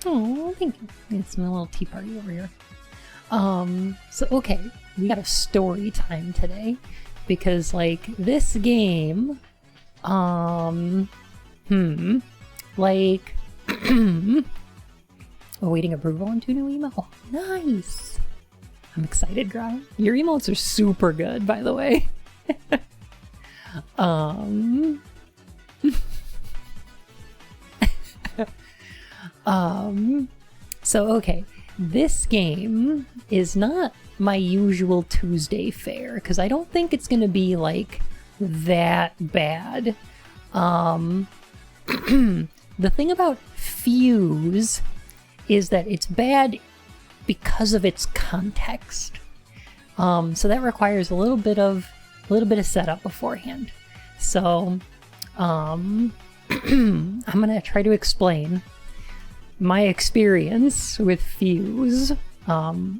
Oh, thank you. It's my little tea party over here. So okay, we got a story time today because like this game, like awaiting approval on 2 new emotes. Oh, nice. I'm excited, Graham. Your emotes are super good, by the way. So okay, this game is not my usual Tuesday fare because I don't think it's gonna be like that bad. The thing about FUwUse is that it's bad because of its context. So that requires a little bit of setup beforehand. So I'm gonna try to explain my experience with FUwUse,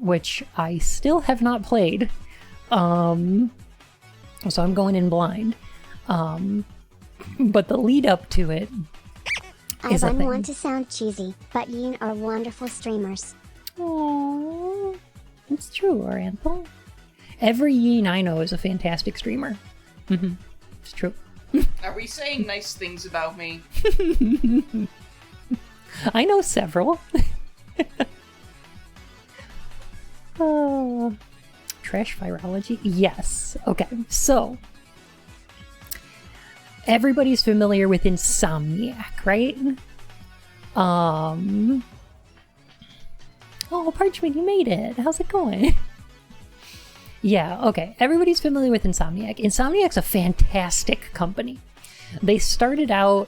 which I still have not played. So I'm going in blind. But the lead up to it is I don't want to sound cheesy, but you are wonderful streamers. Aww, it's true, Oriental. Every Yeen I know is a fantastic streamer. It's true. Are we saying nice things about me? I know several. Trash virology? Yes. Okay, so everybody's familiar with Insomniac, right? Oh, Parchment, you made it. How's it going? Yeah, okay. Everybody's familiar with Insomniac. Insomniac's a fantastic company. They started out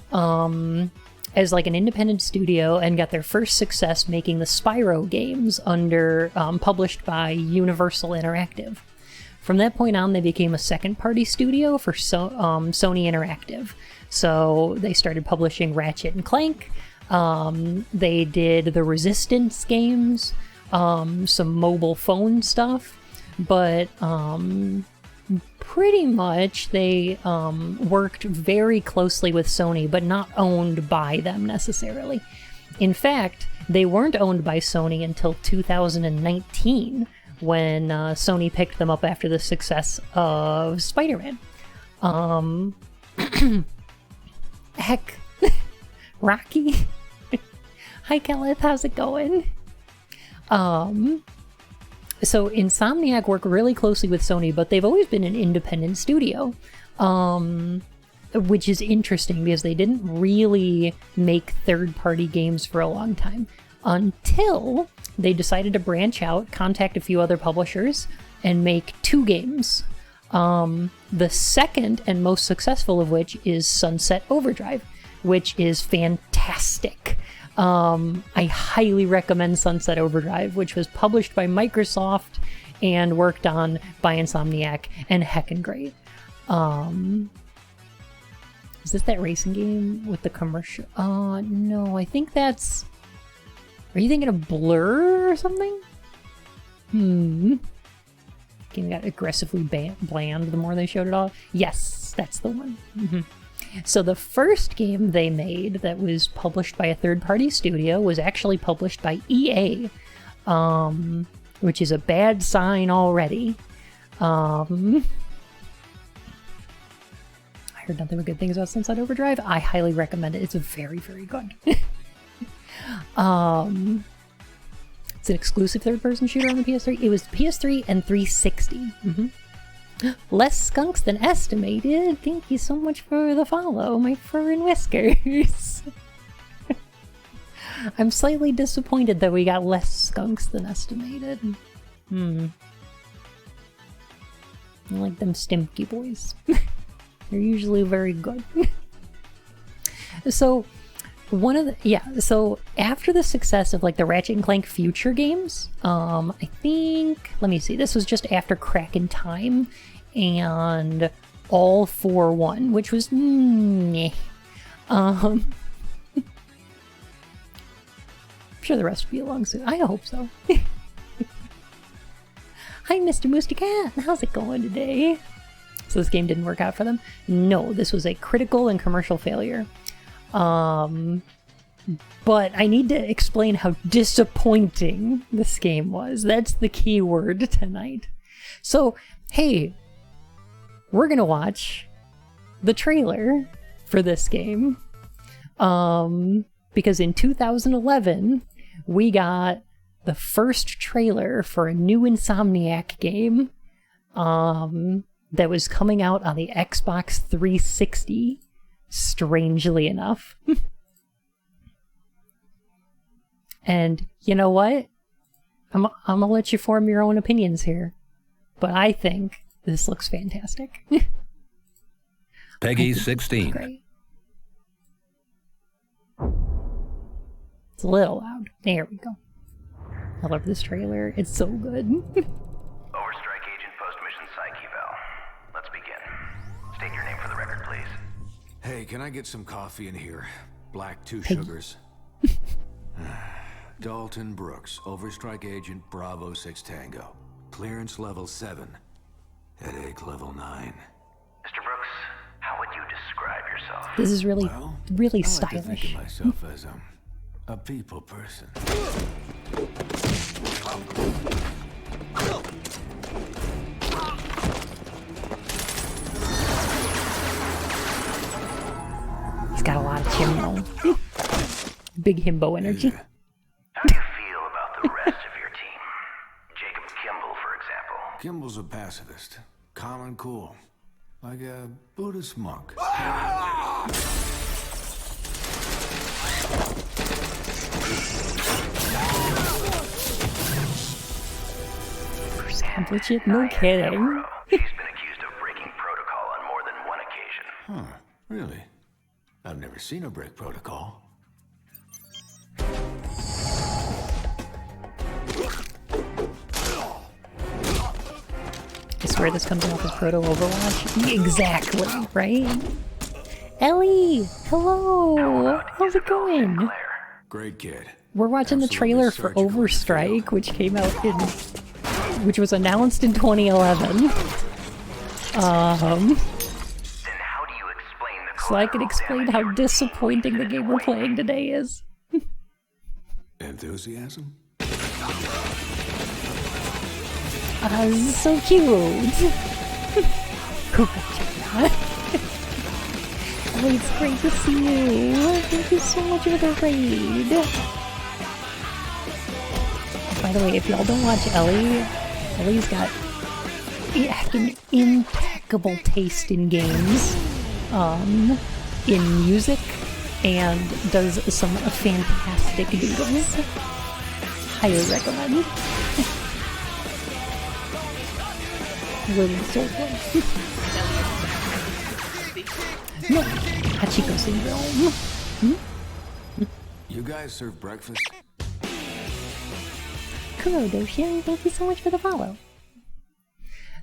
as like an independent studio and got their first success making the Spyro games under published by Universal Interactive. From that point on, they became a second-party studio for Sony Interactive. So they started publishing Ratchet and Clank. They did the Resistance games, some mobile phone stuff, but pretty much they worked very closely with Sony, but not owned by them necessarily. In fact, they weren't owned by Sony until 2019, when Sony picked them up after the success of Spider-Man. Heck, Rocky. Hi, Kenneth, how's it going? So Insomniac worked really closely with Sony, but they've always been an independent studio, which is interesting because they didn't really make third-party games for a long time until they decided to branch out, contact a few other publishers, and make 2 games. The second and most successful of which is Sunset Overdrive, which is fantastic. I highly recommend Sunset Overdrive, which was published by Microsoft and worked on by Insomniac, and heckin' great. Is this that racing game with the commercial? No, I think that's... Are you thinking of Blur or something? Game got aggressively bland the more they showed it off. Yes, that's the one. So the first game they made that was published by a third-party studio was actually published by EA, which is a bad sign already. I heard nothing but good things about Sunset Overdrive. I highly recommend it. It's very, very good. It's an exclusive third-person shooter on the PS3. It was PS3 and 360. Less skunks than estimated. Thank you so much for the follow, my fur and whiskers. I'm slightly disappointed that we got less skunks than estimated. I like them Stimpy boys. They're usually very good. So so after the success of like the Ratchet and Clank Future games, I think, let me see, this was just after Crack in Time and All for One, which was meh. I'm sure the rest will be along soon. I hope so. Hi, Mr. Moosty Cat. How's it going today? So this game didn't work out for them? No, this was a critical and commercial failure. But I need to explain how disappointing this game was. That's the key word tonight. So, hey, we're gonna watch the trailer for this game. Because in 2011, we got the first trailer for a new Insomniac game that was coming out on the Xbox 360, strangely enough. And you know what? I'm gonna let you form your own opinions here. But I think this looks fantastic. Peggy 16. Great. It's a little loud. There we go. I love this trailer. It's so good. Overstrike Agent Post-Mission Psych Eval. Let's begin. State your name for the record, please. Hey, can I get some coffee in here? Black, 2 Hey. sugars. Dalton Brooks, Overstrike Agent Bravo 6 Tango. Clearance level 7. Headache level 9. Mr. Brooks, how would you describe yourself? This is really, Well, really I like to think stylish. of myself as a people person. He's got a lot of himbo. Big himbo energy. Yeah. How do you feel about the rest of your team? Jacob Kimball, for example. Kimball's a pacifist. Calm and cool. Like a Buddhist monk. Legit, no kidding. She's been accused of breaking protocol on more than one occasion. Huh, really? I've never seen her break protocol. I swear this comes off as Proto Overwatch. Exactly, right? Ellie! Hello! How's it going? Claire. Great kid. We're watching the Absolutely trailer for surgical in the Overstrike, field. which came out in... which was announced in 2011. Then how do you explain the So I can explain how disappointing the game we're playing today is. Enthusiasm? So cute! Cool. Oh, it's great to see you. Thank you so much for the raid. By the way, if y'all don't watch Ellie, Ellie's got an impeccable taste in games, in music, and does some fantastic doodles. Highly recommend. Really so good. No, Hachiko syndrome. You guys serve breakfast? Kurodoshin, thank you so much for the follow.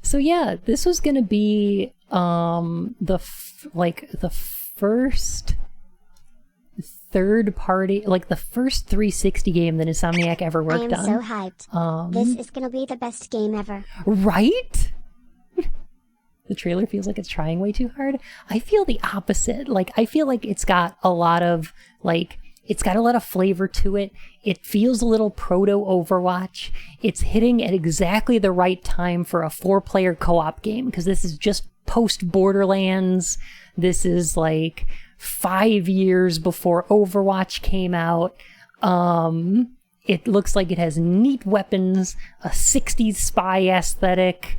So yeah, this was gonna be the first third party, like the first 360 game that Insomniac ever I worked am on. so hyped. This is gonna be the best game ever. Right? The trailer feels like it's trying way too hard. I feel the opposite. Like, I feel like it's got a lot of, flavor to it. It feels a little proto-Overwatch. It's hitting at exactly the right time for a 4-player co-op game, because this is just post-Borderlands. This is, 5 years before Overwatch came out. It looks like it has neat weapons, a 60s spy aesthetic,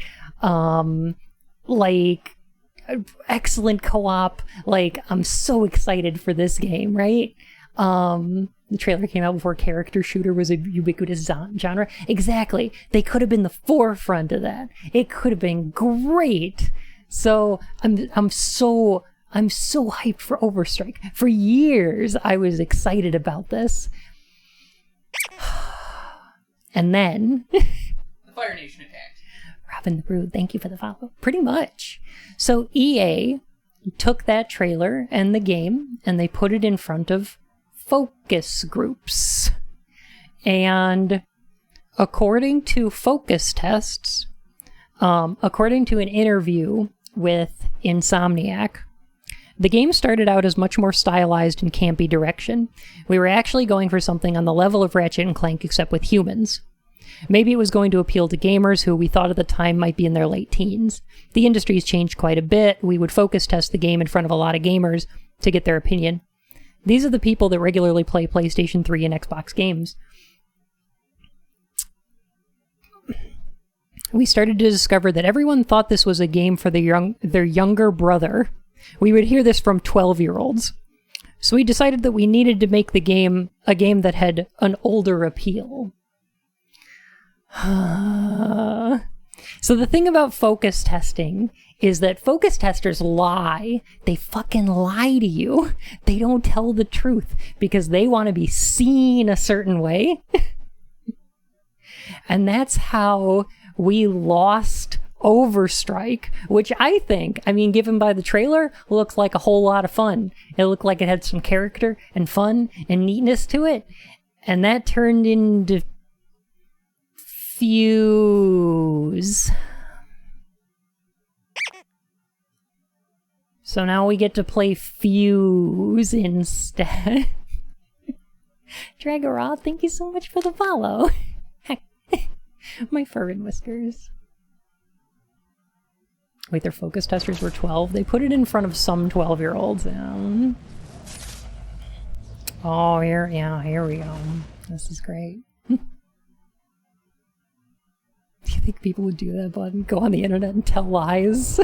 excellent co-op. I'm so excited for this game, right? The trailer came out before character shooter was a ubiquitous genre. Exactly. They could have been the forefront of that. It could have been great. So I'm so hyped for Overstrike. For years, I was excited about this. And then... The Fire Nation attacked. Robin the Brood, thank you for the follow. Pretty much. So EA took that trailer and the game, and they put it in front of focus groups. And according to focus tests, according to an interview with Insomniac, The game started out as much more stylized and campy direction. We were actually going for something on the level of Ratchet and Clank except with humans. Maybe it was going to appeal to gamers who we thought at the time might be in their late teens. The industry's changed quite a bit. We would focus test the game in front of a lot of gamers to get their opinion. These are the people that regularly play PlayStation 3 and Xbox games. We started to discover that everyone thought this was a game for their younger brother. We would hear this from 12-year-olds. So we decided that we needed to make the game a game that had an older appeal. So the thing about focus testing is that focus testers lie. They fucking lie to you. They don't tell the truth because they want to be seen a certain way. And that's how we lost Overstrike, which I think, I mean, given by the trailer, looks like a whole lot of fun. It looked like it had some character and fun and neatness to it. And that turned into FUwUse. So now we get to play FUwUse instead. Dragoroth, thank you so much for the follow. My fur and whiskers. Wait, their focus testers were 12? They put it in front of some 12-year-olds. Oh, here we go. This is great. Do you think people would do that, bud? Go on the internet and tell lies?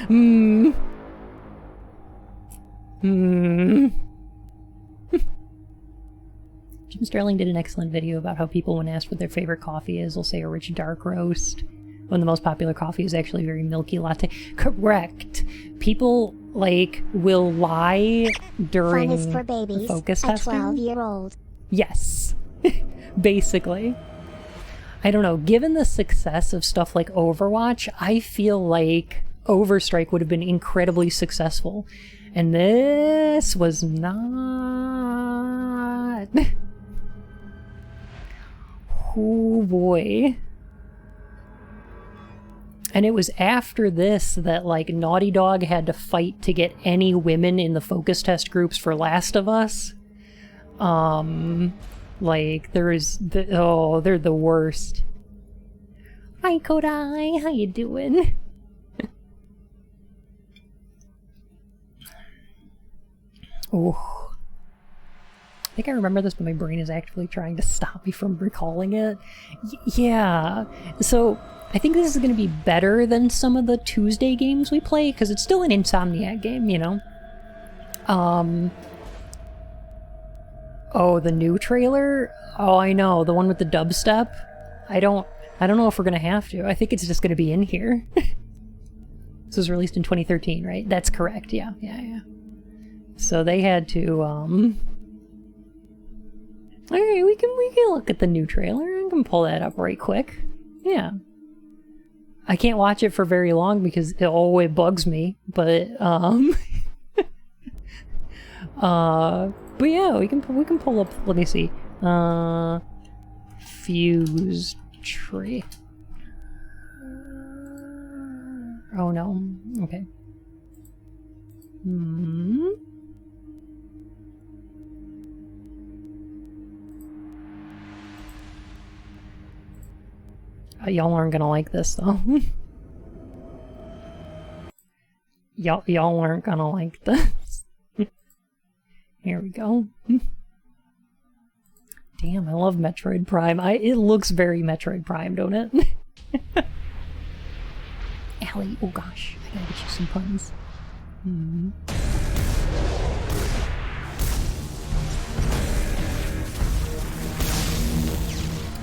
Jim Sterling did an excellent video about how people, when asked what their favorite coffee is, will say a rich dark roast, when the most popular coffee is actually a very milky latte. Correct. People, like, will lie during Fun is for babies, focus a testing. 12-year-old. Yes. Basically. I don't know. Given the success of stuff like Overwatch, I feel like Overstrike would have been incredibly successful. And this was not. Oh boy. And it was after this that, like, Naughty Dog had to fight to get any women in the focus test groups for Last of Us. Like, they're the worst. Hi, Kodai, how you doing? Oh. I think I remember this, but my brain is actually trying to stop me from recalling it. Yeah. So, I think this is going to be better than some of the Tuesday games we play, because it's still an Insomniac game, you know? Oh, the new trailer? Oh, I know. The one with the dubstep? I don't know if we're going to have to. I think it's just going to be in here. This was released in 2013, right? That's correct. Yeah. So they had to, Alright, we can look at the new trailer. I can pull that up right quick. Yeah. I can't watch it for very long because it bugs me, but but yeah, we can pull up, let me see. Fuse tree. Oh no. Okay. Y'all aren't gonna like this though. Y'all aren't gonna like this. Here we go. Damn, I love Metroid Prime. It looks very Metroid Prime, don't it? Allie, oh gosh, I gotta get you some puns.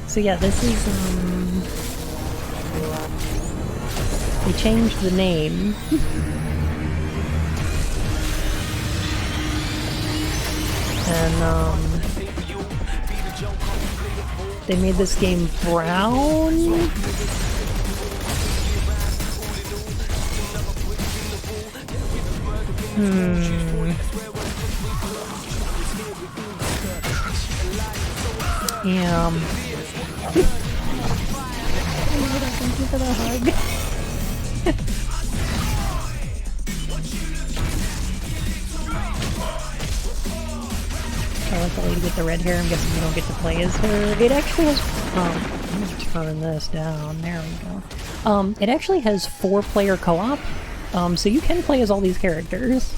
So yeah, this is, they changed the name. And, they made this game brown? Yeah. Thank you for the hug. lady to get the red hair. I'm guessing you don't get to play as her. It actually has... let me turn this down. There we go. It actually has 4-player co-op, so you can play as all these characters.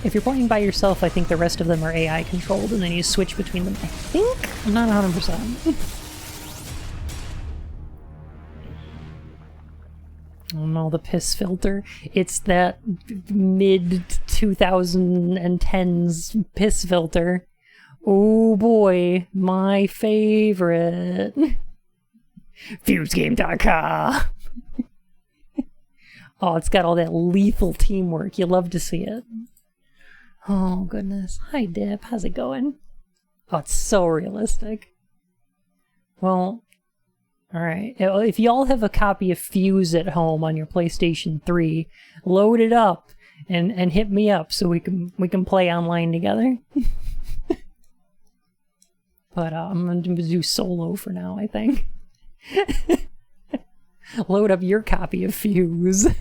If you're playing by yourself, I think the rest of them are AI controlled, and then you switch between them. I think? I'm not 100%. Oh no, the piss filter. It's that mid-2010s piss filter. Oh boy, my favorite. FUwUseGame.com. Oh, it's got all that lethal teamwork. You love to see it. Oh, goodness. Hi, Dip. How's it going? Oh, it's so realistic. Well, alright. If y'all have a copy of FUwUse at home on your PlayStation 3, load it up and hit me up so we can play online together. But I'm going to do solo for now, I think. Load up your copy of FUwUse.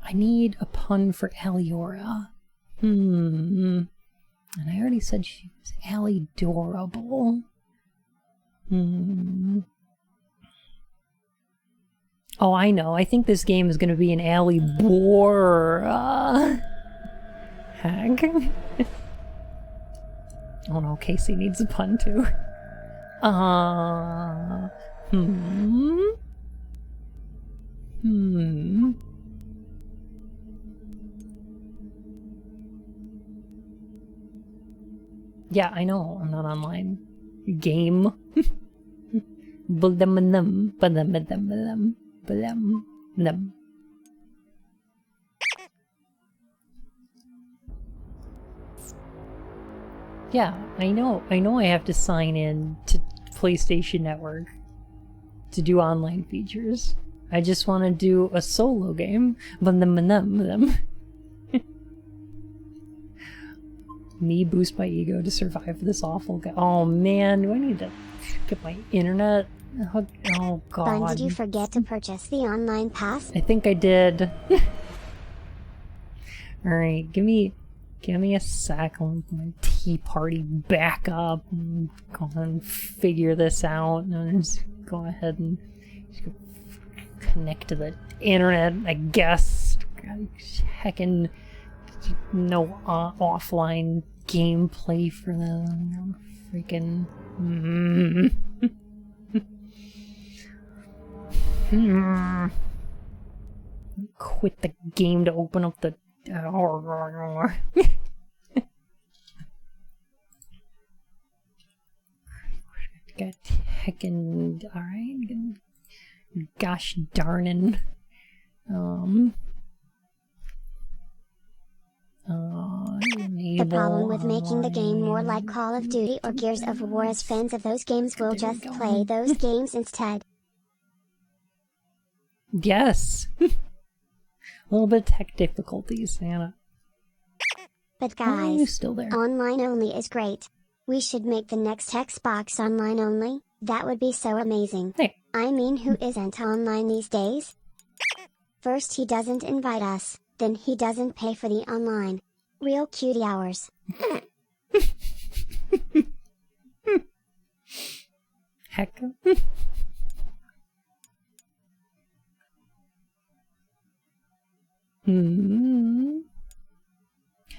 I need a pun for Aliora. And I already said she was Alidorable. Oh, I know. I think this game is going to be an Alibora. Heck. Oh no, Casey needs a pun too. Yeah, I know. I'm not online. Game. Yeah, I know. I know I have to sign in to PlayStation Network to do online features. I just want to do a solo game. Me boost my ego to survive this awful guy. Oh man, do I need to get my internet? Oh god. Bun, did you forget to purchase the online pass? I think I did. Alright, give me a sec. I'll let my tea party back up and go and figure this out. And just go ahead and just go connect to the internet, I guess. Heckin' no offline gameplay for the freaking. Quit the game to open up the. Got heckin'. Alright. Gosh darnin'. The problem with making the game more like Call of Duty or Gears of War is fans of those games will just play those games instead. Yes. A little bit of tech difficulties, Anna. But Why are you guys, still there? online only is great. We should make the next Xbox online only. That would be so amazing. Hey. I mean, who isn't online these days? First he doesn't invite us, then he doesn't pay for the online. Real cutie hours. Heck.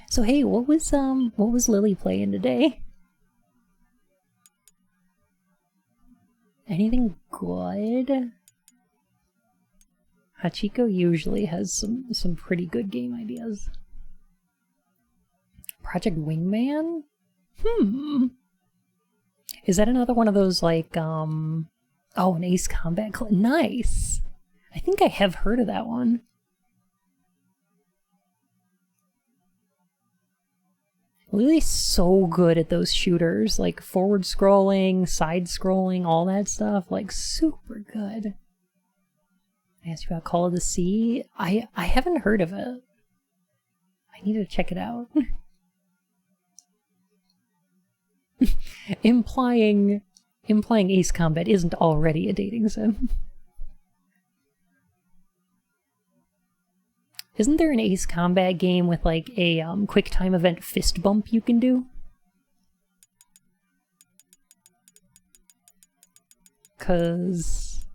So hey, what was Lily playing today? Anything good? Hachiko usually has some pretty good game ideas. Project Wingman? Is that another one of those like oh, an Ace Combat nice. I think I have heard of that one. Lily's so good at those shooters, like forward scrolling, side scrolling, all that stuff, like super good. I asked you about Call of the Sea. I haven't heard of it. I need to check it out. Implying implying Ace Combat isn't already a dating sim. Isn't there an Ace Combat game with like a quick time event fist bump you can do? Cause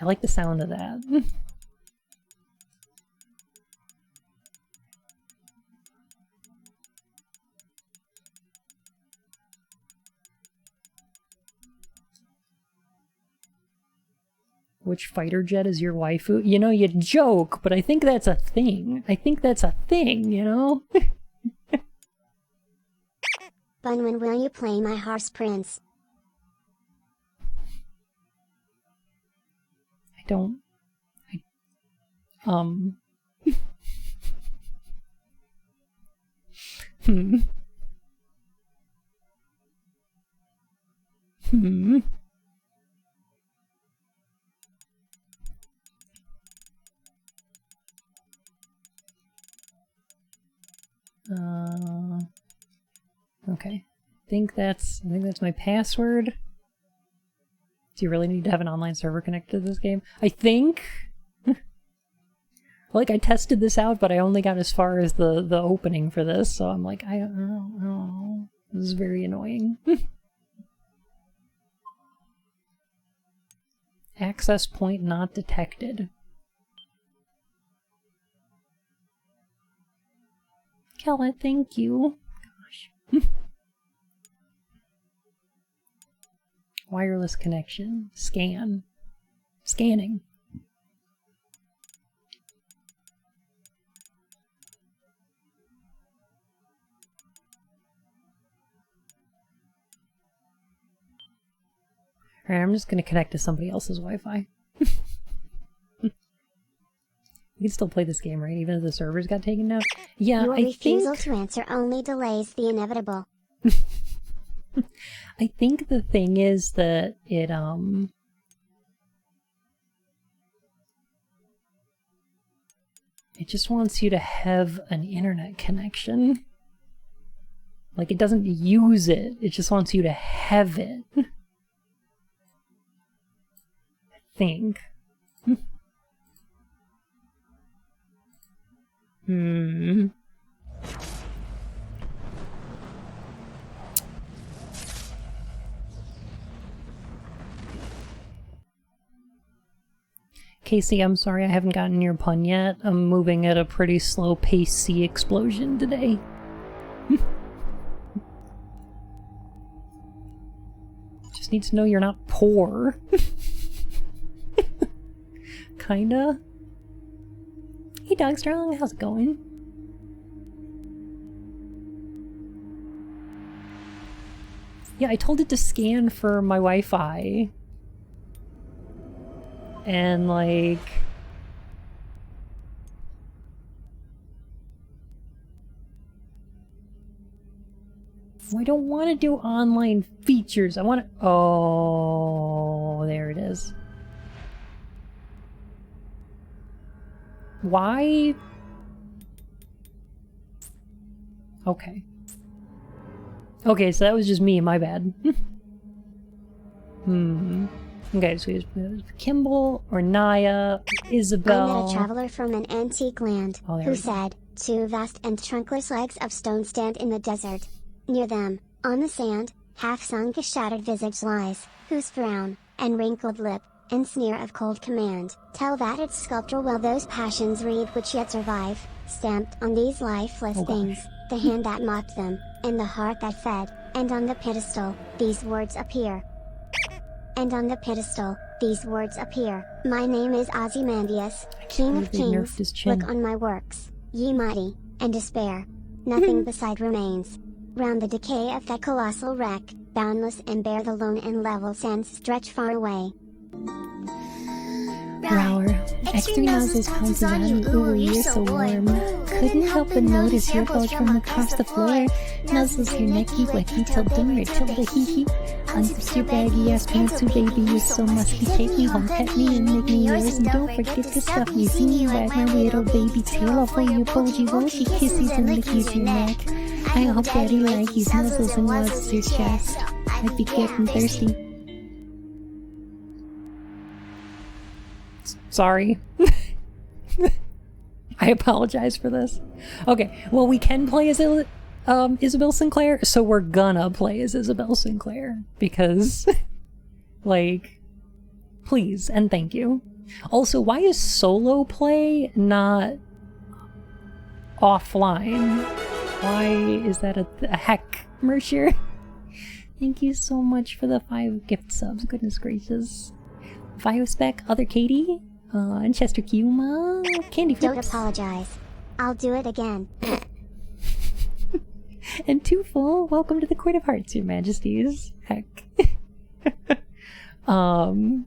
I like the sound of that. Which fighter jet is your waifu? You know, you joke, but I think that's a thing. I think that's a thing, you know? Fun, when will you play my horse prince? I don't... Okay. I think that's my password. Do you really need to have an online server connected to this game? I think. Like, I tested this out, but I only got as far as the opening for this, so I'm like, I don't know. This is very annoying. Access point not detected. Kella, thank you. Gosh. Wireless connection. Scan. Scanning. Alright, I'm just gonna connect to somebody else's Wi-Fi. You can still play this game, right? Even if the servers got taken down? Yeah, Your I refusal think... to answer only delays the inevitable. I think the thing is that it just wants you to have an internet connection. Like, it doesn't use it, it just wants you to have it. I think. Casey, I'm sorry I haven't gotten your pun yet. I'm moving at a pretty slow pace sea explosion today. Just need to know you're not poor. Kinda. Hey Dogstrong, how's it going? Yeah, I told it to scan for my Wi-Fi. And like... I don't want to do online features. I want to... Oh, there it is. Why? Okay. Okay, so that was just me, my bad. Okay, so we have Kimball or Naya, Isabel. I met a traveler from an antique land who said, two vast and trunkless legs of stone stand in the desert. Near them, on the sand, half-sunk a shattered visage lies, whose frown, and wrinkled lip, and sneer of cold command, tell that its sculptor will those passions read which yet survive, stamped on these lifeless things, the hand that mocked them, and the heart that fed, and on the pedestal, these words appear. And on the pedestal, these words appear. My name is Ozymandias, King of Kings, look on my works, ye mighty, and despair. Nothing beside remains. Round the decay of that colossal wreck, boundless and bare the lone and level sands stretch far away. Rower, X3 nozzles pounces on you, ooh, you're so warm. Couldn't help but notice your bulge from across the floor. Nuzzles your necky, wecky, till dinner, till the hee-hee. Unzips your baggy ass pants, ooh baby, you're so musky. Take me home, pet me, and make me yours. And don't forget to stuff me, see me wag my little baby tail off of your bulgy woshy kisses and lickies your neck. I hope daddy likes nuzzles and rubs your chest. Might be getting thirsty. Sorry. I apologize for this. Okay, well, we can play as Isabel Sinclair, so we're gonna play as Isabel Sinclair. Because, like, please and thank you. Also, why is solo play not offline? Why is that a heck, Mercier? Thank you so much for the 5 gift subs. Goodness gracious. Biospec, Other Katie, and Chester Kuma, Candy Flips. Don't apologize. I'll do it again. And Twofull, welcome to the Court of Hearts, Your Majesties. Heck. Alright,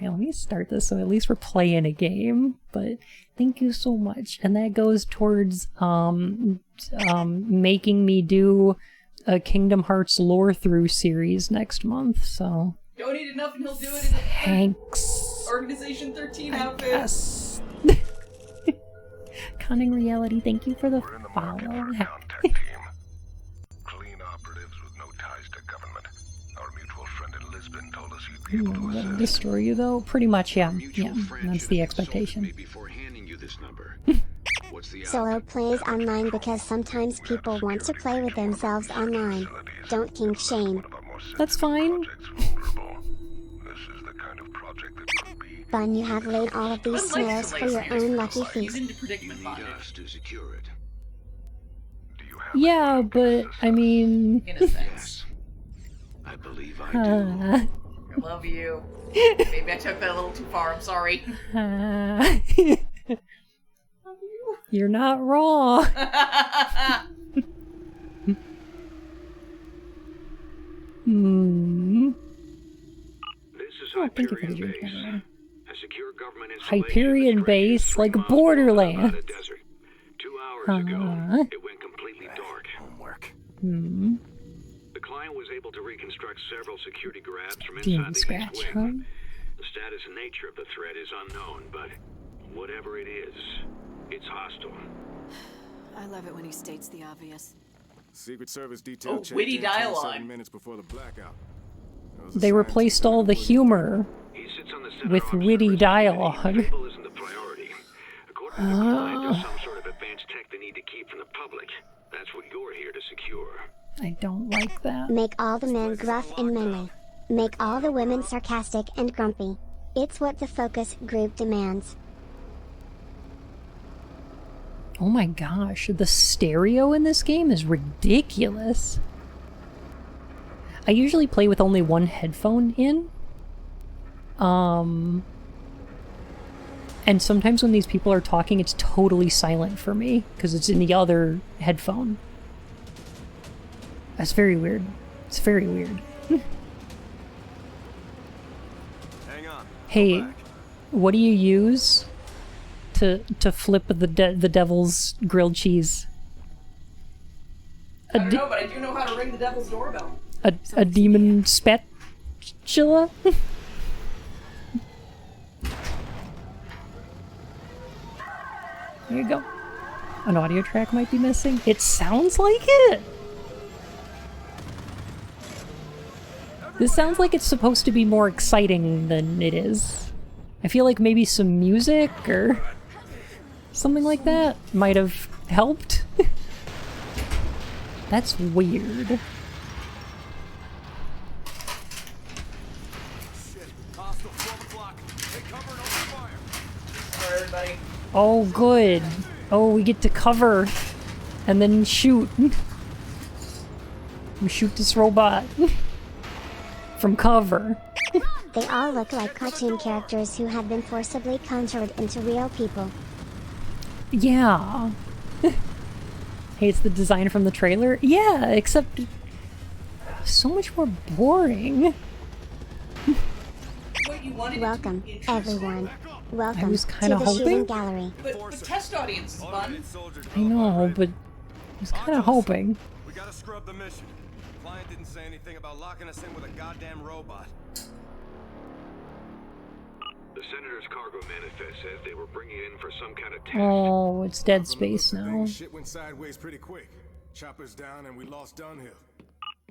let me start this so at least we're playing a game, but thank you so much. And that goes towards making me do a Kingdom Hearts lore through series next month, so... Donate enough and he'll do it in a Thanks. Organization 13 outfit. Yes. Cunning Reality, thank you for the follow. Contact team. Clean operatives with no ties to government. Our mutual friend in Lisbon told us you'd be able to Let him assist. destroy you though? Pretty much, yeah. Yeah, that's the expectation. Solo plays online because sometimes people want to play with themselves online. Don't kink shame. That's fine. Fun, you have laid all of these snares for your own lucky feet. Yeah, but I mean... In a sense. I believe I do. I love you. Maybe I took that a little too far, I'm sorry. You're not wrong. Oh, thank you for the drink, by the way. Hyperion base, like Borderlands. 2 hours ago, it went completely dark. Homework. The client was able to reconstruct several security grabs from Demon inside the Scratch, East huh? Wing. The status and nature of the threat is unknown, but whatever it is, it's hostile. I love it when he states the obvious. Secret Service detail checked witty in dialogue. 27 minutes before the blackout. There was a They replaced all the humor He sits on the center with office witty of dialogue. People isn't the priority. According to the client, there's some sort of advanced tech they need to keep from the public. That's what you're here to secure. I don't like that. Make all the men gruff and manly. Make all the women sarcastic and grumpy. It's what the focus group demands. Oh my gosh, the stereo in this game is ridiculous. I usually play with only one headphone in. And sometimes when these people are talking, it's totally silent for me, because it's in the other headphone. That's very weird. It's very weird. Hang on. Hey, what do you use to flip the devil's grilled cheese? I don't know, but I do know how to ring the devil's doorbell. A demon spatula? There you go. An audio track might be missing. It sounds like it! This sounds like it's supposed to be more exciting than it is. I feel like maybe some music or something like that might have helped. That's weird. Sorry, everybody. Oh, good. Oh, we get to cover and then shoot. We shoot this robot from cover. They all look like cartoon characters who have been forcibly conjured into real people. Yeah. Hey, it's the design from the trailer? Yeah, except so much more boring. Wait, you wanted Welcome, it to be interesting? everyone. Welcome was to kinda the hoping. shooting gallery. But test audience is fun. I know, but I was kind of hoping. We gotta scrub the mission. Client didn't say anything about locking us in with a goddamn robot. The Senator's cargo manifest says they were bringing it in for some kind of test. Oh, it's Dead Space now. Shit went sideways pretty quick. Choppers down and we lost Dunhill.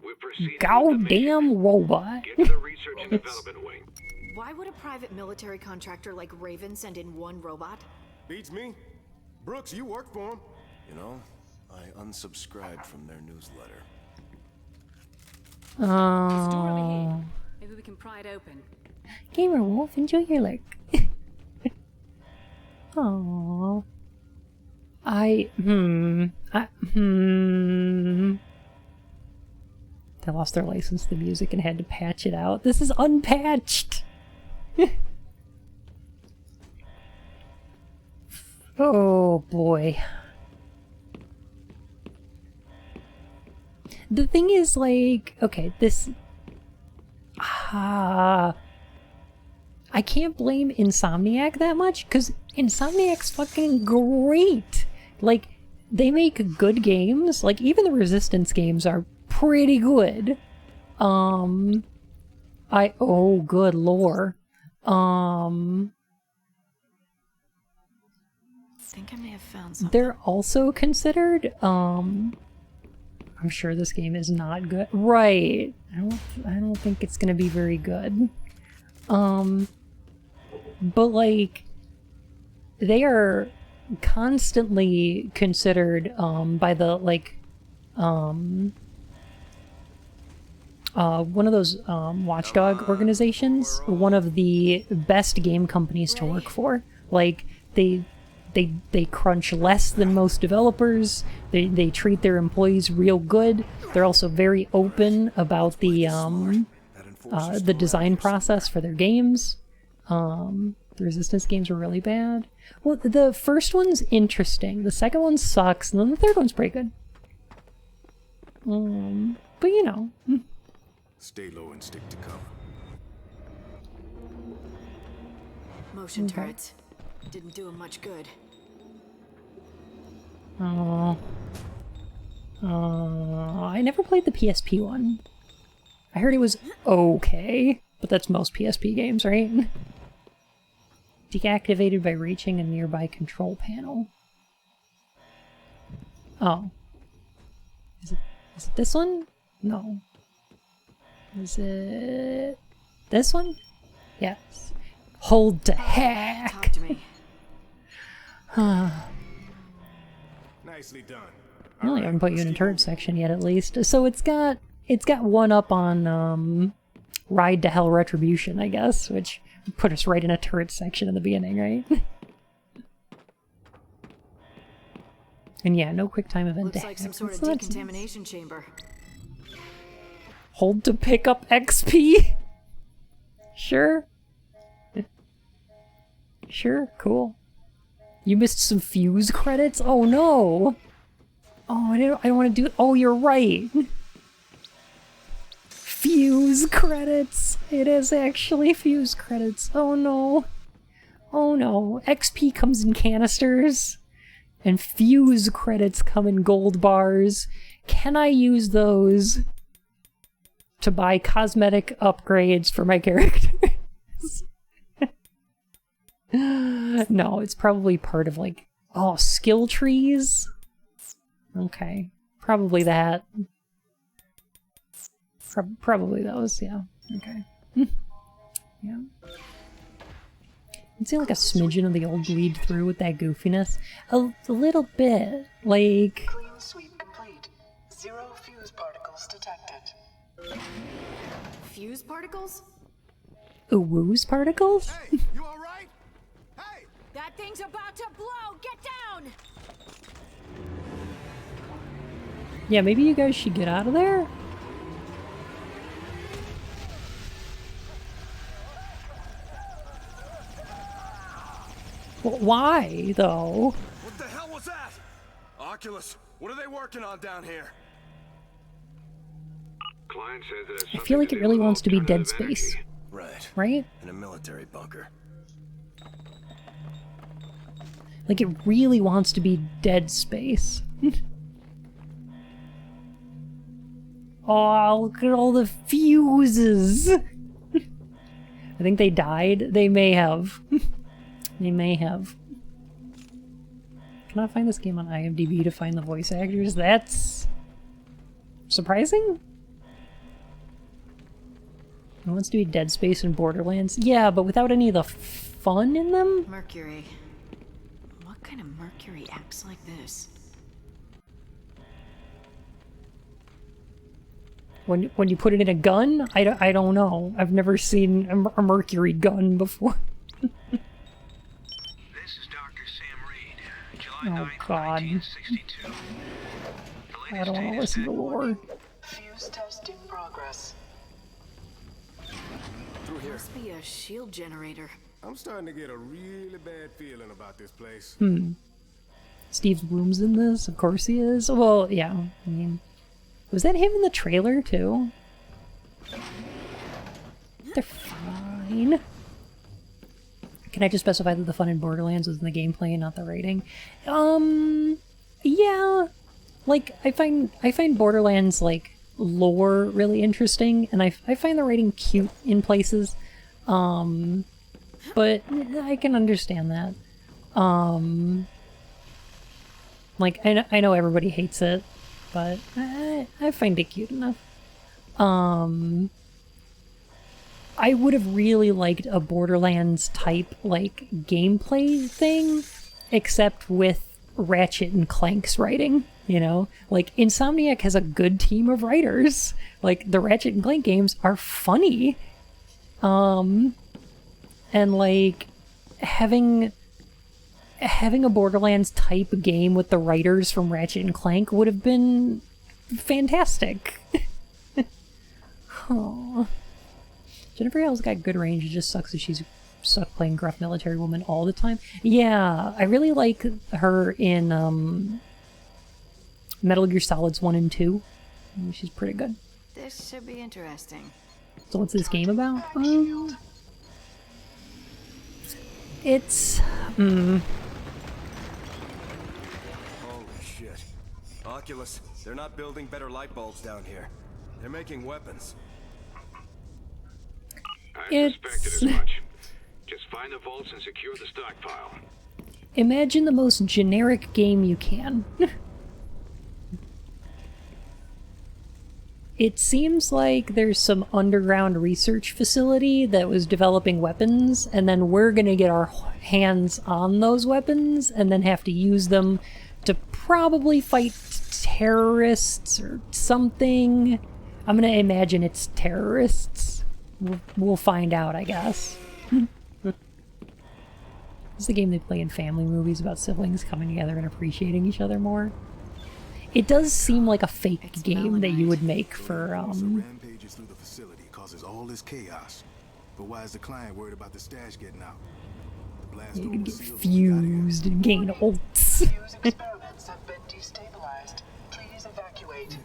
We're proceeding with the Goddamn robot. mission. Get to the research and development wing. Why would a private military contractor like Raven send in one robot? Beats me. Brooks, you work for him. You know, I unsubscribed from their newsletter. Oh. Maybe we can pry it open. Gamer Wolf, enjoy your lick. Aww. They lost their license to the music and had to patch it out. This is unpatched! Oh boy. The thing is, like, okay, this... I can't blame Insomniac that much, because Insomniac's fucking great! Like, they make good games. Like, even the Resistance games are pretty good. Oh, good lore. I think I may have found something. They're also considered, I'm sure this game is not good. Right. I don't think it's gonna be very good. But like, they are constantly considered, by the, like, one of those, watchdog organizations, one of the best game companies to work for. Like, they crunch less than most developers. They treat their employees real good. They're also very open about the design process for their games. The Resistance games were really bad. Well, the first one's interesting. The second one sucks, and then the third one's pretty good. But you know. Stay low and stick to cover. Motion turrets. Didn't do him much good. Oh. I never played the PSP one. I heard it was okay, but that's most PSP games, right? Deactivated by reaching a nearby control panel. Oh. Is it this one? No. Is it this one? Yes. Hold to hack. Talk to me. Nicely done. I really haven't put you in a turret section yet, at least. So it's got one up on Ride to Hell Retribution, I guess, which put us right in a turret section in the beginning, right? And yeah, no quick time event. Looks like some sort of decontamination chamber. Hold to pick up XP. Sure. Sure, cool. You missed some FUwUse credits? Oh no! Oh, I don't want to do it. Oh, you're right! FUwUse credits! It is actually FUwUse credits. Oh no. Oh no. XP comes in canisters. And FUwUse credits come in gold bars. Can I use those to buy cosmetic upgrades for my characters? No, it's probably part of, like, oh, skill trees? Okay. Probably that. Probably those, yeah. Okay. Yeah. I'd say like a smidgen of the old bleed through with that goofiness. A little bit. Like... Clean sweep complete. 0 fuse particles detected. Fuse particles? FUwUse particles? Hey, you alright? Hey! That thing's about to blow! Get down! Yeah, maybe you guys should get out of there? Well, why, though? What the hell was that? Oculus, what are they working on down here? Client says that I feel like it really wants to be Dead Space. Right. Right? In a military bunker. Like, it really wants to be Dead Space. Oh, look at all the fuses! I think they died. They may have. They may have. Can I find this game on IMDb to find the voice actors? That's... surprising? It wants to be Dead Space and Borderlands. Yeah, but without any of the fun in them? Mercury. What kind of Mercury acts like this? When you put it in a gun? I don't know. I've never seen a Mercury gun before. This is Dr. Sam Reed. July 9th, God. 1962. I don't want to listen to lore. Fuse test in progress. Through here. Must be a shield generator. I'm starting to get a really bad feeling about this place. Steve's room's in this? Of course he is. Well, yeah. I mean, was that him in the trailer, too? They're fine. Can I just specify that the fun in Borderlands was in the gameplay and not the rating? Yeah. Like, I find Borderlands, like, lore really interesting, and I find the writing cute in places. But I can understand that. Like, I know everybody hates it, but I find it cute enough. I would have really liked a Borderlands type, like, gameplay thing, except with Ratchet and Clank's writing, you know? Like, Insomniac has a good team of writers. Like, the Ratchet and Clank games are funny. And, like, having a Borderlands type game with the writers from Ratchet and Clank would have been fantastic. Aww. Jennifer Hale's got good range. It just sucks that she's stuck playing gruff military woman all the time. Yeah, I really like her in Metal Gear Solids 1 and 2. She's pretty good. This should be interesting. So what's this game about? It's... Holy shit. Oculus, they're not building better light bulbs down here. They're making weapons. I suspected as much. Just find the vaults and secure the stockpile. Imagine the most generic game you can. It seems like there's some underground research facility that was developing weapons, and then we're gonna get our hands on those weapons and then have to use them to probably fight terrorists or something. I'm gonna imagine it's terrorists. We'll find out, I guess. This is the game they play in family movies about siblings coming together and appreciating each other more. It does seem like a fake game that you would make for, Rampages through the facility causes all this chaos. But why is the client worried about the stash getting out? The blast you door can was get sealed fused and gain ults. Fuse experiments have been destabilized. Please evacuate.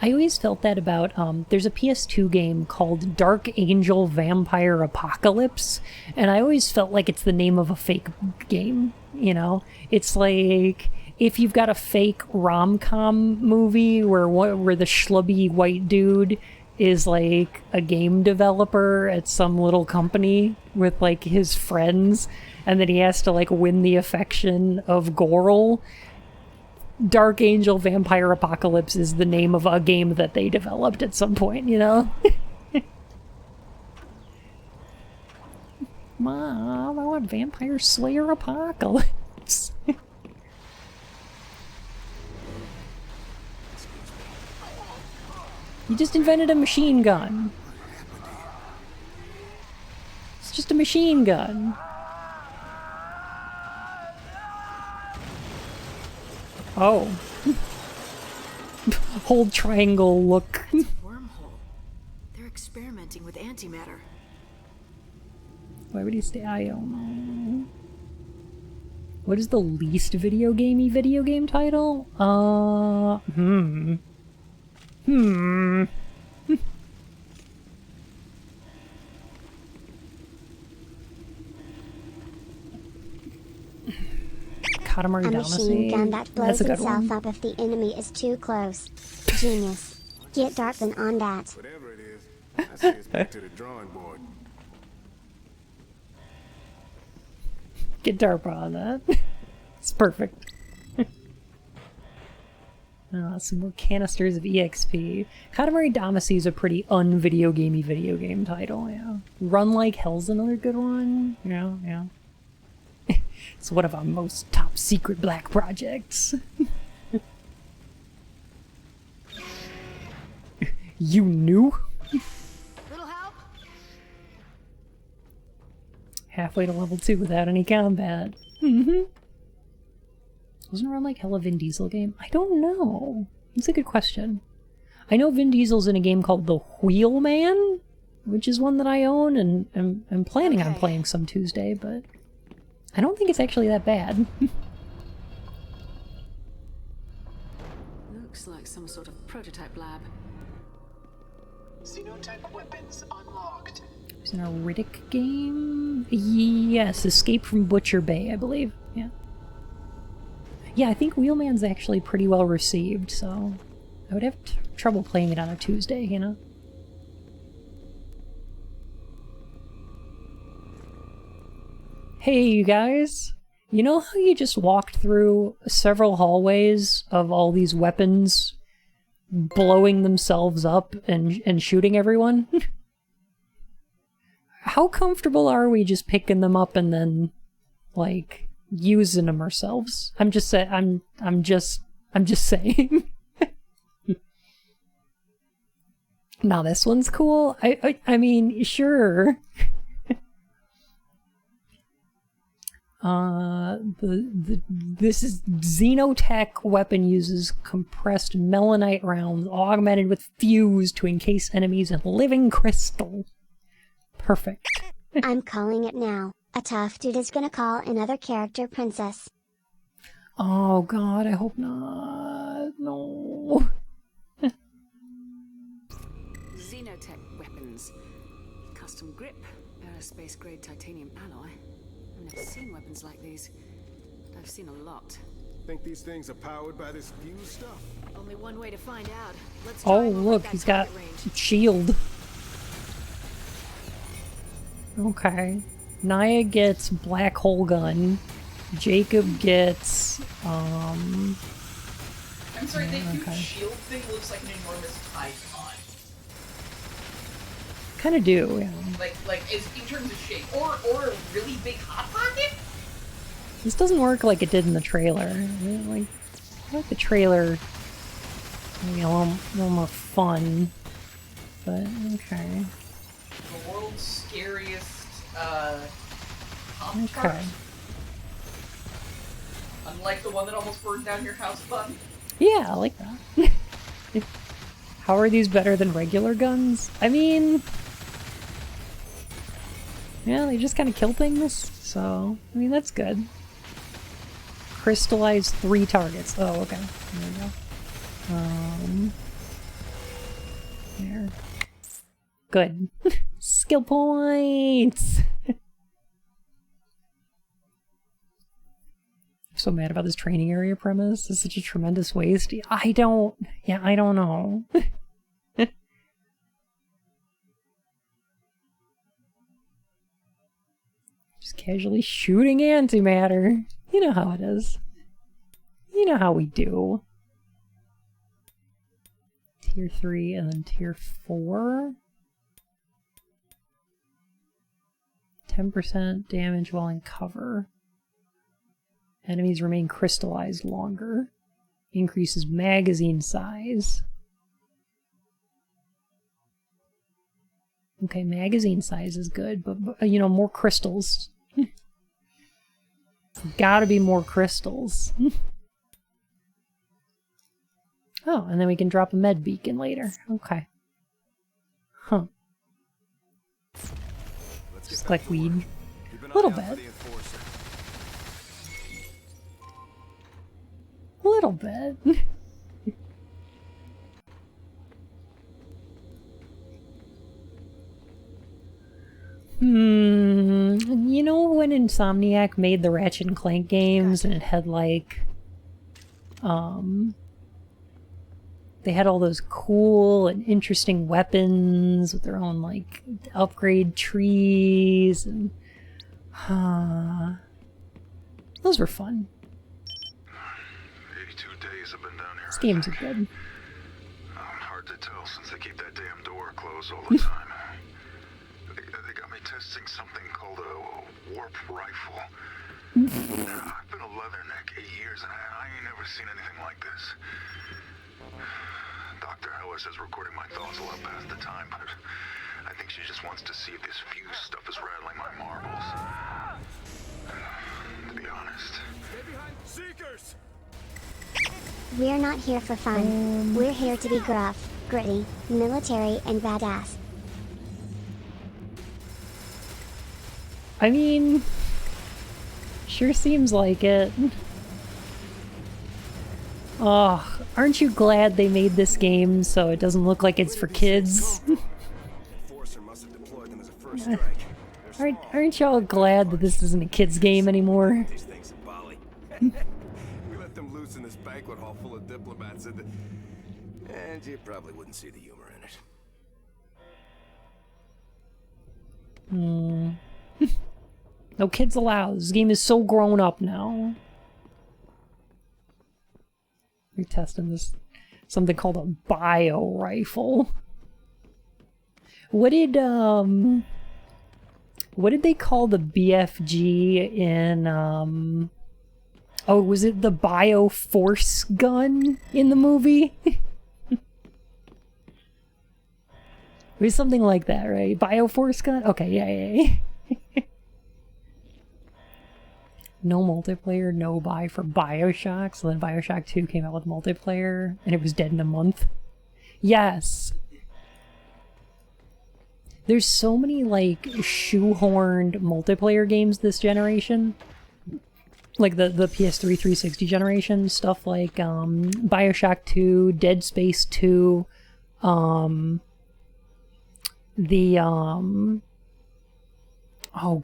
I always felt that about, there's a PS2 game called Dark Angel Vampire Apocalypse, and I always felt like it's the name of a fake game, you know? It's like, if you've got a fake rom-com movie where the schlubby white dude is like a game developer at some little company with like his friends, and then he has to like win the affection of Goral. Dark Angel Vampire Apocalypse is the name of a game that they developed at some point, you know? Mom, I want Vampire Slayer Apocalypse. You just invented a machine gun. It's just a machine gun. Oh. Hold triangle look. It's a wormhole. They're experimenting with antimatter. Why would he stay? I don't know. What is the least video game title? Katamari A machine gun that Damacy. blows That's a good itself one. up if the enemy is too close. Genius. Get Darkman on that. Whatever it is, I say it's back to the drawing board. Get DARPA on that. It's perfect. Some more canisters of EXP. Katamari Damacy is a pretty un-video gamey video game title, yeah. Run Like Hell's another good one. Yeah, yeah. It's one of our most top secret black projects. You knew? Little help? Halfway to level 2 without any combat. Mm-hmm. Wasn't Run Like Hell a Vin Diesel game? I don't know. That's a good question. I know Vin Diesel's in a game called The Wheelman, which is one that I own and am planning on playing some Tuesday, but I don't think it's actually that bad. Looks like some sort of prototype lab. Xenotech weapons unlocked. Is it a Riddick game? Yes, Escape from Butcher Bay, I believe. Yeah. Yeah, I think Wheelman's actually pretty well received, so I would have trouble playing it on a Tuesday, you know? Hey, you guys! You know how you just walked through several hallways of all these weapons blowing themselves up and shooting everyone? How comfortable are we just picking them up and then, like, using them ourselves? I'm just saying. Now this one's cool. I mean, sure. This is Xenotech weapon uses compressed melanite rounds augmented with FUwUse to encase enemies in living crystal. Perfect. I'm calling it now. A tough dude is gonna call another character princess. Oh god, I hope not. No. Xenotech weapons. Custom grip, aerospace grade titanium alloy. I've never seen weapons like these. But I've seen a lot. Think these things are powered by this FUwUse stuff? Only one way to find out. Let's Oh look, he's got shield. Okay. Naya gets black hole gun. Jacob gets I'm sorry, the huge shield thing looks like an enormous Tide Pod. Kind of do, yeah. Like is in terms of shape, or a really big hot pocket. This doesn't work like it did in the trailer. I like the trailer. Maybe a little more fun, but okay. The world's scariest pop Okay. tart. Unlike the one that almost burned down your house, bud. Yeah, I like that. How are these better than regular guns? I mean, yeah, they just kind of kill things, so, I mean, that's good. Crystallize 3 targets. Oh, okay. There we go. There. Good. Skill points! I'm so mad about this training area premise. It's such a tremendous waste. I don't know. Just casually shooting antimatter. You know how it is. You know how we do. Tier 3 and then Tier 4. 10% damage while in cover. Enemies remain crystallized longer. Increases magazine size. Okay, magazine size is good, but you know, more crystals. Gotta be more crystals. Oh, and then we can drop a med beacon later. Okay. Huh. Just like weed. A little bit. A little bit. You know when Insomniac made the Ratchet and Clank games and it had like, they had all those cool and interesting weapons with their own like upgrade trees and, those were fun. 82 days I've been down here. It's games are good. Hard to tell since they keep that damn door closed all the time. They got me testing something called a warp rifle. I've been a leatherneck 8 years and I ain't never seen anything like this. Dr. Ellis is recording my thoughts a lot past the time, but I think she just wants to see if this FUwUse stuff is rattling my marbles. To be honest. Stay behind Seekers! We're not here for fun. We're here to be gruff, gritty, military, and badass. I mean, sure seems like it. Oh, aren't you glad they made this game so it doesn't look like it's for kids? Aren't y'all glad that this isn't a kid's game anymore? We let them loose in this banquet hall full of diplomats and you probably wouldn't see the humor in it. No kids allowed. This game is so grown up now. We're testing this something called a bio rifle. What did they call the BFG in oh, was it the bio force gun in the movie? It was something like that, right? Bio force gun? Okay, yeah. No multiplayer, no buy for Bioshock. So then Bioshock 2 came out with multiplayer, and it was dead in a month. Yes. There's so many, like, shoehorned multiplayer games this generation. Like the PS3 360 generation. Stuff like Bioshock 2, Dead Space 2, oh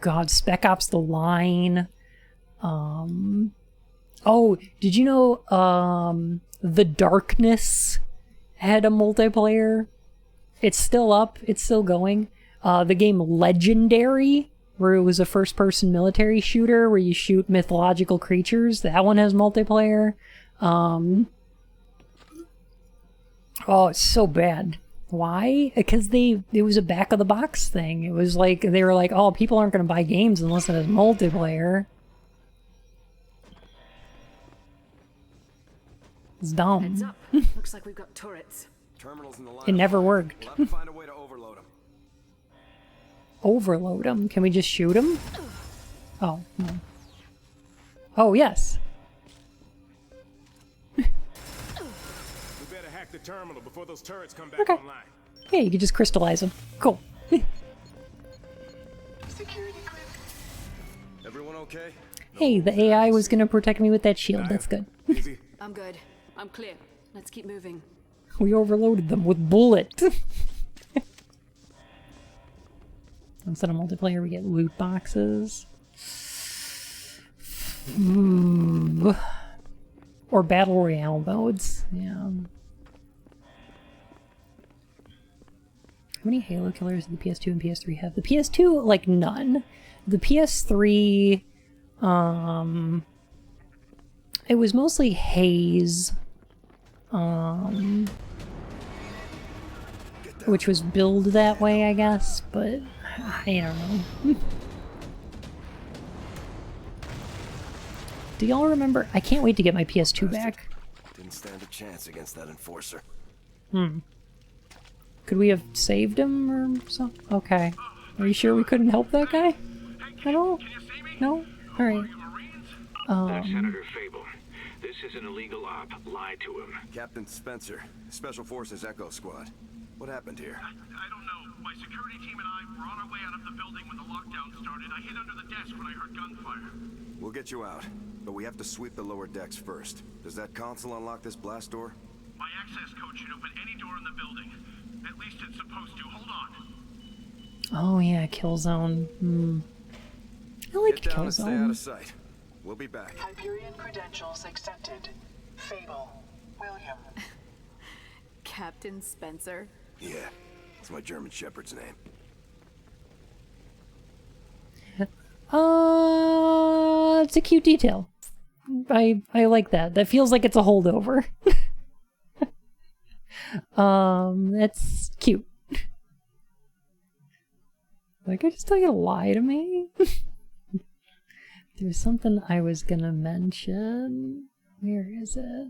god, Spec Ops The Line. Oh, did you know The Darkness had a multiplayer? It's still up, it's still going. The game Legendary, where it was a first-person military shooter where you shoot mythological creatures, that one has multiplayer. Oh, it's so bad. Why? Because it was a back-of-the-box thing. It was like, they were like, oh, people aren't going to buy games unless it has multiplayer. It's dumb. Heads up. Looks like we've got turrets. Terminals in the line. It never worked. We'll have to find a way to overload them. Overload them? Can we just shoot them? Oh, no. Oh, yes. We better hack the terminal before those turrets come back online. Yeah, you can just crystallize them. Cool. Everyone okay? Hey, the AI was gonna protect me with that shield. That's good. I'm good. I'm clear. Let's keep moving. We overloaded them with bullets. Instead of multiplayer, we get loot boxes. Or battle royale modes. Yeah. How many Halo killers do the PS2 and PS3 have? The PS2, like, none. The PS3, it was mostly Haze. Which was billed that way, I guess, but I don't know. Do y'all remember? I can't wait to get my PS2 back. Didn't stand a chance against that enforcer. Could we have saved him or something? Okay. Are you sure we couldn't help that guy at all? No? Alright. Senator Fable. This is an illegal op. Lie to him. Captain Spencer, Special Forces Echo Squad. What happened here? I don't know. My security team and I were on our way out of the building when the lockdown started. I hid under the desk when I heard gunfire. We'll get you out, but we have to sweep the lower decks first. Does that console unlock this blast door? My access code should open any door in the building. At least it's supposed to. Hold on. Oh yeah, Killzone. I like Get down and stay out Killzone. of sight. We'll be back. Hyperion credentials accepted. Fable. William. Captain Spencer? Yeah, it's my German Shepherd's name. It's a cute detail. I like that. That feels like it's a holdover. That's cute. Like, I just tell you to lie to me? There's something I was gonna mention. Where is it?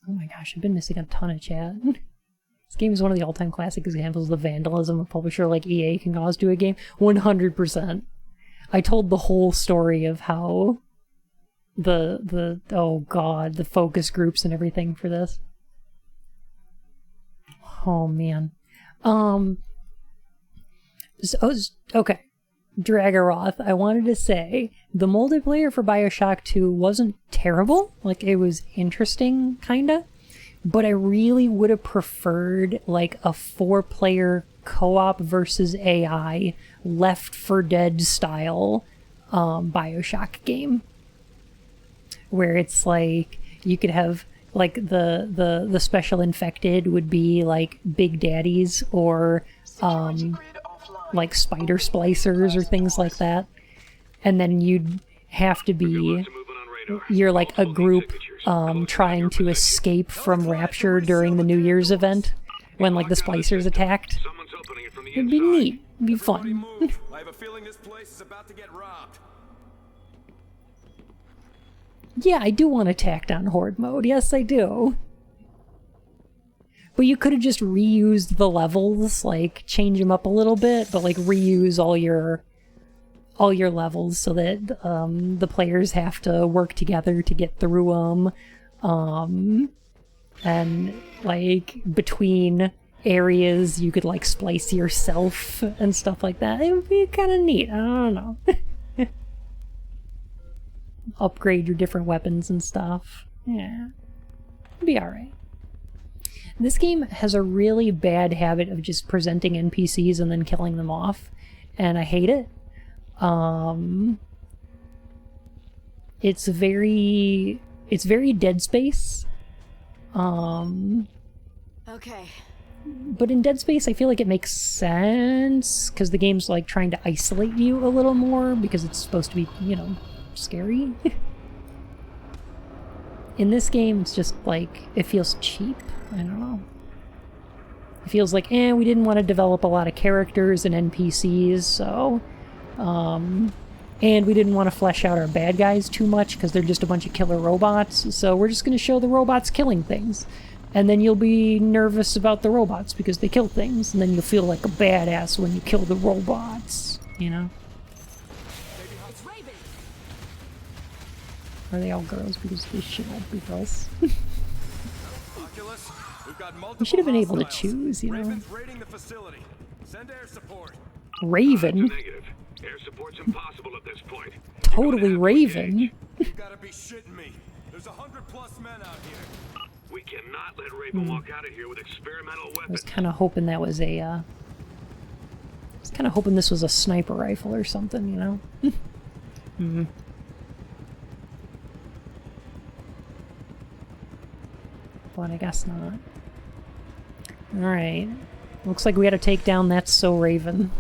Oh my gosh, I've been missing a ton of chat. This game is one of the all-time classic examples of the vandalism a publisher like EA can cause to a game. 100%. I told the whole story of how oh god, the focus groups and everything for this. Oh man. Okay. Dragaroth, I wanted to say the multiplayer for BioShock 2 wasn't terrible. Like, it was interesting, kinda. But I really would have preferred like a 4-player co-op versus AI Left 4 Dead style BioShock game. Where it's like you could have like the special infected would be like big daddies or like spider splicers or things like that, and then you'd have to be you're like a group trying to escape from Rapture during the New Year's event when like the splicers attacked. It'd be neat. It'd be fun. I have a feeling this place is about to get robbed. Yeah, I do want to tack on Horde mode. Yes, I do. But you could have just reused the levels, like change them up a little bit, but like reuse all your levels so that the players have to work together to get through them. And like between areas you could like splice yourself and stuff like that. It would be kind of neat. I don't know. Upgrade your different weapons and stuff. Yeah. It'd be alright. This game has a really bad habit of just presenting NPCs and then killing them off, and I hate it. It's very Dead Space. Okay. But in Dead Space, I feel like it makes sense because the game's like trying to isolate you a little more because it's supposed to be, you know, scary. In this game, it's just like, it feels cheap. I don't know. It feels like, we didn't want to develop a lot of characters and NPCs, so... and we didn't want to flesh out our bad guys too much because they're just a bunch of killer robots, so we're just going to show the robots killing things. And then you'll be nervous about the robots because they kill things, and then you'll feel like a badass when you kill the robots, you know? Are they all girls? Because they should all be girls. You should have been able to choose, you know. Raven? Air support's impossible at this point. Totally Raven. You gotta be shitting me. There's 100+ men out here. We cannot let Raven walk out of here with experimental weapons. I was kind of hoping that was a, I was kind of hoping this was a sniper rifle or something, you know? But I guess not. Alright. Looks like we had to take down That's So Raven.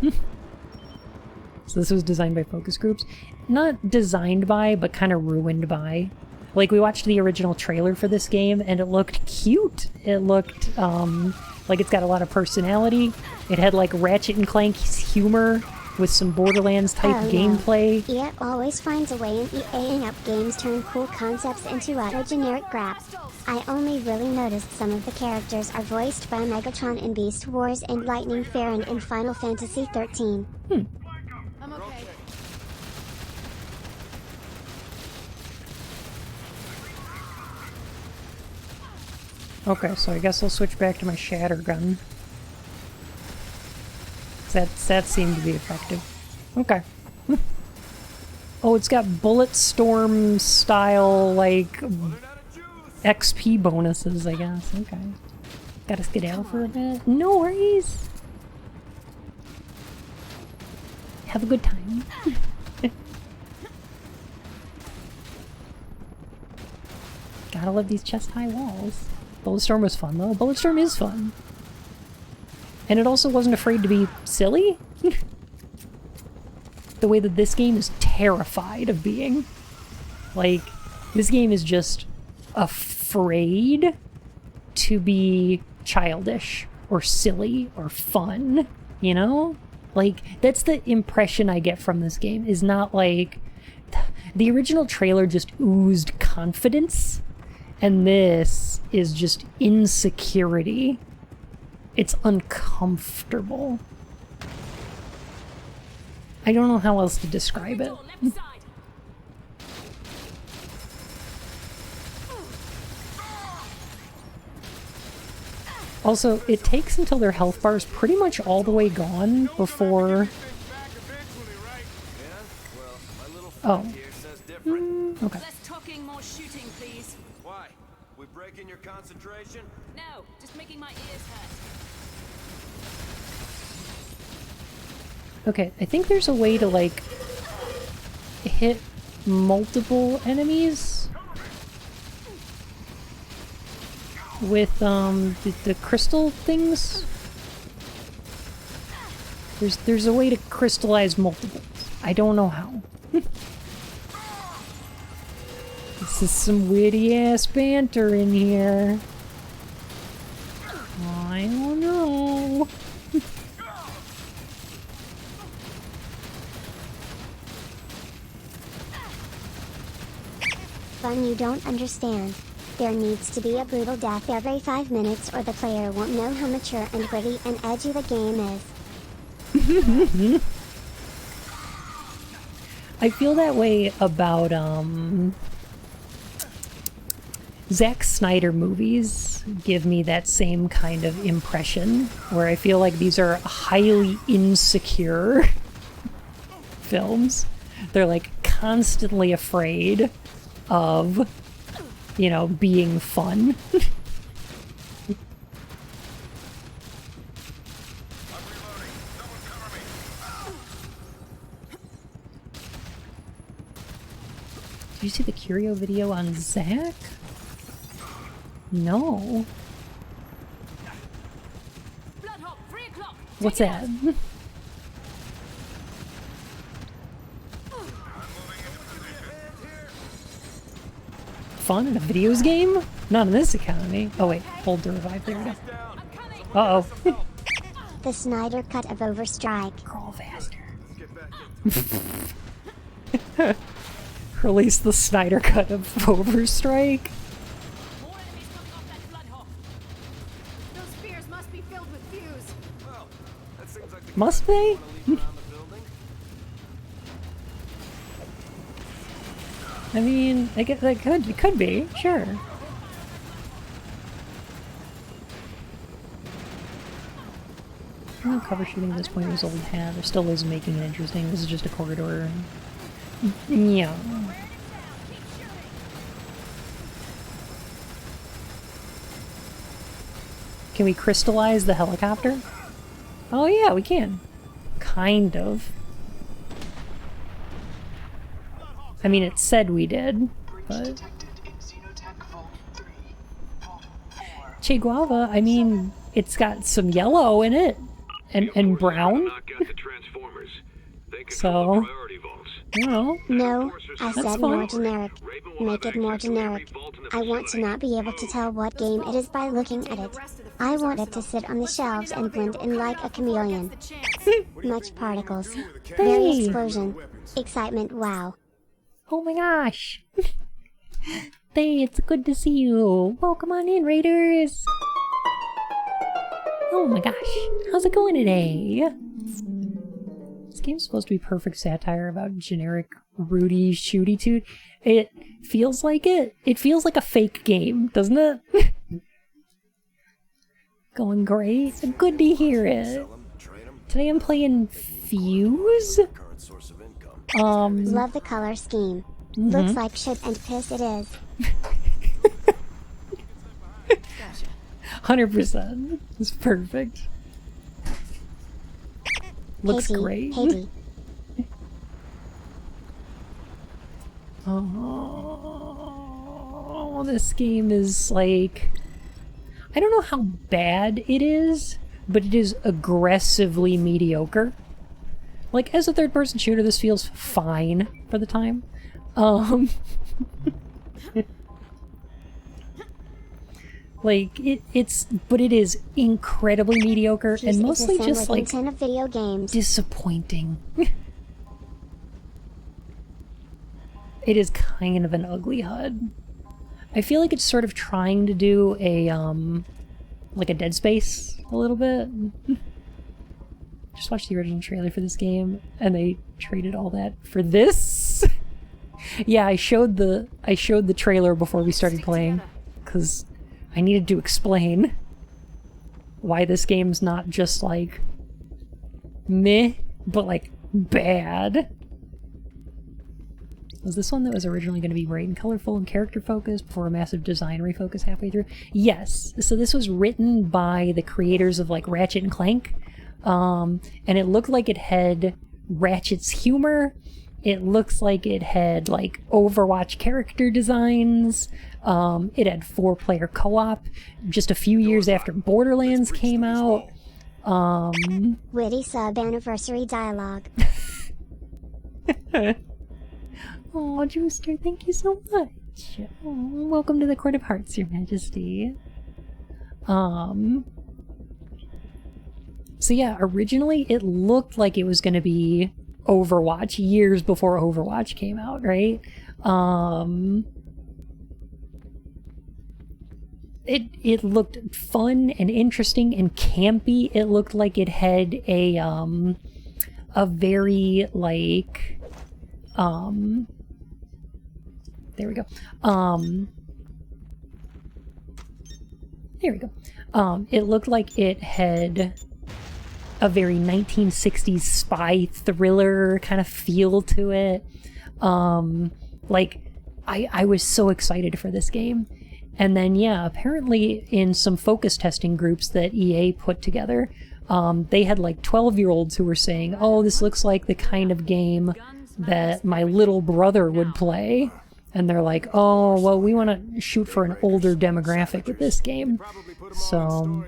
So this was designed by focus groups. Not designed by, but kind of ruined by. Like, we watched the original trailer for this game, and it looked cute. It looked, like it's got a lot of personality. It had, like, Ratchet and Clank's humor with some Borderlands-type gameplay. EA always finds a way in EA-ing up games turn cool concepts into utter generic crap. I only really noticed some of the characters are voiced by Megatron in Beast Wars and Lightning Farron in Final Fantasy XIII. I'm okay. Okay, so I guess I'll switch back to my shatter gun. That seemed to be effective. Okay. Oh, it's got bullet storm style, like, XP bonuses, I guess. Okay. Gotta skedaddle for a bit. No worries! Have a good time. Gotta love these chest-high walls. Bulletstorm was fun, though. Bulletstorm is fun. And it also wasn't afraid to be silly. the way that this game is terrified of being. Like, this game is just afraid to be childish or silly or fun, you know? Like, that's the impression I get from this game, is not like... The original trailer just oozed confidence, and this is just insecurity. It's uncomfortable. I don't know how else to describe it. Also, it takes until their health bar is pretty much all the way gone before... Oh. Okay. Less talking, more shooting, please. Why? We breaking your concentration? No, just making my ears hurt. Okay, I think there's a way to, like, hit multiple enemies with, the crystal things. There's a way to crystallize multiples. I don't know how. This is some witty-ass banter in here. I don't know. Fun you don't understand. There needs to be a brutal death every 5 minutes or the player won't know how mature and gritty and edgy the game is. I feel that way about, Zack Snyder movies give me that same kind of impression, where I feel like these are highly insecure films. They're like constantly afraid of, you know, being fun. Did you see the Curio video on Zack? No. What's that? Fun in a videos game? Not in this economy. Oh wait, hold to revive. There we go. Uh-oh. The Snyder cut of Overstrike. Crawl faster. Release the Snyder cut of Overstrike. Those spheres must be filled with FUwUse. Must they? I mean, I guess that could be, sure. No cover shooting at this point was old hat. There still is making it interesting. This is just a corridor. Yeah. Can we crystallize the helicopter? Oh yeah, we can. Kind of. I mean, it said we did, but... Che Guava, I mean, it's got some yellow in it. And brown. So... No. No, I That's said fine. more generic. Make it more generic. I want to not be able to tell what game it is by looking at it. I want it to sit on the shelves and blend in like a chameleon. Much particles. Very explosion. Excitement, wow. Oh my gosh. Hey, it's good to see you. Welcome on in, Raiders. Oh my gosh. How's it going today? This game's supposed to be perfect satire about generic Rudy shooty toot. It feels like it. It feels like a fake game, doesn't it? Going great. Good to hear it. Today I'm playing FUwUse. Love the color scheme. Looks like shit and piss it is. 100%. It's perfect. Looks great. Hazy. Oh, this game is like... I don't know how bad it is, but it is aggressively mediocre. Like, as a third-person shooter, this feels fine for the time. Like, but it is incredibly mediocre and mostly just, like, video games. Disappointing. It is kind of an ugly HUD. I feel like it's sort of trying to do a, like a Dead Space a little bit. Just watched the original trailer for this game, and they traded all that for this. Yeah, I showed the trailer before we started playing, because I needed to explain why this game's not just like meh, but like bad. Was this one that was originally going to be bright and colorful and character focused before a massive design refocus halfway through? Yes. So this was written by the creators of like Ratchet and Clank, and it looked like it had Ratchet's humor. It looks like it had like Overwatch character designs. It had 4-player co-op just a few years after Borderlands came out. Witty sub-anniversary dialogue. Oh, Drewster, thank you so much. Oh, welcome to the Court of Hearts, Your Majesty. So yeah, originally it looked like it was going to be Overwatch years before Overwatch came out, right? It looked fun and interesting and campy. It looked like it had a very like there we go. There we go. It looked like it had a very 1960s spy thriller kind of feel to it. Like, I was so excited for this game. And then, yeah, apparently in some focus testing groups that EA put together, they had like 12-year-olds who were saying, oh, this looks like the kind of game that my little brother would play. And they're like, oh, well, we want to shoot for an older demographic with this game. So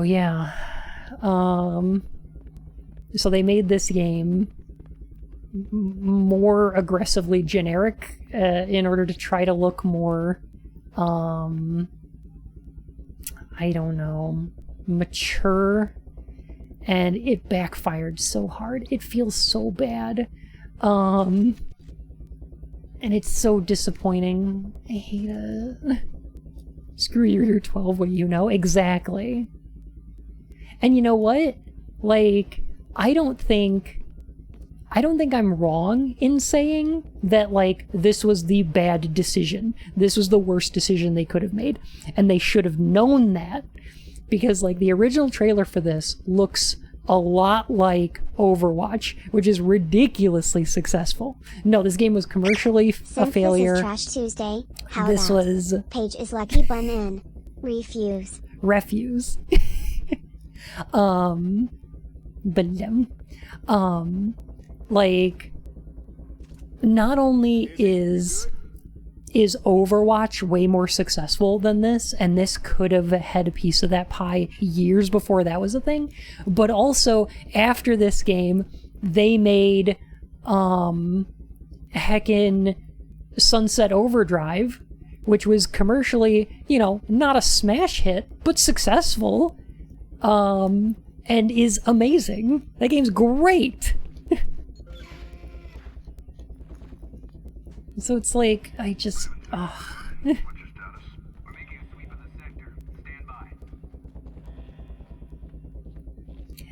yeah. So they made this game more aggressively generic in order to try to look more, I don't know, mature. And it backfired so hard. It feels so bad. And it's so disappointing. I hate it. Screw your 12 what you know. Exactly. And you know what? Like, I don't think I'm wrong in saying that, like, this was the bad decision. This was the worst decision they could have made. And they should have known that. Because, like, the original trailer for this looks a lot like Overwatch, which is ridiculously successful. No, this game was commercially a failure. This is Trash Tuesday. How this about was... Page is lucky bun in. Refuse. Refuse. Like, not only is Overwatch way more successful than this, and this could have had a piece of that pie years before that was a thing, but also after this game they made heckin' Sunset Overdrive, which was commercially, you know, not a smash hit but successful, and is amazing. That game's great. So it's like, I just,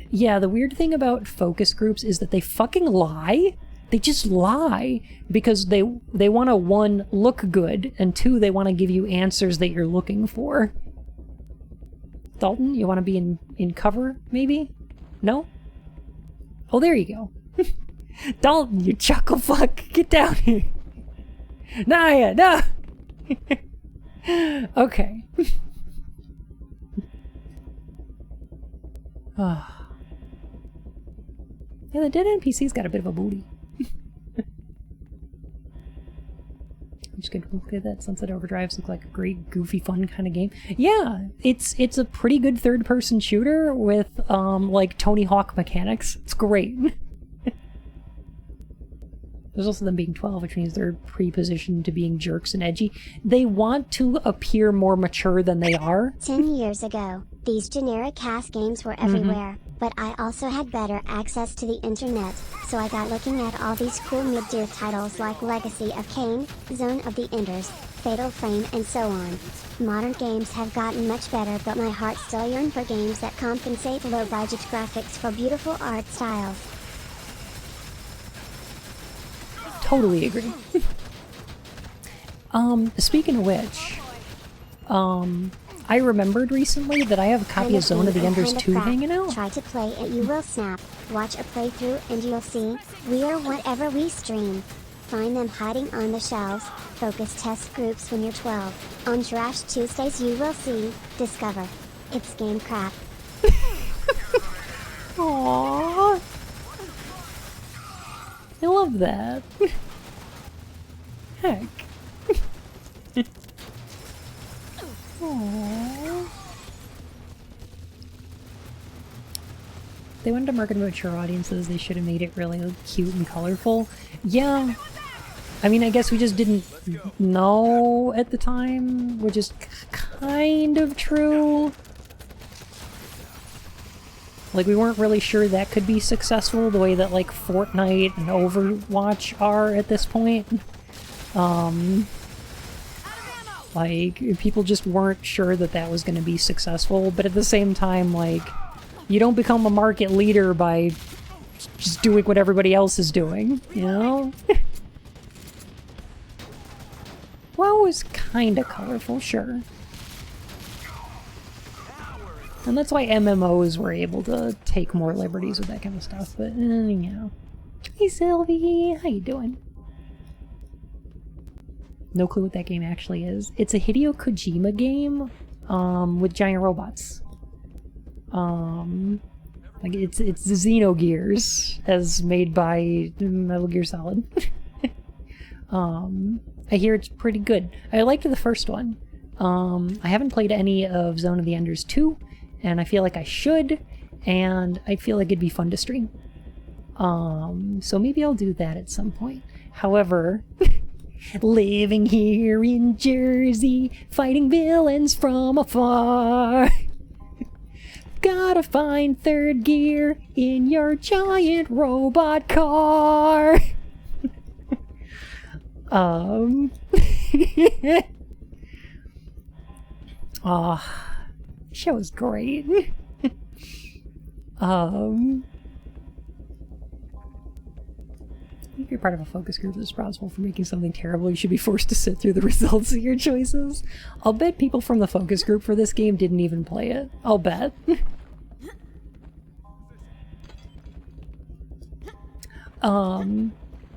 Yeah, the weird thing about focus groups is that they fucking lie. They just lie because they want to, 1, look good, and 2, they want to give you answers that you're looking for. Dalton, you want to be in cover, maybe? No? Oh, there you go. Dalton, you chuckle fuck, get down here. Naya, no! Okay. Yeah, the dead NPC's got a bit of a booty. I'm just gonna look at that. Sunset Overdrives look like a great, goofy, fun kind of game. Yeah, it's a pretty good third-person shooter with like Tony Hawk mechanics. It's great. There's also them being 12, which means they're pre-positioned to being jerks and edgy. They want to appear more mature than they are. 10 years ago, these generic CAS games were everywhere, but I also had better access to the internet, so I got looking at all these cool mid-tier titles like Legacy of Kain, Zone of the Enders, Fatal Frame, and so on. Modern games have gotten much better, but my heart still yearns for games that compensate low-budget graphics for beautiful art styles. Totally agree. Speaking of which, I remembered recently that I have a copy of Zone of the Enders 2 hanging out. Try to play it, you will snap. Watch a playthrough and you'll see, we are whatever we stream. Find them hiding on the shelves, focus test groups when you're 12. On Trash Tuesdays you will see, discover. It's game crap. Aww. I love that. Heck. Aww. They wanted to market to mature audiences, they should have made it really cute and colorful. Yeah. I mean, I guess we just didn't know at the time, which is kind of true. Like, we weren't really sure that could be successful the way that, like, Fortnite and Overwatch are at this point. Like, people just weren't sure that that was going to be successful, but at the same time, like, you don't become a market leader by just doing what everybody else is doing, you know? WoW is kinda colorful, sure. And that's why MMOs were able to take more liberties with that kind of stuff, but, you know. Hey Sylvie, how you doing? No clue what that game actually is. It's a Hideo Kojima game, with giant robots. Like, it's the Xenogears, as made by Metal Gear Solid. I hear it's pretty good. I liked the first one. I haven't played any of Zone of the Enders 2, and I feel like I should, and I feel like it'd be fun to stream. So maybe I'll do that at some point. However, living here in Jersey, fighting villains from afar. Gotta find third gear in your giant robot car. Show was great. If you're part of a focus group that's responsible for making something terrible, you should be forced to sit through the results of your choices. I'll bet people from the focus group for this game didn't even play it. I'll bet.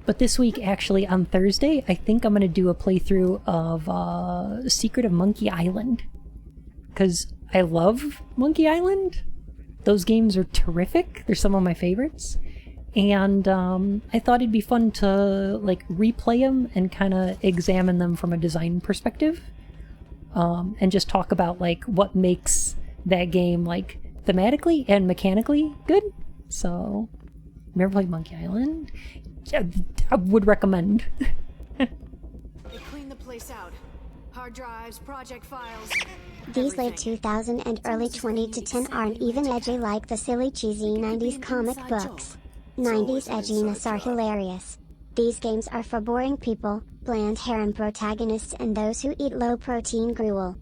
But this week, actually, on Thursday, I think I'm gonna do a playthrough of Secret of Monkey Island. Because I love Monkey Island. Those games are terrific. They're some of my favorites. And I thought it'd be fun to like replay them and kind of examine them from a design perspective, and just talk about like what makes that game like thematically and mechanically good. So, never played Monkey Island? I would recommend. They clean the place out. Hard drives, project files. These late 2000 and early 2010 aren't even edgy like the silly cheesy 90s comic books. 90s edginess are hilarious. These games are for boring people, bland harem protagonists, and those who eat low-protein gruel.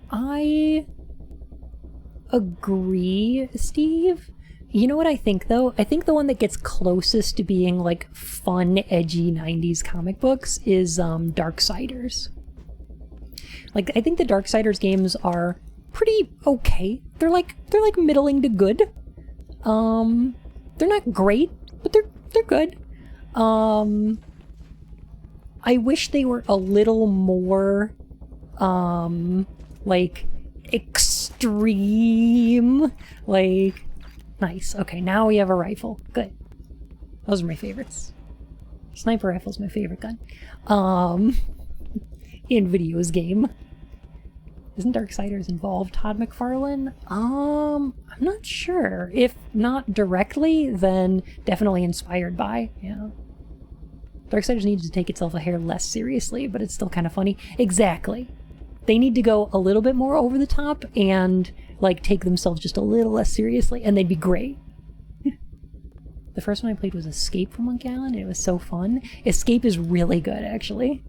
I agree, Steve. You know what I think, though? I think the one that gets closest to being, like, fun, edgy 90s comic books is Darksiders. Like, I think the Darksiders games are pretty okay. They're like middling to good. They're not great, but they're good. I wish they were a little more, like, extreme. Like, nice. Okay, now we have a rifle. Good. Those are my favorites. Sniper rifle's my favorite gun. FUwUse game. Isn't Darksiders involved Todd McFarlane? I'm not sure. If not directly, then definitely inspired by, yeah. Darksiders needs to take itself a hair less seriously, but it's still kind of funny. Exactly. They need to go a little bit more over the top and, like, take themselves just a little less seriously, and they'd be great. The first one I played was Escape from Monkey Island, and it was so fun. Escape is really good, actually.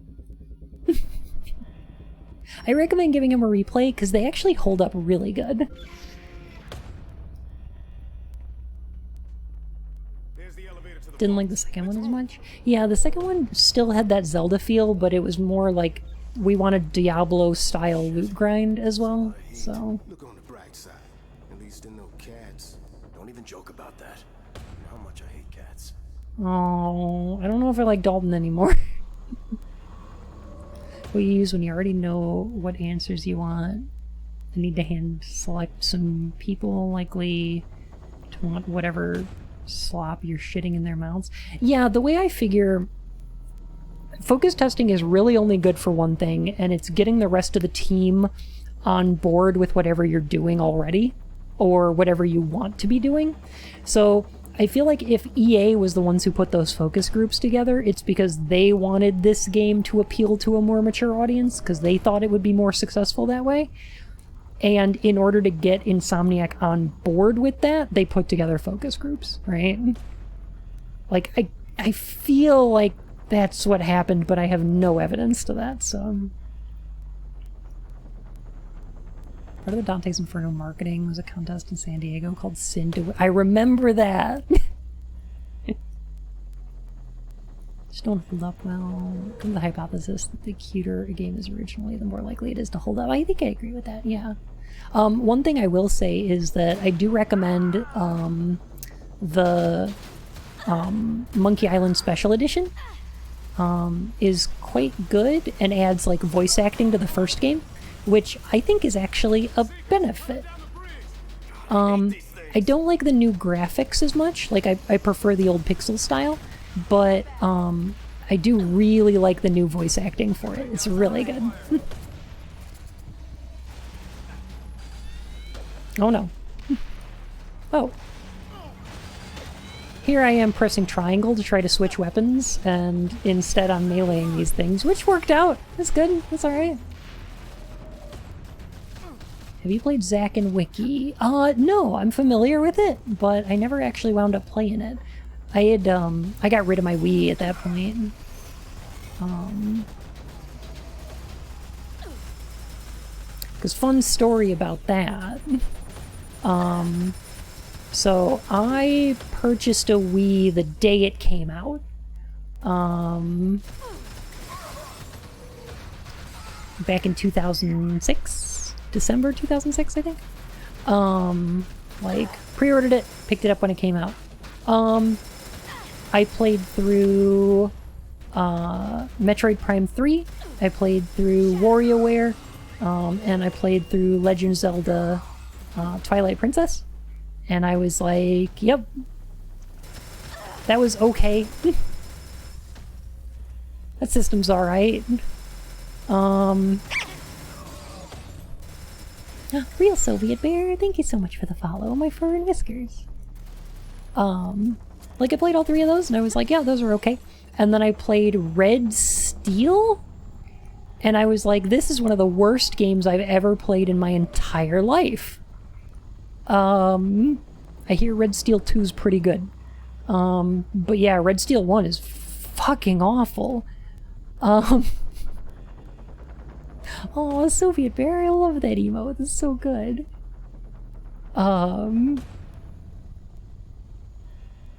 I recommend giving them a replay, because they actually hold up really good. Didn't like the second one as much. Yeah, the second one still had that Zelda feel, but it was more like we wanted Diablo-style loot grind as well, so... Look on the bright side. At least there are no cats. Don't even joke about that. You know how much I hate cats. Oh, I don't know if I like Dalton anymore. What you use when you already know what answers you want. I need to hand select some people likely to want whatever slop you're shitting in their mouths. Yeah, the way I figure focus testing is really only good for one thing, and it's getting the rest of the team on board with whatever you're doing already, or whatever you want to be doing. So I feel like if EA was the ones who put those focus groups together, it's because they wanted this game to appeal to a more mature audience, because they thought it would be more successful that way. And in order to get Insomniac on board with that, they put together focus groups, right? Like, I feel like that's what happened, but I have no evidence to that, so... Part of the Dante's Inferno marketing was a contest in San Diego called Sin to... I remember that! Just don't hold up well. From the hypothesis that the cuter a game is originally, the more likely it is to hold up. I think I agree with that, yeah. One thing I will say is that I do recommend the Monkey Island Special Edition. Is quite good and adds like voice acting to the first game, which I think is actually a benefit. I don't like the new graphics as much, like I prefer the old pixel style, but I do really like the new voice acting for it. It's really good. Oh no. Oh. Here I am pressing triangle to try to switch weapons, and instead I'm meleeing these things, which worked out. That's good. That's alright. Have you played Zack and Wiki? No, I'm familiar with it, but I never actually wound up playing it. I got rid of my Wii at that point. Because fun story about that. So I purchased a Wii the day it came out. Back in 2006? December 2006, I think? Like, pre-ordered it, picked it up when it came out. I played through Metroid Prime 3, I played through WarioWare, and I played through Legend of Zelda Twilight Princess. And I was like, yep, that was okay. That system's alright. Real Soviet Bear, thank you so much for the follow, my fur and whiskers. Like I played all three of those and I was like, yeah, those are okay. And then I played Red Steel, and I was like, this is one of the worst games I've ever played in my entire life. I hear Red Steel 2 is pretty good. But yeah, Red Steel 1 is fucking awful. Oh, Soviet Bear, I love that emote. It's so good.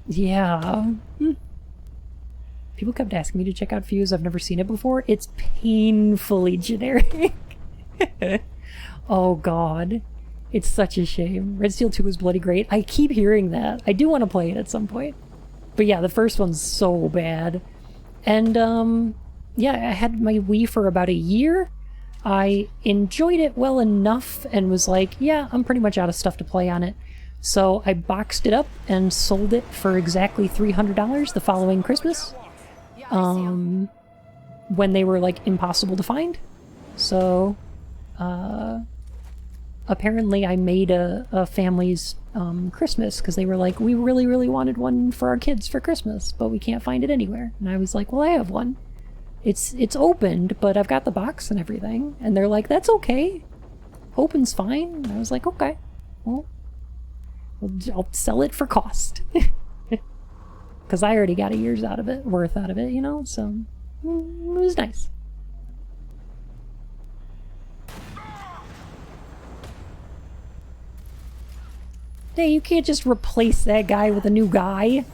Yeah. People kept asking me to check out FUwUse. I've never seen it before. It's painfully generic. Oh god. It's such a shame. Red Steel 2 is bloody great. I keep hearing that. I do want to play it at some point. But yeah, the first one's so bad. And, yeah, I had my Wii for about a year. I enjoyed it well enough and was like, yeah, I'm pretty much out of stuff to play on it. So I boxed it up and sold it for exactly $300 the following Christmas. When they were, like, impossible to find. So, apparently I made a family's Christmas because they were like, we really, really wanted one for our kids for Christmas, but we can't find it anywhere. And I was like, well, I have one. It's opened, but I've got the box and everything. And they're like, that's okay. Open's fine. And I was like, okay, well, I'll sell it for cost. Because I already got a year's worth out of it, you know? So, it was nice. Hey, you can't just replace that guy with a new guy.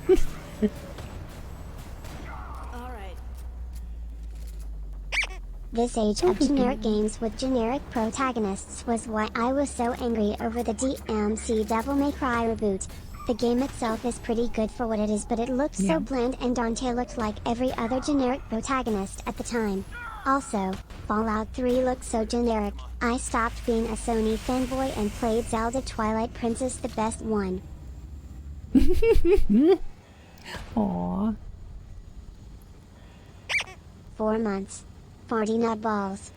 This age of generic games with generic protagonists was why I was so angry over the DMC Devil May Cry reboot. The game itself is pretty good for what it is, but it looked so bland and Dante looked like every other generic protagonist at the time. Also, Fallout 3 looked so generic, I stopped being a Sony fanboy and played Zelda Twilight Princess, the best one. Aww. 4 months. 40 nutballs.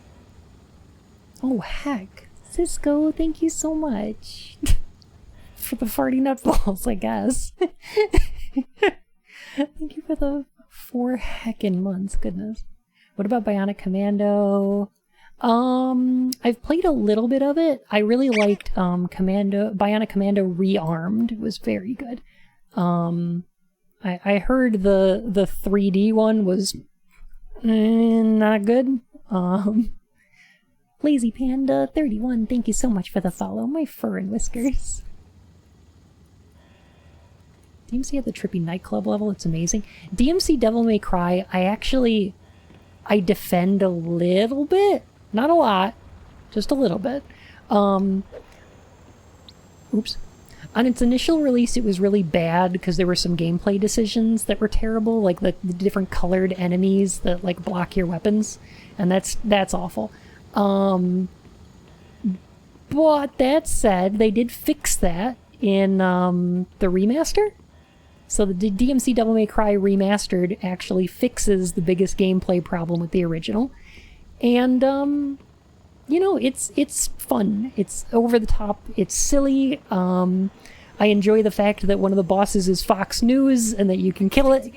Oh heck. Cisco, thank you so much. For the farty nutballs, I guess. Thank you for the 4 heckin' months, goodness. What about Bionic Commando? I've played a little bit of it. I really liked Bionic Commando Rearmed. It was very good. I heard the 3D one was not good. Lazy Panda 31, thank you so much for the follow. My fur and whiskers. DMC at the trippy nightclub level, it's amazing. DMC Devil May Cry, I defend a little bit. Not a lot. Just a little bit. Oops. On its initial release, it was really bad because there were some gameplay decisions that were terrible, like the different colored enemies that like block your weapons, and that's awful. But that said, they did fix that in the remaster. So the DMC Devil May Cry Remastered actually fixes the biggest gameplay problem with the original. And, you know, it's fun. It's over the top. It's silly. I enjoy the fact that one of the bosses is Fox News and that you can kill it.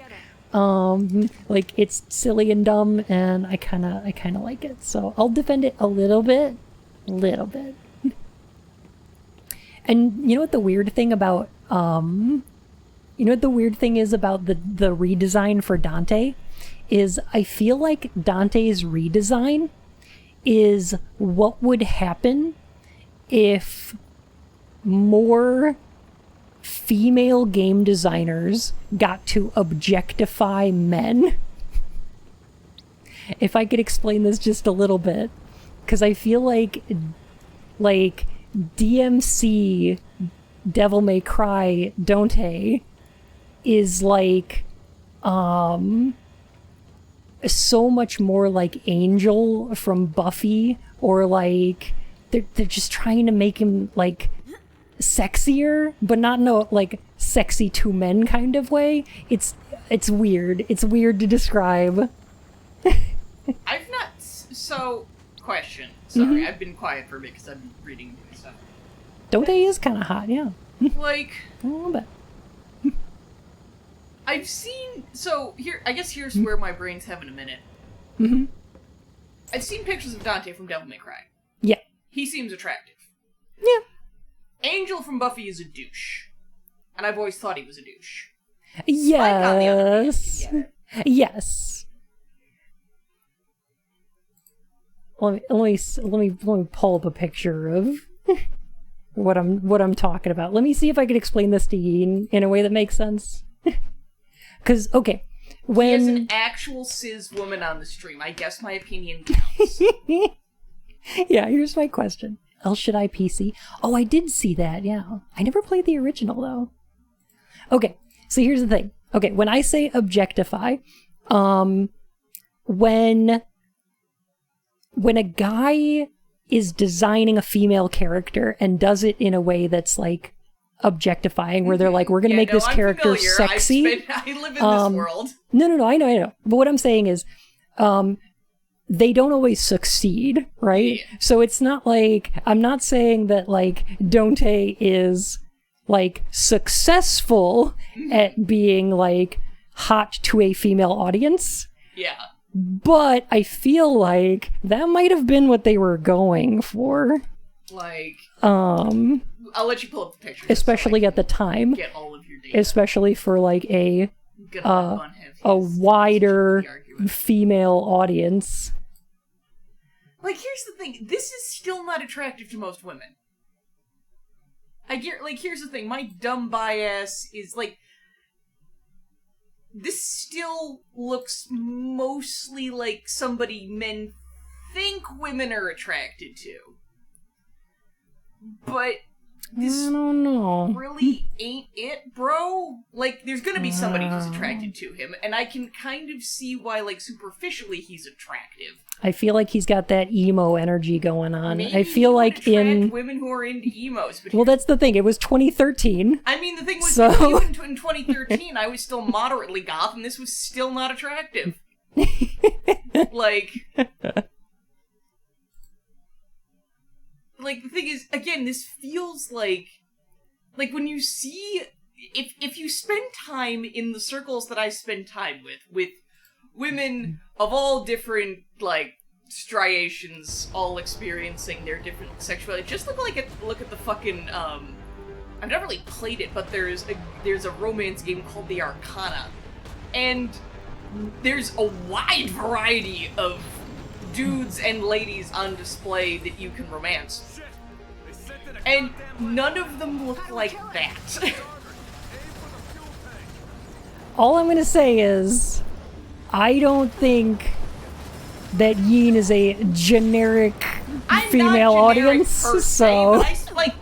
Like, it's silly and dumb, and I kind of like it. So I'll defend it a little bit. And you know what the weird thing about, you know what the weird thing is about the redesign for Dante? Is I feel like Dante's redesign is what would happen if more female game designers got to objectify men. If I could explain this just a little bit, because I feel like DMC Devil May Cry Dante is like so much more like Angel from Buffy, or like they're just trying to make him like sexier, but not in a like sexy to men kind of way. It's weird. It's weird to describe. I've not. So, question. Sorry, I've been quiet for a bit because I've been reading stuff. Dante is kind of hot, yeah. Like a little bit. I've seen. So here, I guess here's where my brain's having a minute. I've seen pictures of Dante from Devil May Cry. Yeah. He seems attractive. Yeah. Angel from Buffy is a douche, and I've always thought he was a douche. Yes. Spike, on the other hand, yes. Let me pull up a picture of what I'm talking about. Let me see if I can explain this to you in a way that makes sense. Because, okay, when... He is an actual cis woman on the stream. I guess my opinion counts. Yeah, here's my question. El Shaddai PC. Oh, I did see that, yeah. I never played the original, though. Okay, so here's the thing. Okay, when I say objectify, when a guy is designing a female character and does it in a way that's, like, objectifying, where they're like, we're gonna make this character sexy. I live in this world. No, I know. But what I'm saying is, they don't always succeed, right? Yeah. So it's not like, I'm not saying that, like, Dante is, like, successful at being, like, hot to a female audience. Yeah. But I feel like that might have been what they were going for. Like, I'll let you pull up the picture. Especially so at the time. Get all of your data. Especially for, like, a wider female audience. Like, here's the thing. This is still not attractive to most women. Here's the thing. My dumb bias is, like, this still looks mostly like somebody men think women are attracted to. But this I don't know. really ain't it, bro. Like, there's gonna be somebody who's attracted to him, and I can kind of see why, like, superficially he's attractive. I feel like he's got that emo energy going on. Maybe I feel like in women who are into emos. But well, that's the thing. It was 2013. I mean, the thing was, so... even in 2013, I was still moderately goth, and this was still not attractive. Like, the thing is, again, this feels like when you see, if you spend time in the circles that I spend time with women of all different, like, striations, all experiencing their different sexuality. Just look at the fucking, I've never really played it, but there's a romance game called The Arcana. And there's a wide variety of dudes and ladies on display that you can romance. And none of them look like that. All I'm gonna say is, I don't think that Yin is a generic female audience, per se, so... But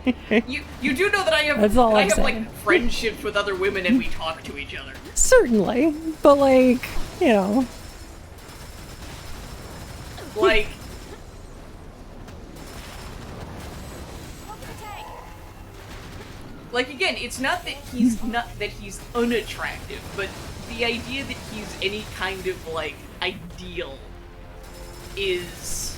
you do know that I have, That's all I'm saying. like, friendships with other women and we talk to each other. Certainly, but, like, you know... Like... Like, again, it's not that he's unattractive, but the idea that he's any kind of, like, ideal is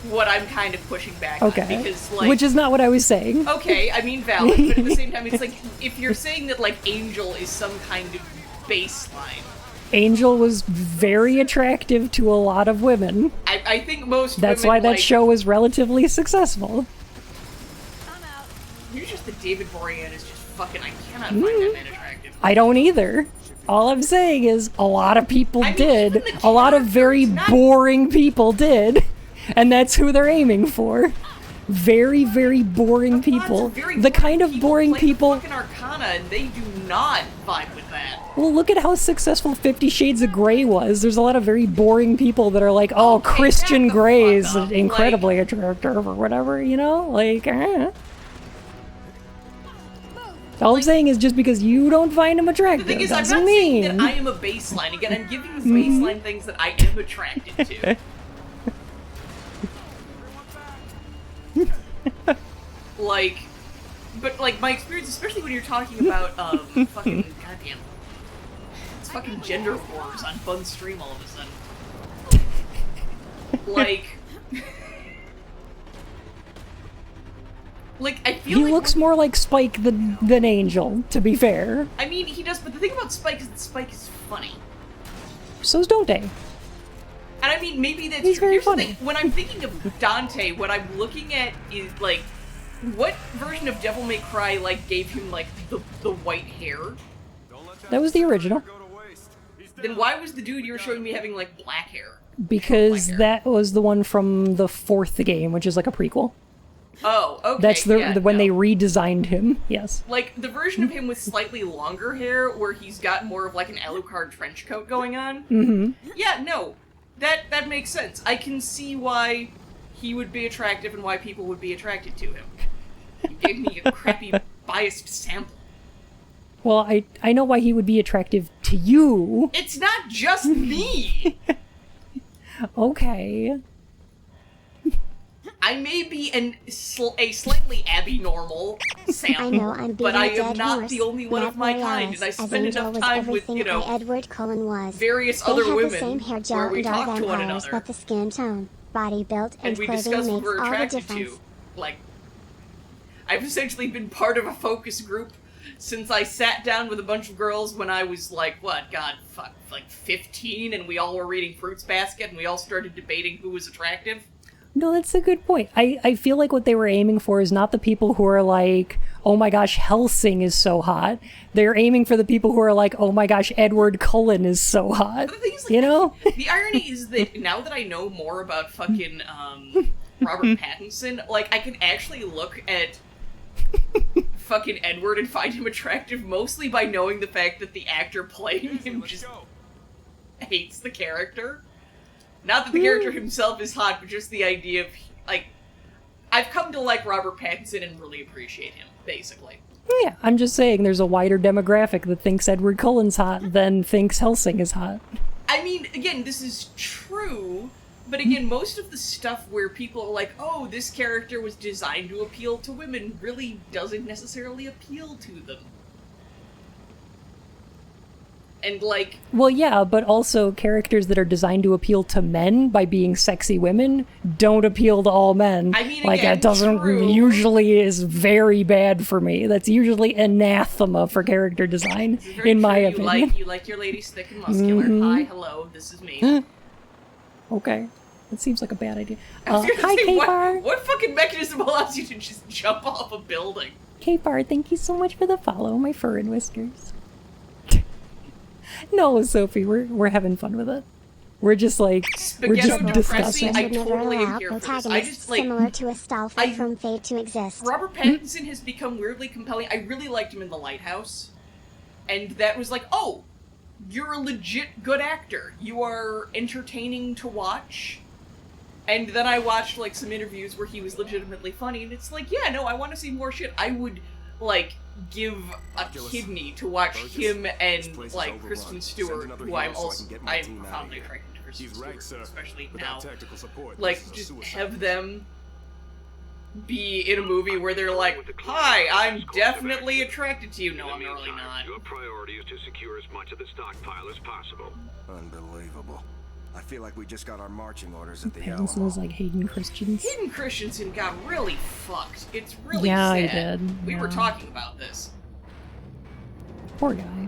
what I'm kind of pushing back on. Because, like... Which is not what I was saying. Okay, I mean valid, but at the same time, it's like, if you're saying that, like, Angel is some kind of baseline... Angel was very attractive to a lot of women. I think most That's women, why that like, show was relatively successful. You're just the David Boreanaz is just fucking... I cannot find that man attractive. I don't either. All I'm saying is a lot of people did. A lot of very boring people did. And that's who they're aiming for. Very, very boring people. The kind of boring people... Fucking Arcana, and they do not vibe with that. Well, look at how successful 50 Shades of Grey was. There's a lot of very boring people that are like, oh, Christian Grey is incredibly attractive or whatever, you know? Like, All I'm saying is just because you don't find him attractive The thing is, doesn't I'm not mean... saying that I am a baseline. Again, I'm giving you baseline things that I am attracted to. Like, but, like, my experience, especially when you're talking about, fucking, goddamn, it's fucking gender wars on Bun's stream all of a sudden. Like... Like, I feel he looks more like Spike than Angel, to be fair. I mean, he does, but the thing about Spike is that Spike is funny. So's Dante. And I mean, maybe that's He's true. very Here's funny. the thing. When I'm thinking of Dante, what I'm looking at is, like, what version of Devil May Cry, like, gave him, like, the white hair? That was the original. Then why was the dude you were showing me having, like, black hair? Because that was the one from the 4th game, which is like a prequel. Oh, okay. That's when they redesigned him, yes. Like, the version of him with slightly longer hair, where he's got more of, like, an Alucard trench coat going on. Mm-hmm. Yeah, no. That makes sense. I can see why he would be attractive and why people would be attracted to him. You gave me a crappy, biased sample. Well, I know why he would be attractive to you. It's not just me! Okay. I may be a slightly abnormal sample, I know I'm but I beating a am dead not horse. the only one Matt of my kind, Borealis, and I as spend Angel enough was time with, everything you know, I Edward Cullen was. various They other have women the same hair gel where we and are talk to one vampires, another, but the skin tone, body build, and we clothing discuss what makes we're all the attracted difference. to. Like, I've essentially been part of a focus group since I sat down with a bunch of girls when I was like, what, God, fuck, like 15, and we all were reading Fruits Basket, and we all started debating who was attractive. No, that's a good point. I feel like what they were aiming for is not the people who are like, oh my gosh, Helsing is so hot. They're aiming for the people who are like, oh my gosh, Edward Cullen is so hot. You know? The irony is that now that I know more about fucking Robert Pattinson, like, I can actually look at fucking Edward and find him attractive mostly by knowing the fact that the actor playing him just hates the character. Not that the character himself is hot, but just the idea of, like, I've come to like Robert Pattinson and really appreciate him, basically. Yeah, I'm just saying there's a wider demographic that thinks Edward Cullen's hot than thinks Helsing is hot. I mean, again, this is true, but again, most of the stuff where people are like, oh, this character was designed to appeal to women really doesn't necessarily appeal to them. And, like... Well, yeah, but also characters that are designed to appeal to men by being sexy women don't appeal to all men. I mean, like, again, that doesn't usually is very bad for me. That's usually anathema for character design, in my opinion. You like your ladies thick and muscular. Hi, hello, this is me. Okay. That seems like a bad idea. I was gonna Hi, say, K-Bar. what fucking mechanism allows you to just jump off a building? K-Bar, thank you so much for the follow, my fur and whiskers. No, Sophie, we're having fun with it. We're just like, we're just discussing. I totally am here for this. I just, like... similar to Astolfo from Fate to exist. Robert Pattinson has become weirdly compelling. I really liked him in The Lighthouse. And that was like, oh, you're a legit good actor. You are entertaining to watch. And then I watched, like, some interviews where he was legitimately funny, and it's like, yeah, no, I want to see more shit. I would, like, give a kidney to watch him and, like, Kristen Stewart, who I'm fondly attracted to Kristen Stewart, especially now. Like, just have them be in a movie where they're like, hi, I'm definitely attracted to you. No, I'm really not. Your priority is to secure as much of the stockpile as possible. Unbelievable. I feel like we just got our marching orders at the Pattinson is like Hayden Christensen. Hayden Christensen got really fucked. It's really yeah, sad. He did. We were talking about this. Poor guy.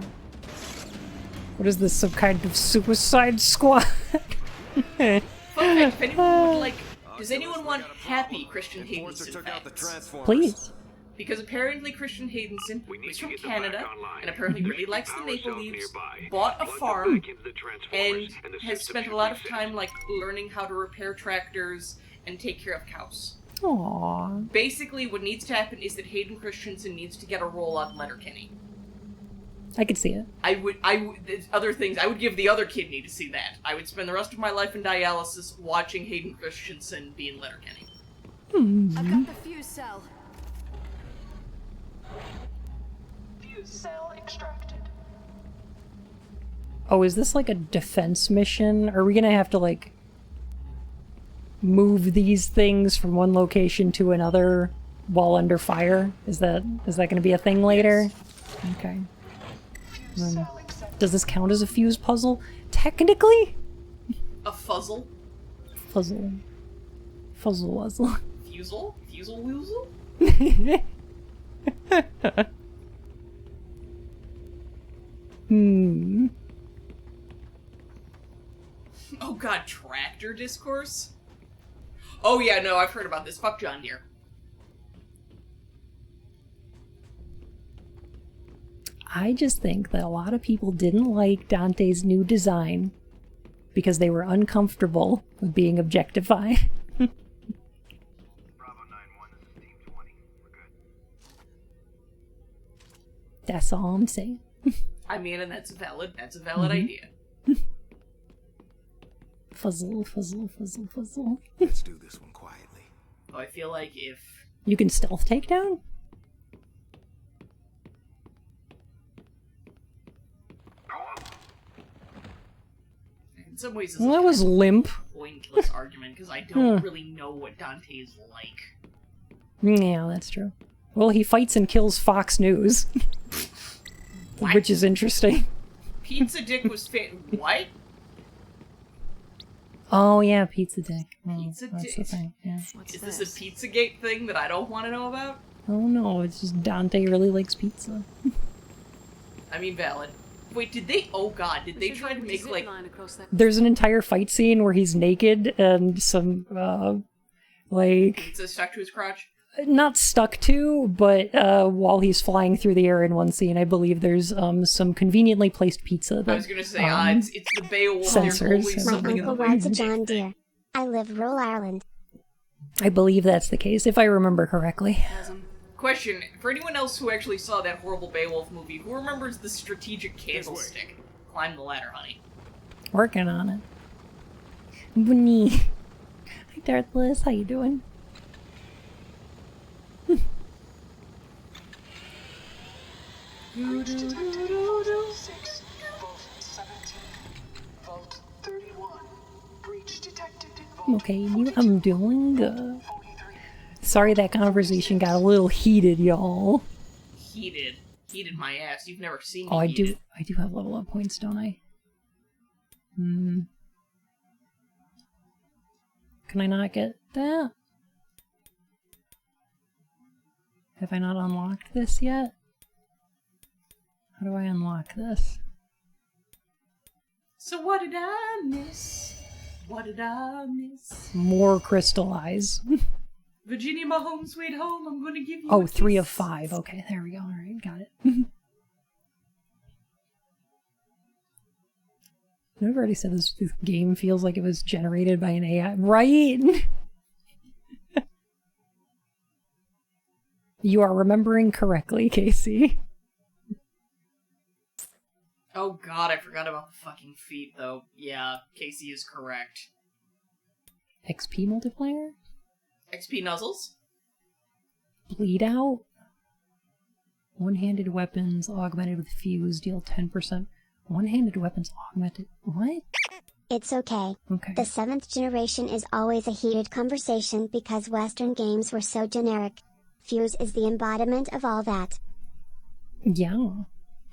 What is this, some kind of Suicide Squad? Fun fact, if anyone would like... Does anyone want happy Christian Haydenson facts? Please. Because apparently Christian Haydenson is from Canada, and apparently really likes the Maple Leafs, bought a farm, and has spent a lot of time, like, learning how to repair tractors and take care of cows. Aww. Basically, what needs to happen is that Hayden Christensen needs to get a role on Letterkenny. I could see it. There's other things, I would give the other kidney to see that. I would spend the rest of my life in dialysis watching Hayden Christensen be in Letterkenny. I've got the fuse cell. Fuse cell extracted. Oh, is this like a defense mission? Are we gonna have to, like, move these things from one location to another while under fire? Is that gonna be a thing later? Yes. Okay. Does this count as a fuse puzzle? Technically? A fuzzle? Fuzzle. Fuzzle-wuzzle. Fusel? Fusel-woozle? Oh god, tractor discourse? Oh yeah, no, I've heard about this. Fuck John Deere. I just think that a lot of people didn't like Dante's new design because they were uncomfortable with being objectified. That's all I'm saying. I mean, and that's a valid idea. Fuzzle, fuzzle, fuzzle, fuzzle. Let's do this one quietly. Oh, I feel like if... You can stealth takedown? I can some ways, Well, that was limp. Pointless argument because I don't really know what Dante is like. Yeah, that's true. Well, he fights and kills Fox News, which is interesting. Pizza Dick was what? Oh yeah, Pizza Dick. Pizza that's Dick. the thing. Yeah. Is this a Pizzagate thing that I don't want to know about? Oh no, it's just Dante really likes pizza. I mean, valid. Wait, did they? Oh god, did they try to make like? There's an entire fight scene where he's naked and some like Pizza stuck to his crotch. Not stuck to, but while he's flying through the air in one scene, I believe there's some conveniently placed pizza. That, I was gonna say, it's the Beowulf. Sensors. There's always something in the Uncle rides a John Deere. I live rural Ireland. I believe that's the case, if I remember correctly. Question, for anyone else who actually saw that horrible Beowulf movie, who remembers the strategic candlestick? Climb the ladder, honey. Working on it. Bunny. Hi, Darthless. How you doing? Breach detected. Vault 6, Vault 17, Vault 31. Breach detected in Vault Okay, I'm doing good. Sorry that conversation got a little heated, y'all. Heated my ass. You've never seen me. Oh, I heated. do have level up points, don't I? Can I not get that? Have I not unlocked this yet? How do I unlock this? So what did I miss? What did I miss? More crystal eyes. Virginia, my home sweet home, I'm gonna give you Oh, a 3 kiss. of 5. Okay, there we go. Alright, got it. I've already said this game feels like it was generated by an AI. Right? You are remembering correctly, Casey. Oh god, I forgot about the fucking feet, though. Yeah, Casey is correct. XP multiplier? XP nuzzles? Bleed out? One-handed weapons augmented with FUwUse deal 10%. One-handed weapons augmented... What? It's okay. Okay. The 7th generation is always a heated conversation because Western games were so generic. FUwUse is the embodiment of all that. Yeah.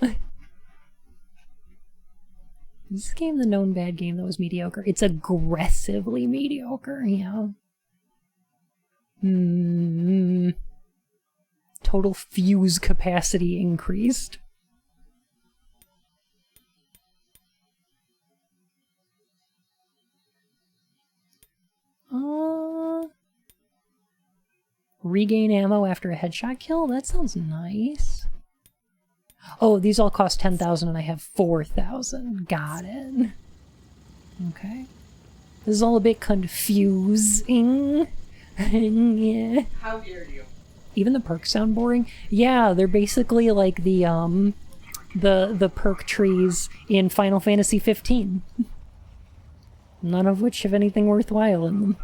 Is this game the known bad game that was mediocre? It's aggressively mediocre, yeah. Total FUwUse capacity increased. Regain ammo after a headshot kill? That sounds nice. Oh, these all cost 10,000 and I have 4,000. Got it. Okay. This is all a bit confusing. Yeah. How dare you? Even the perks sound boring. Yeah, they're basically like the perk trees in Final Fantasy 15. None of which have anything worthwhile in them.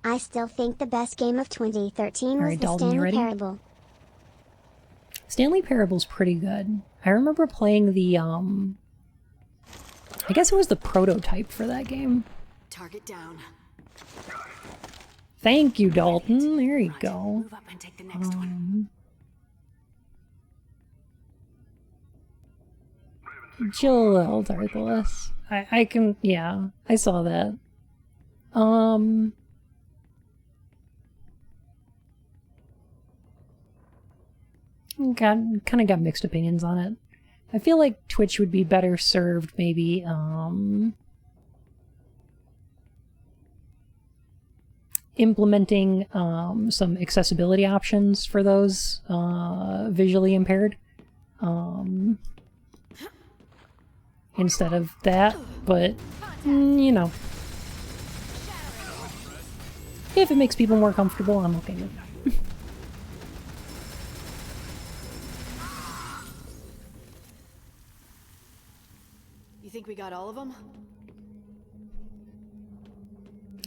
I still think the best game of 2013 was Alright, the Dalton, you Stanley ready? Parable. Stanley Parable's pretty good. I remember playing the, I guess it was the prototype for that game. Target down. Thank you, Dalton. There you go. Move up and take the next one. Chill, little Darthless. I can, yeah, I saw that. Kind of got mixed opinions on it. I feel like Twitch would be better served maybe, implementing some accessibility options for those visually impaired instead of that, but you know, if it makes people more comfortable, I'm okay with it. You think we got all of them?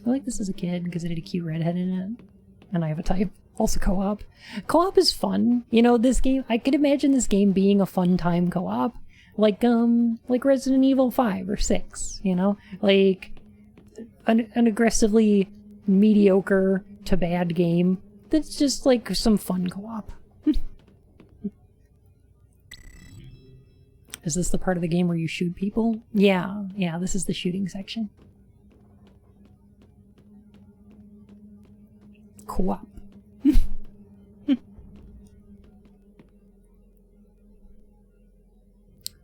I like this as a kid because it had a cute redhead in it, and I have a type. Also co-op. Co-op is fun. You know, this game, I could imagine this game being a fun time co-op. Like Resident Evil 5 or 6, you know? Like, an aggressively mediocre to bad game that's just like some fun co-op. Is this the part of the game where you shoot people? Yeah, this is the shooting section. Co-op.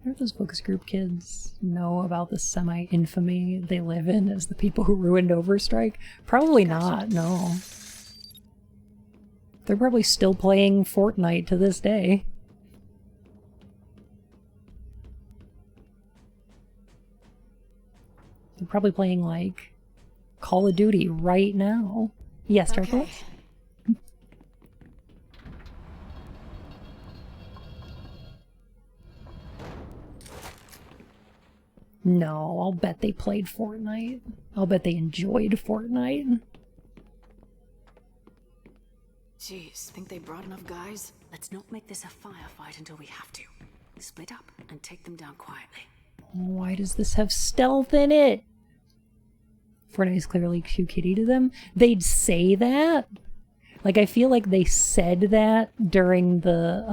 Where those focus group kids know about the semi-infamy they live in as the people who ruined Overstrike? Probably not, no. They're probably still playing Fortnite to this day. They're probably playing, like, Call of Duty right now. Yes, Turtle? Okay. No, I'll bet they played Fortnite. I'll bet they enjoyed Fortnite. Jeez, think they brought enough guys? Let's not make this a firefight until we have to. Split up and take them down quietly. Why does this have stealth in it? Fortnite is clearly too kiddie to them. They'd say that. Like, I feel like they said that during the,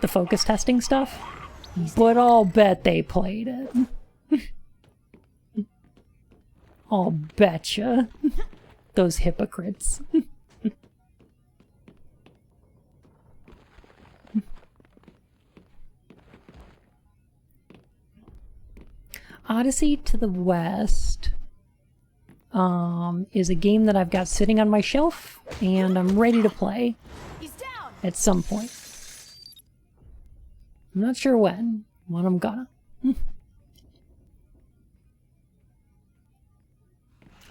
the focus testing stuff, but I'll bet they played it. I'll betcha. Those hypocrites. Odyssey to the West is a game that I've got sitting on my shelf, and I'm ready to play at some point. I'm not sure when I'm gonna.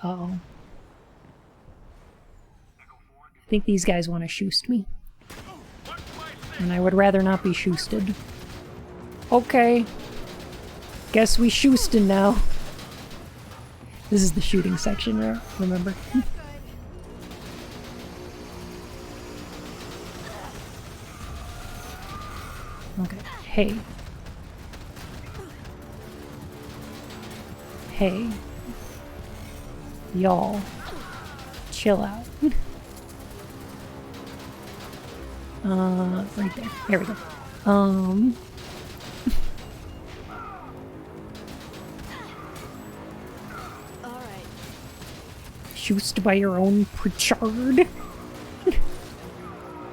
Uh-oh. I think these guys want to shoost me. And I would rather not be shoosted. Okay. Guess we shoostin' now. This is the shooting section, right? Remember? Okay. Hey. Hey. Y'all. Chill out. Right there. There we go. Shoosed by your own Pritchard.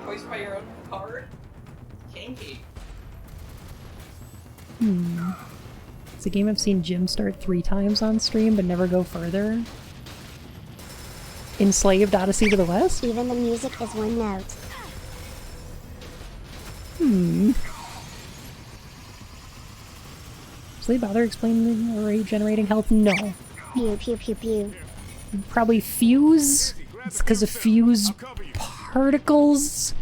Voiced by your own card? Kinky. It's a game I've seen Jim start 3 times on stream but never go further. Enslaved Odyssey to the West? Even the music is one note. Does they bother explaining the regenerating health? No. Pew pew pew pew. Probably FUwUse. It's because of FUwUse particles.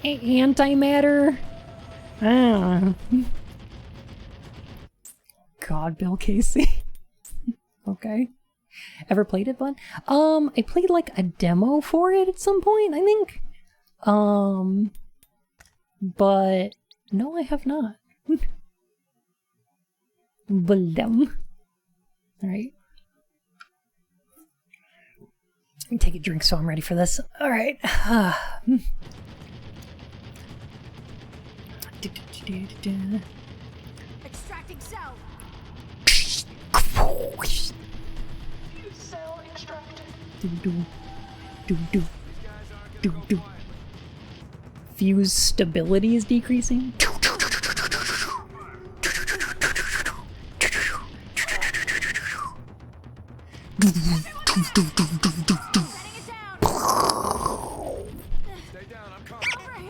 Antimatter. God, Bill Casey. Okay. Ever played it, bud? I played like a demo for it at some point, I think. But no, I have not. Blam. Alright. Let me take a drink so I'm ready for this. Alright. Extracting cell. Cell extracted. FUwUse stability is decreasing.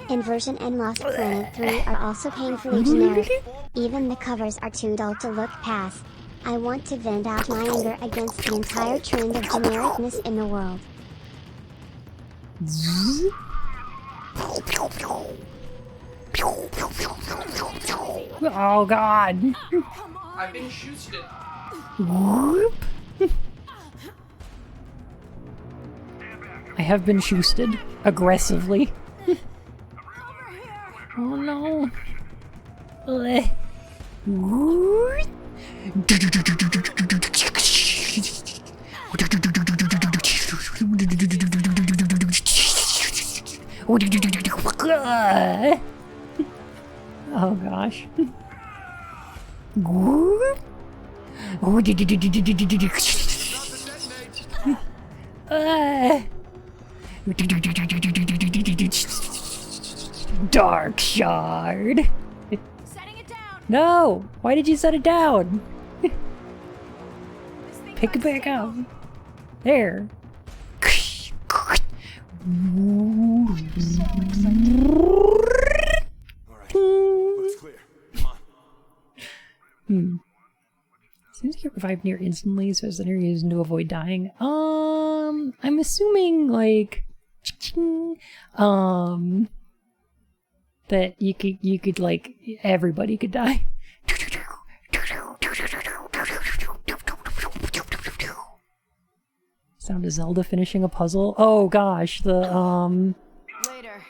Inversion and Lost Planet 3 are also painfully generic. Even the covers are too dull to look past. I want to vent out my anger against the entire trend of genericness in the world. Oh god. I've been shoosted. Whoop. I have been shoosted aggressively. Oh no. Ugh. Oh gosh. Dark shard. Setting it down. No! Why did you set it down? Pick it back up. There. Looks clear. Come on. Seems to get revived near instantly, so as the area used to avoid dying. I'm assuming like that you could like everybody could die. Sound of Zelda finishing a puzzle. Oh gosh, the Later.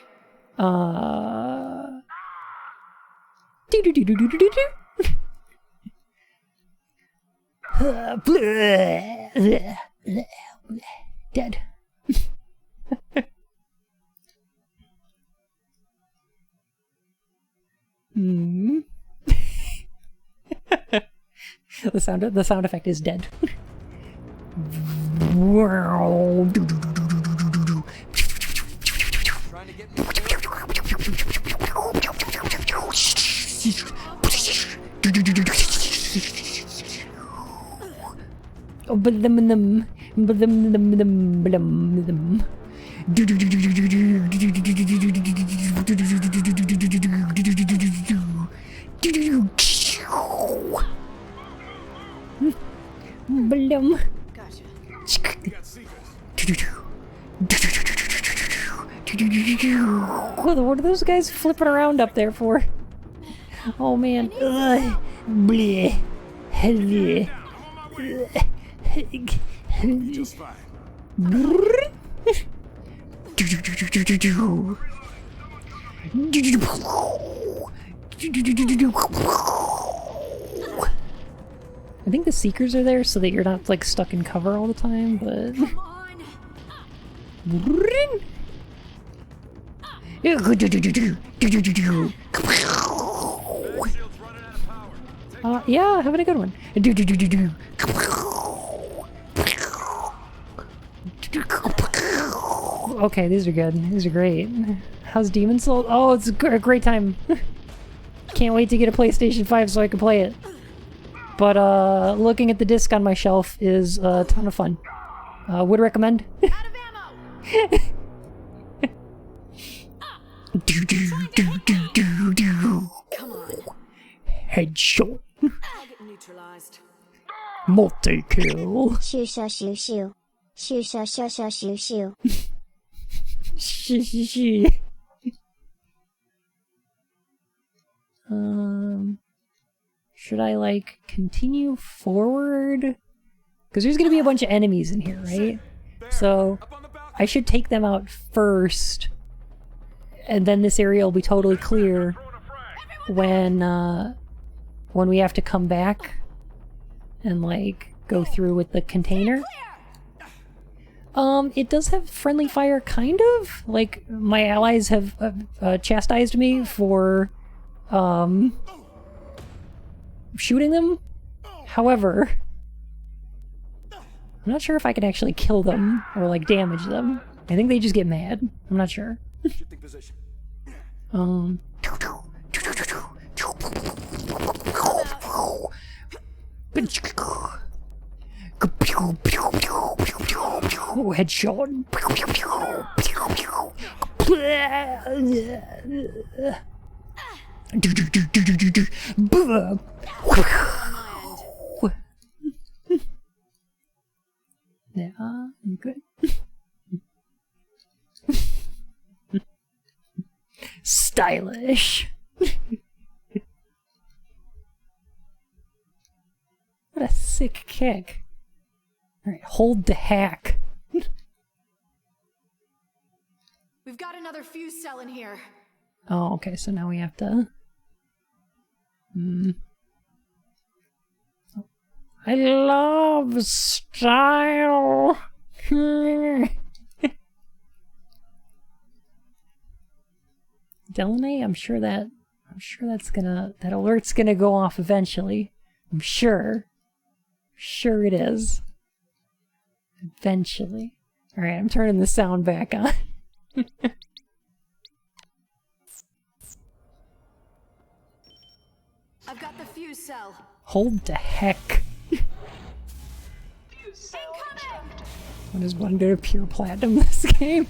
Dead. The sound effect is dead. Trying to get me Gotcha. We got seekers. What are those guys flipping around up there for? Oh man. Ugh. Bleh. Bleh. Just fine. I think the seekers are there so that you're not like stuck in cover all the time, but Come on. Yeah, having a good one. Okay, these are good. These are great. How's Demon Soul? Oh, it's a great time. Can't wait to get a PlayStation 5 so I can play it. But looking at the disc on my shelf is a ton of fun. Would recommend. Out of ammo. Come on. Headshot. Target neutralized. Multi-kill. Shoo shoo shoo shoo. Shoo shoo shoo shoo shoo shoo. Should I like continue forward? Because there's gonna be a bunch of enemies in here, right? So I should take them out first, and then this area will be totally clear when we have to come back and like go through with the container. It does have friendly fire, kind of. Like, my allies have chastised me for, shooting them. However, I'm not sure if I can actually kill them or, like, damage them. I think they just get mad. I'm not sure. Shifting position. Oh, headshot. Yeah, I'm good. Stylish. What a sick kick. Alright, hold to hack. We've got another fuse cell in here. Oh, okay, so now we have to... I love style! Delaney, I'm sure that's gonna... That alert's gonna go off eventually. I'm sure. Sure it is. Eventually. Alright, I'm turning the sound back on. I've got the fuse cell. Hold the heck. What does one do to pure platinum this game?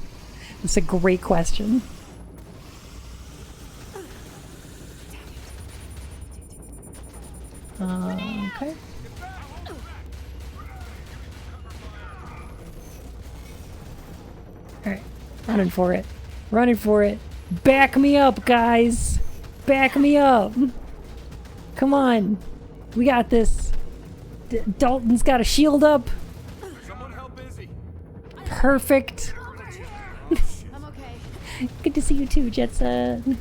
That's a great question. Okay. Alright, running for it. Running for it. Back me up, guys! Back me up! Come on! We got this! Dalton's got a shield up! Perfect! I'm okay. Good to see you too, Jetson.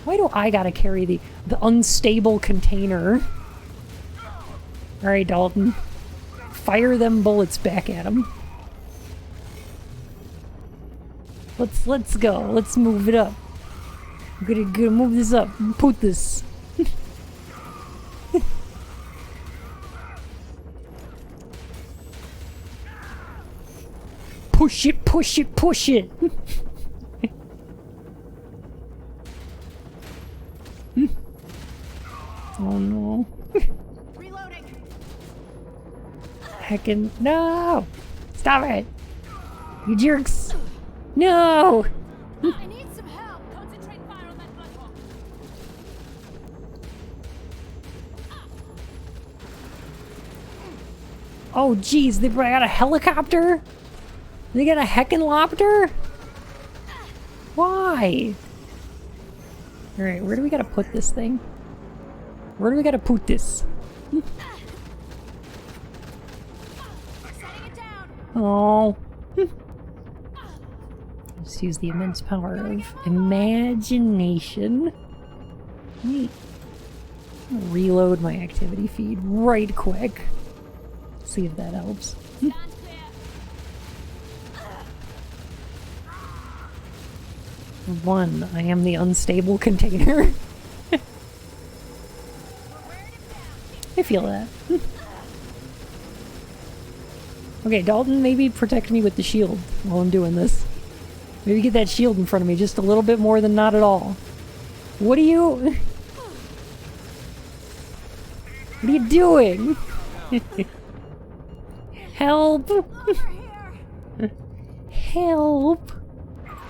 Why do I gotta carry the unstable container? Alright, Dalton. Fire them bullets back at him. Let's go. Let's move it up. I'm gonna move this up. Put this. Push it, push it, push it! Oh no. Reloading. Heckin' no! Stop it! You jerks! No! I need some help. Concentrate fire on that bloodhawk. Oh geez, they got a helicopter? They got a heckin' lobster? Why? Alright, where do we gotta put this thing? Where do we gotta put this? Oh. Just use the immense power of imagination. Let me reload my activity feed right quick. See if that helps. One, I am the unstable container. I feel that. Okay, Dalton, maybe protect me with the shield while I'm doing this. Maybe get that shield in front of me just a little bit more than not at all. What are you... What are you doing? Help! Help!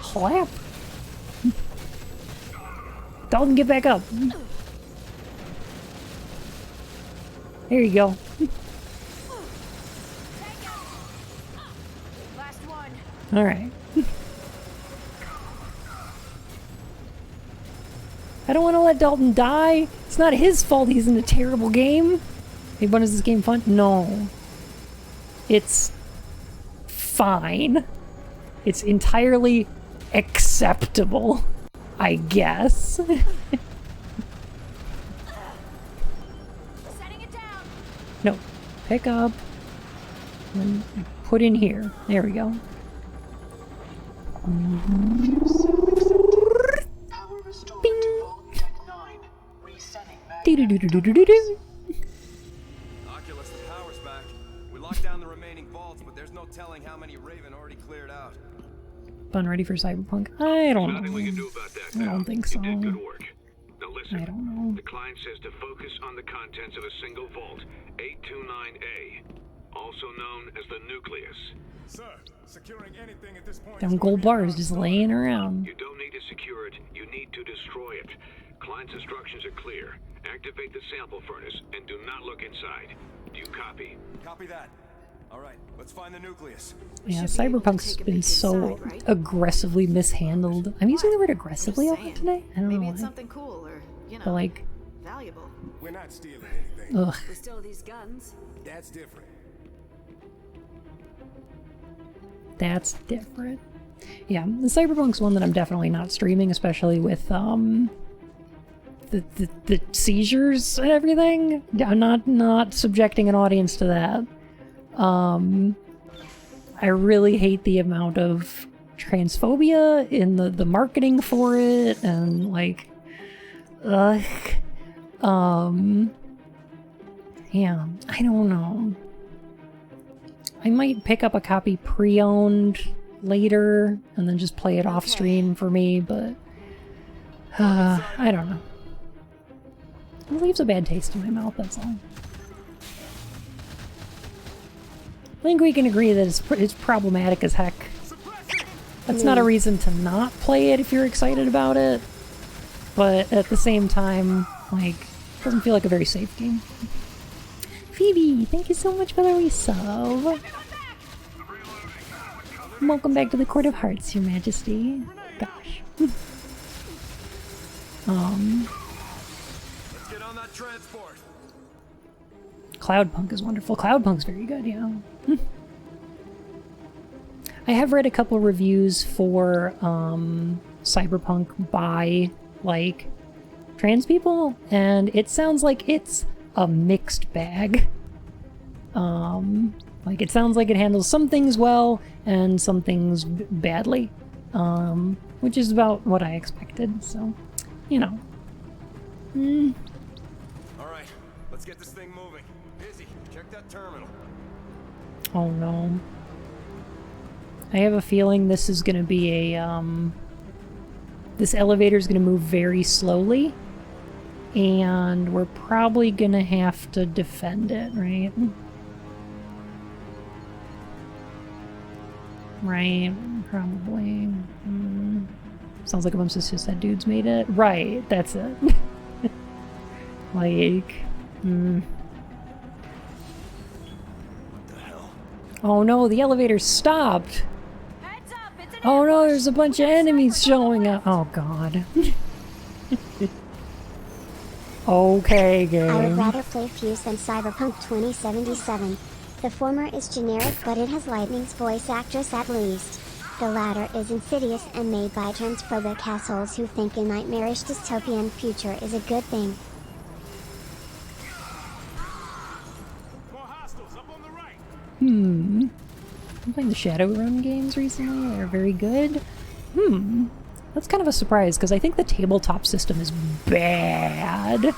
Clap! Dalton, get back up! There you go. Last one. Alright. I don't want to let Dalton die. It's not his fault he's in a terrible game. Hey, when is this game fun? No. It's fine. It's entirely acceptable, I guess. Setting it down. No. Pick up. And put in here. There we go. Power restored to Vault Deck 9. Resetting Do-do-do-do-do-do-do. Oculus, the power's back. We locked down the remaining vaults, but there's no telling how many Raven already cleared out. Bun ready for Cyberpunk? I don't know. Nothing we can do about that I now. don't think so. You did good work. Now listen. I don't know. The client says to focus on the contents of a single vault, 829A, also known as the nucleus. Sir, securing anything at this point. Them gold bars just laying around. You don't need to secure it, you need to destroy it. Client's instructions are clear. Activate the sample furnace and do not look inside. Do you copy? Copy that. All right, let's find the nucleus. Yeah, Cyberpunk's been so aggressively mishandled. I'm using the word aggressively a lot today. I don't know Maybe why. it's something cool or, you know, But like, valuable. We're not stealing anything. ugh. We stole these guns. That's different. That's different. Yeah, the Cyberpunk's one that I'm definitely not streaming, especially with the seizures and everything. I'm not subjecting an audience to that. I really hate the amount of transphobia in the marketing for it, and like, ugh. Yeah, I don't know. I might pick up a copy pre-owned later and then just play it off stream for me, but I don't know. It leaves a bad taste in my mouth, that's all. I think we can agree that it's problematic as heck. That's not a reason to not play it if you're excited about it, but at the same time, like, it doesn't feel like a very safe game. Phoebe, thank you so much for the resub. Welcome back to the Court of Hearts, Your Majesty. Gosh. Let's get on that transport. Cloudpunk is wonderful. Cloudpunk's very good, yeah. I have read a couple reviews for Cyberpunk by, like, trans people, and it sounds like it's a mixed bag. Like, it sounds like it handles some things well and some things badly, which is about what I expected, so, you know. Alright, let's get this thing moving. Izzy, check that terminal. Oh no. I have a feeling this is gonna be a, this elevator's gonna move very slowly, and we're probably gonna have to defend it, right? Right, probably. Sounds like a bunch of cishet dudes made it. Right, that's it. Like, What the hell? Oh no, the elevator stopped! Oh no, there's a bunch of enemies showing up! Oh god. Okay, game. I would rather play FUwUse than Cyberpunk 2077. The former is generic, but it has Lightning's voice actress at least. The latter is insidious and made by transphobic assholes who think a nightmarish dystopian future is a good thing. I'm playing the Shadowrun games recently. They're very good. That's kind of a surprise, because I think the tabletop system is bad.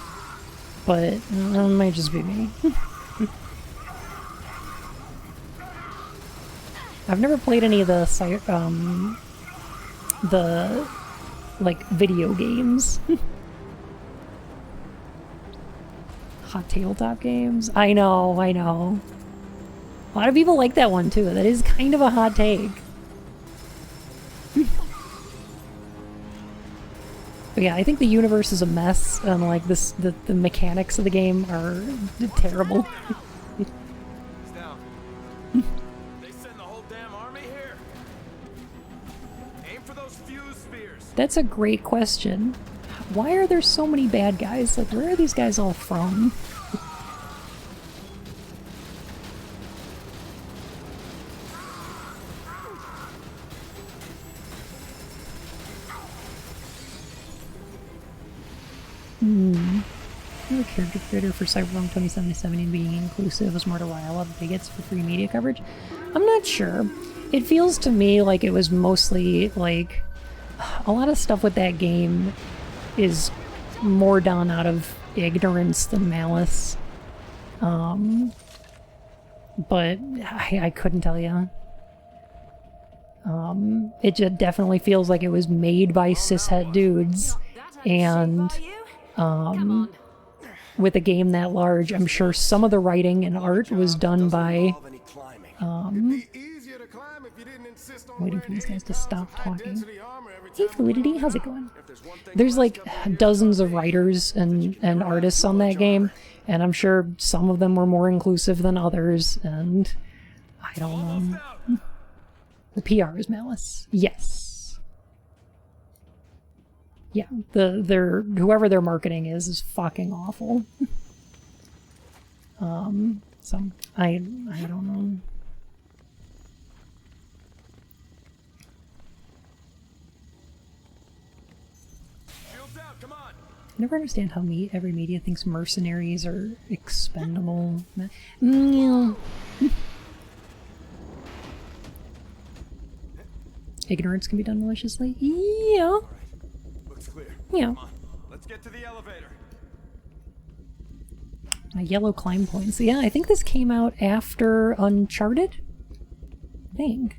But it might just be me. I've never played any of the like, video games. Hot tabletop games? I know. A lot of people like that one too. That is kind of a hot take. But yeah, I think the universe is a mess, and like the mechanics of the game are terrible. They send the whole damn army here. Aim for those FUwUse spears. That's a great question. Why are there so many bad guys? Like, where are these guys all from? The character creator for Cyberpunk 2077 and being inclusive was more to why I love bigots for free media coverage. I'm not sure. It feels to me like it was mostly like a lot of stuff with that game is more done out of ignorance than malice. But I couldn't tell you. It just definitely feels like it was made by cishet dudes, and with a game that large, I'm sure some of the writing and art was done by waiting for these guys to stop talking. Hey Fluidity, how's it going? There's like dozens of writers and artists on that game, and I'm sure some of them were more inclusive than others, and I don't know. The PR is malice. Yes. Yeah, whoever their marketing is fucking awful. So I don't know. I never understand how every media thinks mercenaries are expendable. Yeah. Ignorance can be done maliciously. Yeah. Looks clear. Yeah. Come on. Let's get to the elevator. Yellow climb points. Yeah, I think this came out after Uncharted. I think.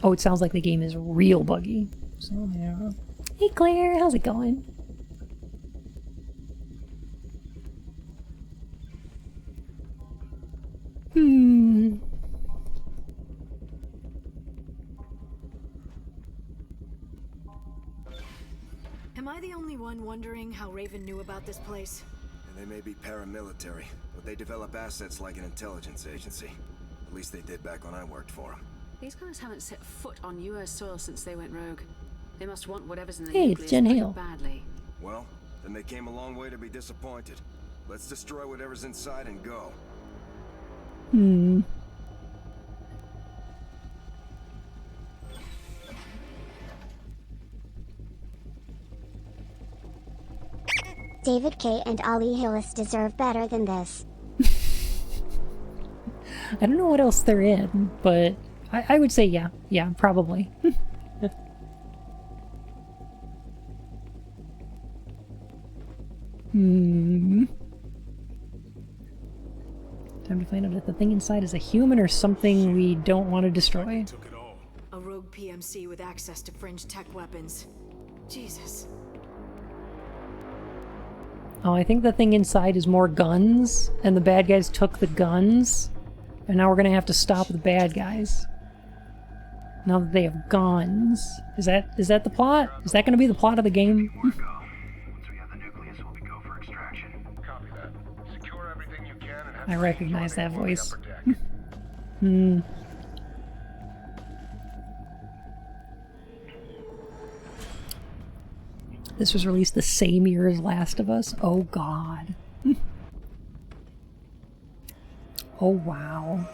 Oh, it sounds like the game is real buggy. So, yeah. Hey Claire, how's it going? Am I the only one wondering how Raven knew about this place? And they may be paramilitary, but they develop assets like an intelligence agency. At least they did back when I worked for them. These guys haven't set foot on US soil since they went rogue. They must want whatever's in the Hey, it's Jen Hale. badly. Well, then they came a long way to be disappointed. Let's destroy whatever's inside and go. David K. and Ollie Hillis deserve better than this. I don't know what else they're in, but I would say yeah. Yeah, probably. Time to find out if the thing inside is a human or something we don't want to destroy. A rogue PMC with access to fringe tech weapons. Jesus. Oh, I think the thing inside is more guns, and the bad guys took the guns, and now we're gonna have to stop the bad guys. Now that they have guns. Is that the plot? Is that gonna be the plot of the game? Once we have the nucleus, we'll be go for extraction. Copy that. Secure everything you can and have I recognize that on the voice. upper deck. This was released the same year as Last of Us. Oh god. Oh wow.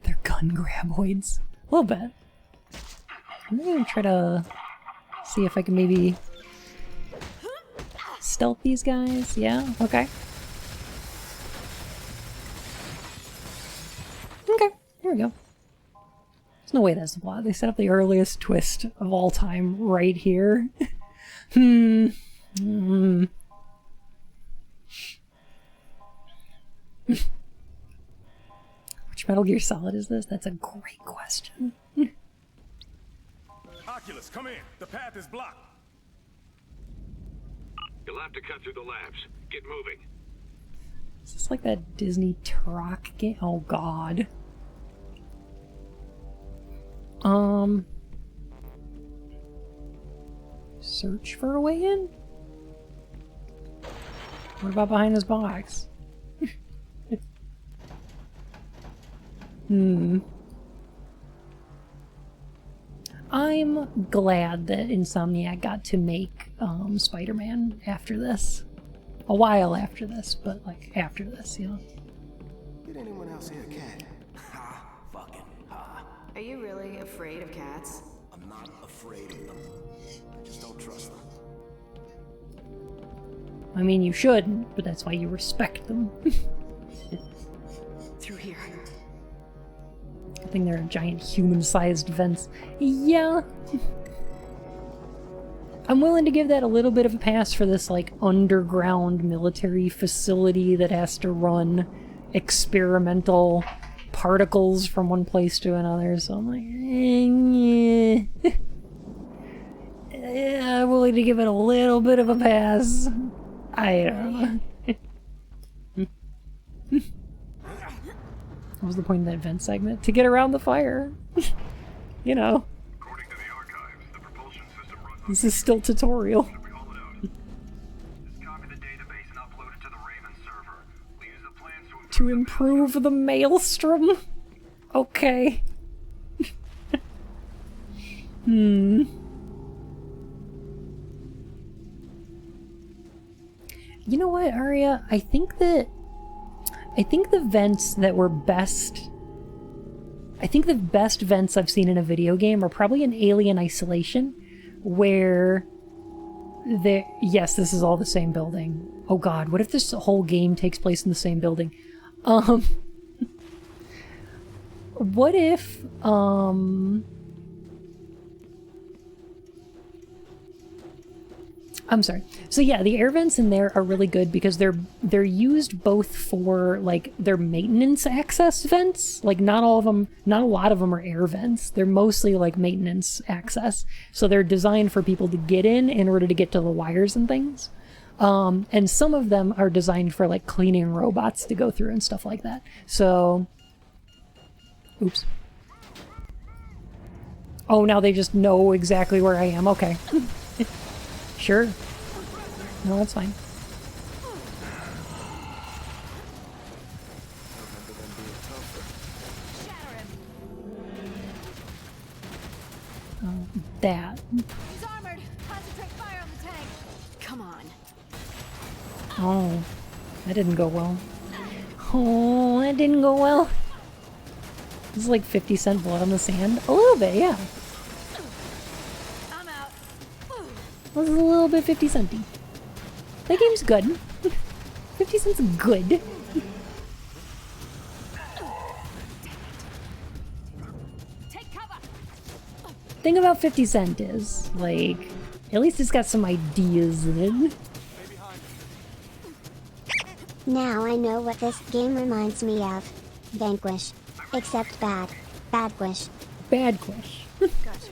They're gun graboids. A little bit. I'm gonna try to see if I can maybe stealth these guys. Yeah, okay. Okay, here we go. There's no way that's the plot. They set up the earliest twist of all time right here. Which Metal Gear Solid is this? That's a great question. Oculus, come in. The path is blocked. You'll have to cut through the labs. Get moving. Is this like that Disney truck game? Oh god. Search for a way in? What about behind this box? I'm glad that Insomniac got to make Spider-Man after this. A while after this, but like after this, you know. Did anyone else hear a cat? Ha! Fucking ha! Are you really afraid of cats? I'm not afraid of them. I just don't trust them. I mean, you shouldn't, but that's why you respect them. Through here. I think they're giant human-sized vents. Yeah. I'm willing to give that a little bit of a pass for this, like, underground military facility that has to run experimental particles from one place to another, so I'm like, yeah, I'm willing to give it a little bit of a pass. I don't know. What was the point of that vent segment? To get around the fire. You know. According to the archives, the propulsion system runs on This is still tutorial. Just copy the database and upload it to the Raven server. We'll use the plans To improve the maelstrom? Okay. You know what, Arya? I think the vents that were best I think the best vents I've seen in a video game are probably in Alien Isolation, where yes, this is all the same building. Oh god, what if this whole game takes place in the same building? What if, I'm sorry. So yeah, the air vents in there are really good because they're used both for like their maintenance access vents. Like not a lot of them are air vents. They're mostly like maintenance access. So they're designed for people to get in order to get to the wires and things. And some of them are designed for like cleaning robots to go through and stuff like that. So, oops. Oh, now they just know exactly where I am. Okay. Sure. No, that's fine. Oh, that. He's armored. Concentrate fire on the tank. Come on. Oh, that didn't go well. Oh, that didn't go well. This is like 50-cent blood on the sand. A little bit, yeah. I'm out. This is a little bit 50-centy. That game's good. 50 cents good. Take cover. Thing about 50 Cent is, like, at least it's got some ideas in it. Now I know what this game reminds me of. Vanquish. Except bad. Badquish. Badquish. Gotcha.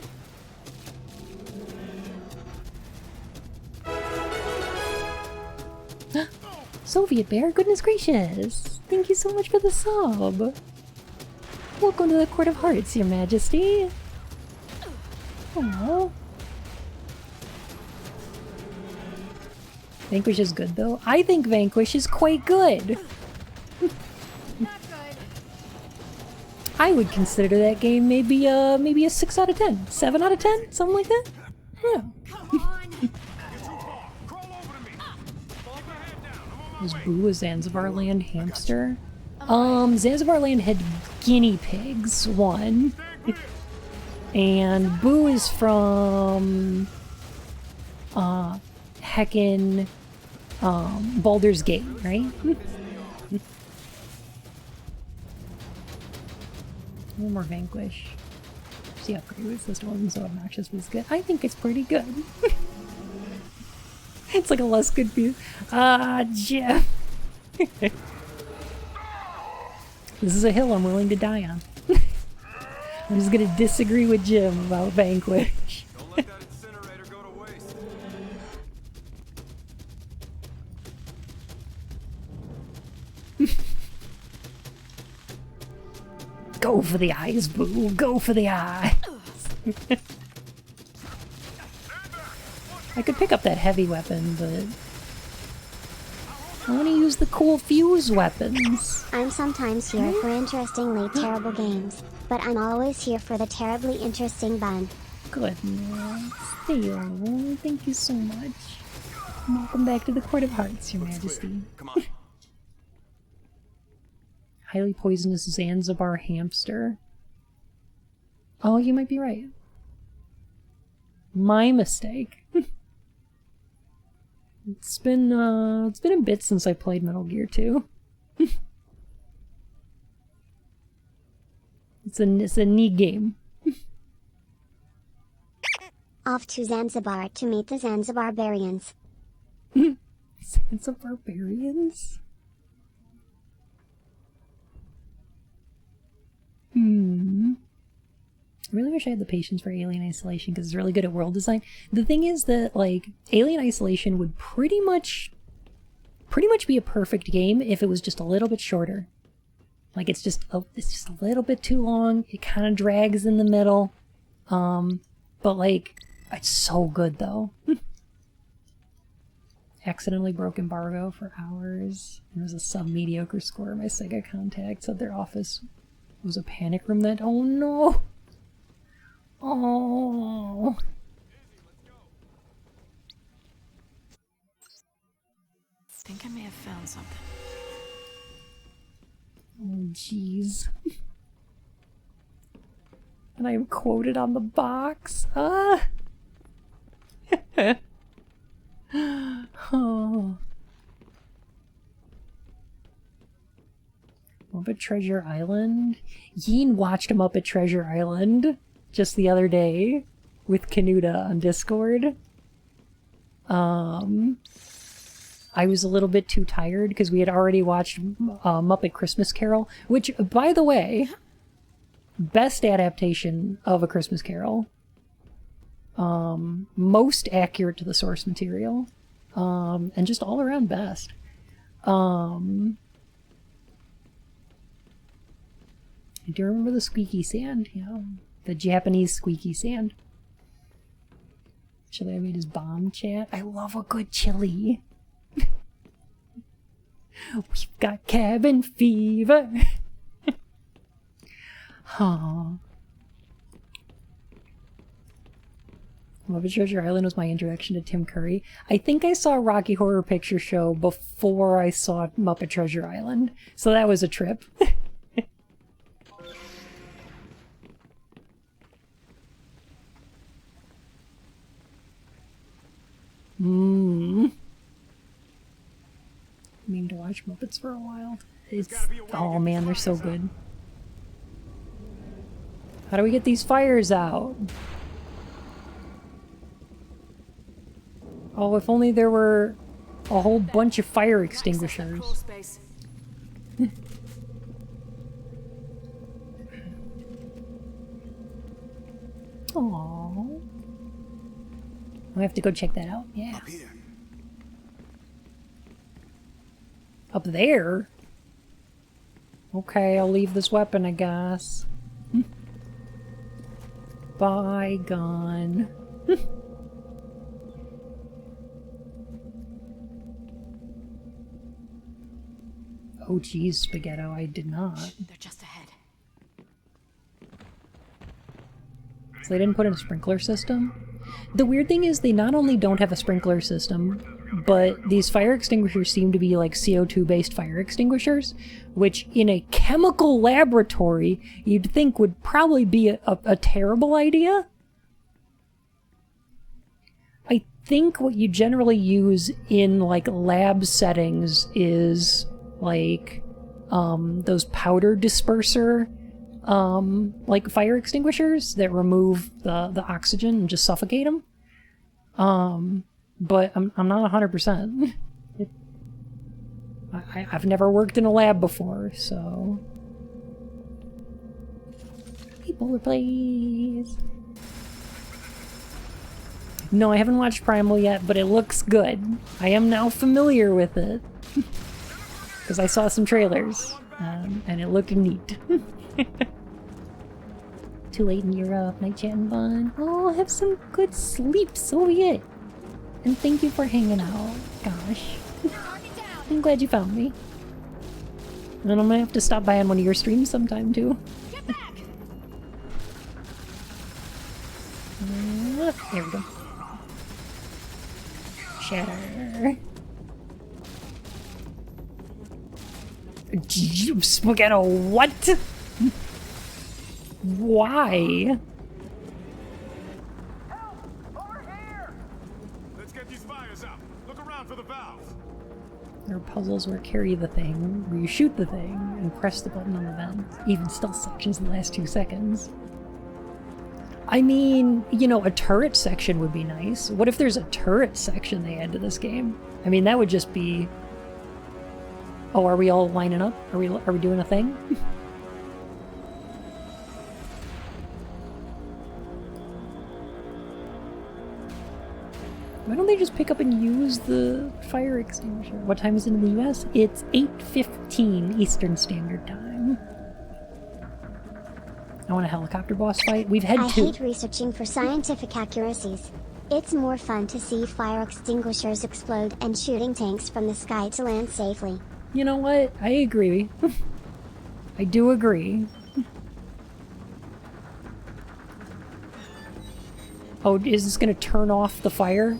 Soviet Bear, goodness gracious! Thank you so much for the sub! Welcome to the Court of Hearts, Your Majesty! Aww. Vanquish is good, though. I think Vanquish is quite good! Not good. I would consider that game maybe a 6 out of 10. 7 out of 10? Something like that? Yeah. Come on. Was Boo a Zanzibar Land hamster? Zanzibar Land had guinea pigs, one. And Boo is from heckin' Baldur's Gate, right? One more Vanquish. See, upgrade was this one so obnoxious was good. I think it's pretty good. It's like a less good view. Jeff. This is a hill I'm willing to die on. I'm just gonna disagree with Jim about Vanquish. Don't let that incinerator go to waste. Go for the eyes, Boo. Go for the eyes. I could pick up that heavy weapon, but I want to use the cool FUwUse weapons. I'm sometimes here for interestingly terrible games, but I'm always here for the terribly interesting bun. Goodness. Theo, thank you so much. Welcome back to the Court of Hearts, Your Majesty. Come on. Highly poisonous Zanzibar hamster. Oh, you might be right. My mistake. It's been a bit since I played Metal Gear 2. It's a neat game. Off to Zanzibar to meet the Zanzibarbarians. Zanzibarbarians? I really wish I had the patience for Alien Isolation because it's really good at world design. The thing is that, like, Alien Isolation would pretty much be a perfect game if it was just a little bit shorter. Like, it's just a little bit too long. It kind of drags in the middle. But, like, it's so good, though. Accidentally broke embargo for hours. There was a sub-mediocre score. My Sega contact said their office was a panic room that... Oh, no! Oh. I think I may have found something. Oh, jeez. And I am quoted on the box. Ah! Oh. Muppet Treasure Island? Yeen watched Muppet Treasure Island just the other day with Canuta on Discord. I was a little bit too tired because we had already watched Muppet Christmas Carol, which, by the way, best adaptation of A Christmas Carol. Most accurate to the source material. And just all around best. I do remember the squeaky sand, yeah. The Japanese squeaky sand. Chili I made his bomb chat. I love a good chili. We've got cabin fever. Aww. Muppet Treasure Island was my introduction to Tim Curry. I think I saw Rocky Horror Picture Show before I saw Muppet Treasure Island, so that was a trip. I mean to watch Muppets for a while. Oh man, they're so good. How do we get these fires out? Oh, if only there were a whole bunch of fire extinguishers. Aww. I have to go check that out. Yeah. Up there? Okay, I'll leave this weapon, I guess. Bygone. Oh geez, Spaghetto, I did not. They're just ahead. So they didn't put in a sprinkler system? The weird thing is they not only don't have a sprinkler system, but these fire extinguishers seem to be like CO2-based fire extinguishers, which in a chemical laboratory you'd think would probably be a terrible idea. I think what you generally use in like lab settings is like those powder disperser like fire extinguishers that remove the oxygen and just suffocate them. But I'm not 100%. I've never worked in a lab before, so... People, please. No, I haven't watched Primal yet, but it looks good. I am now familiar with it. Because I saw some trailers, and it looked neat. Too late in Europe, night chatting fun. Oh, have some good sleep, Soviet. And thank you for hanging out. Gosh. I'm glad you found me. And I'm gonna have to stop by on one of your streams sometime too. Get back! There we go. Shatter. Spaghetto, what? Why? Let's get these fires out. Look around for the valves. There are puzzles where carry the thing, where you shoot the thing and press the button on the vent. Even stealth sections in the last 2 seconds. I mean, you know, a turret section would be nice. What if there's a turret section they add to this game? I mean, that would just be... Oh, are we all lining up? Are we doing a thing? Why don't they just pick up and use the fire extinguisher? What time is it in the US? It's 8:15 Eastern Standard Time. I want a helicopter boss fight. We've had 2. I hate researching for scientific accuracies. It's more fun to see fire extinguishers explode and shooting tanks from the sky to land safely. You know what? I agree. I do agree. Oh, is this gonna turn off the fire?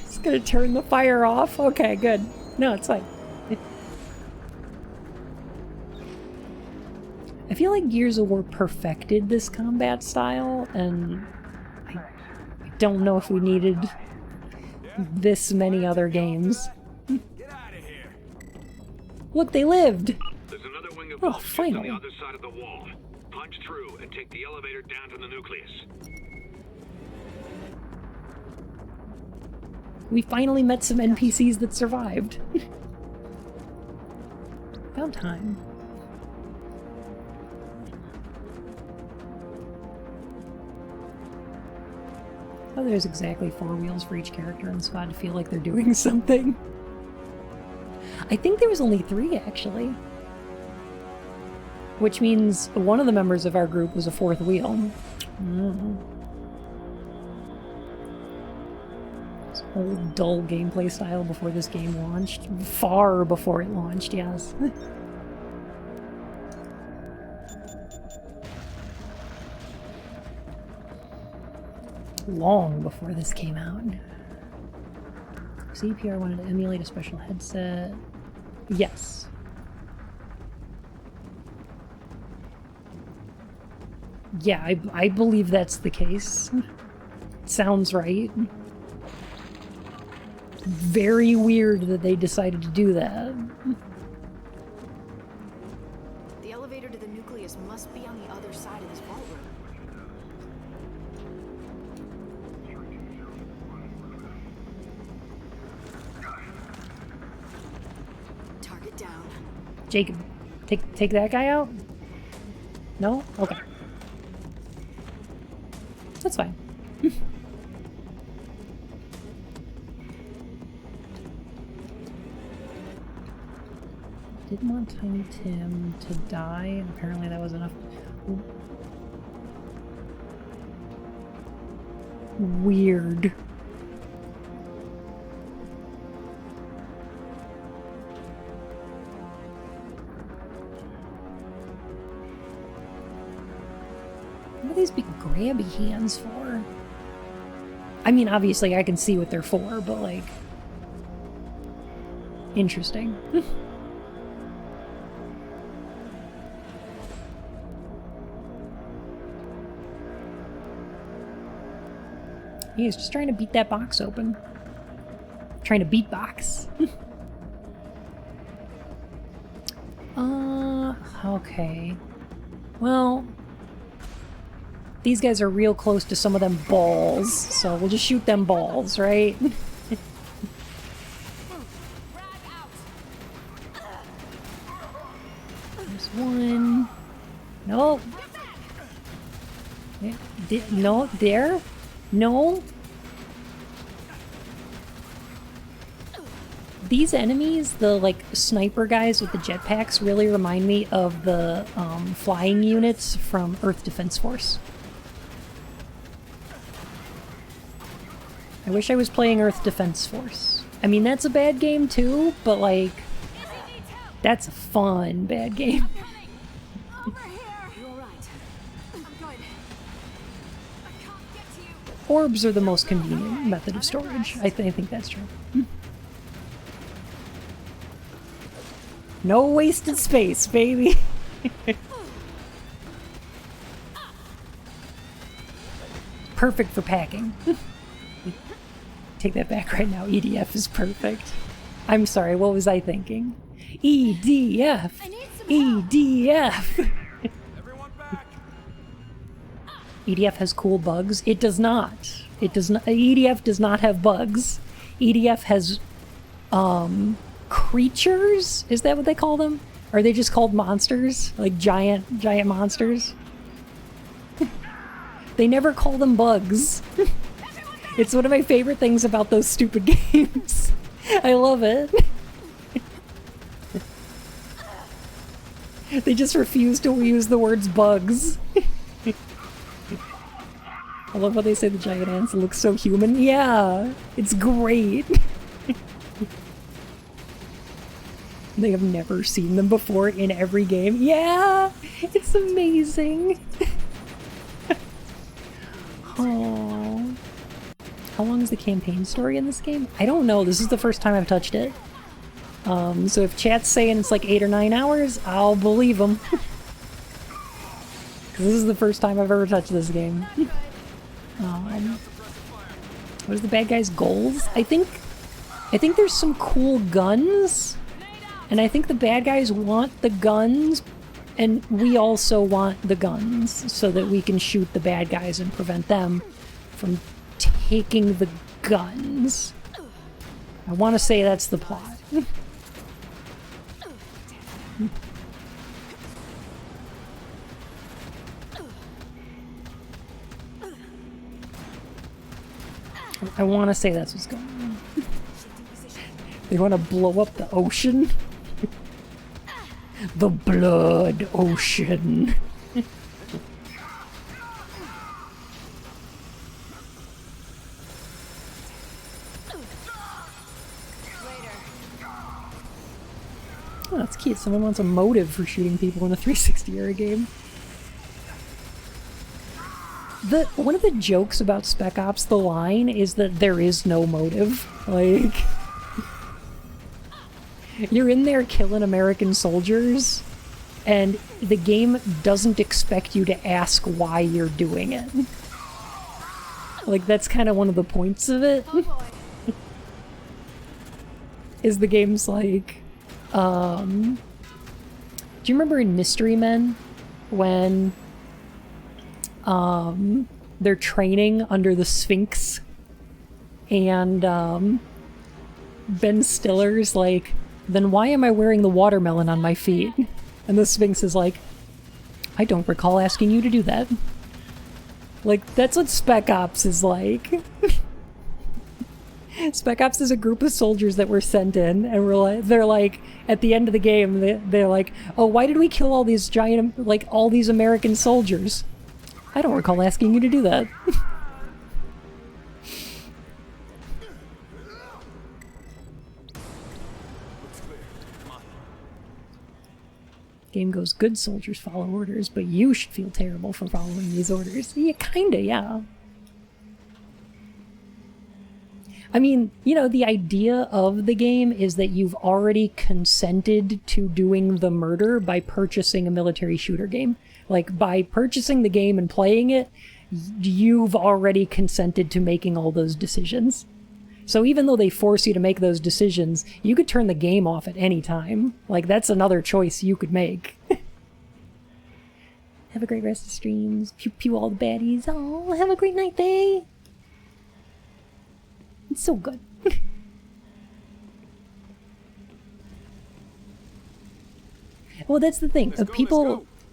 It's gonna turn the fire off? Okay, good. No, it's fine. I feel like Gears of War perfected this combat style, and I don't know if we needed this many other games. Look, they lived! There's another wing of Oh, vault ships finally. on the other side of the wall. Punch through and take the elevator down to the nucleus. We finally met some NPCs that survived. About time. Oh, there's exactly 4 wheels for each character in the squad to feel like they're doing something. I think there was only 3, actually. Which means one of the members of our group was a 4th wheel. This old, dull gameplay style before this game launched. Far before it launched, yes. Long before this came out. CPR wanted to emulate a special headset. Yes. Yeah, I believe that's the case. Sounds right. Very weird that they decided to do that. The elevator to the nucleus must be on the other side of this vault room. Target down. Jacob, take that guy out? No? Okay. That's fine. Didn't want Tiny Tim to die, and apparently that was enough. Weird. What are these big grabby hands for? I mean, obviously I can see what they're for, but like... Interesting. He's just trying to beat that box open. Trying to beatbox. Okay. Well... These guys are real close to some of them balls, so we'll just shoot them balls, right? There's one. No. No, there. No. These enemies, the like sniper guys with the jetpacks, really remind me of the flying units from Earth Defense Force. I wish I was playing Earth Defense Force. I mean, that's a bad game too, but like, that's a fun bad game. Orbs are the most convenient method of storage. I think that's true. No wasted space, baby. Perfect for packing. Take that back right now. EDF is perfect. I'm sorry, what was I thinking? EDF! EDF! EDF has cool bugs. It does not. It does not. EDF does not have bugs. EDF has creatures? Is that what they call them? Are they just called monsters? Like giant monsters? They never call them bugs. It's one of my favorite things about those stupid games. I love it. They just refuse to use the words bugs. I love how they say the giant ants look so human. Yeah, it's great. They have never seen them before in every game. Yeah, it's amazing. Oh. How long is the campaign story in this game? I don't know. This is the first time I've touched it. So if chat's saying it's like 8 or 9 hours, I'll believe them. Because this is the first time I've ever touched this game. What is the bad guy's goals? I think there's some cool guns, and I think the bad guys want the guns, and we also want the guns so that we can shoot the bad guys and prevent them from taking the guns. I want to say that's the plot. I want to say that's what's going on. They want to blow up the ocean? The blood ocean. Oh, that's cute. Someone wants a motive for shooting people in a 360-era game. One of the jokes about Spec Ops The Line is that there is no motive. Like, you're in there killing American soldiers, and the game doesn't expect you to ask why you're doing it. Like, that's kind of one of the points of it. Is the game's like, do you remember in Mystery Men when they're training under the Sphinx, and Ben Stiller's like, then why am I wearing the watermelon on my feet? And the Sphinx is like, I don't recall asking you to do that. Like, that's what Spec Ops is like. Spec Ops is a group of soldiers that were sent in, and they're like, at the end of the game, they're like, oh, why did we kill all these giant, like, all these American soldiers? I don't recall asking you to do that. Game goes, good soldiers follow orders, but you should feel terrible for following these orders. Yeah, kinda, yeah. I mean, you know, the idea of the game is that you've already consented to doing the murder by purchasing a military shooter game. Like, by purchasing the game and playing it, you've already consented to making all those decisions. So even though they force you to make those decisions, you could turn the game off at any time. Like, that's another choice you could make. Have a great rest of streams. Pew pew all the baddies. Oh, have a great night, Faye. It's so good. Well, that's the thing.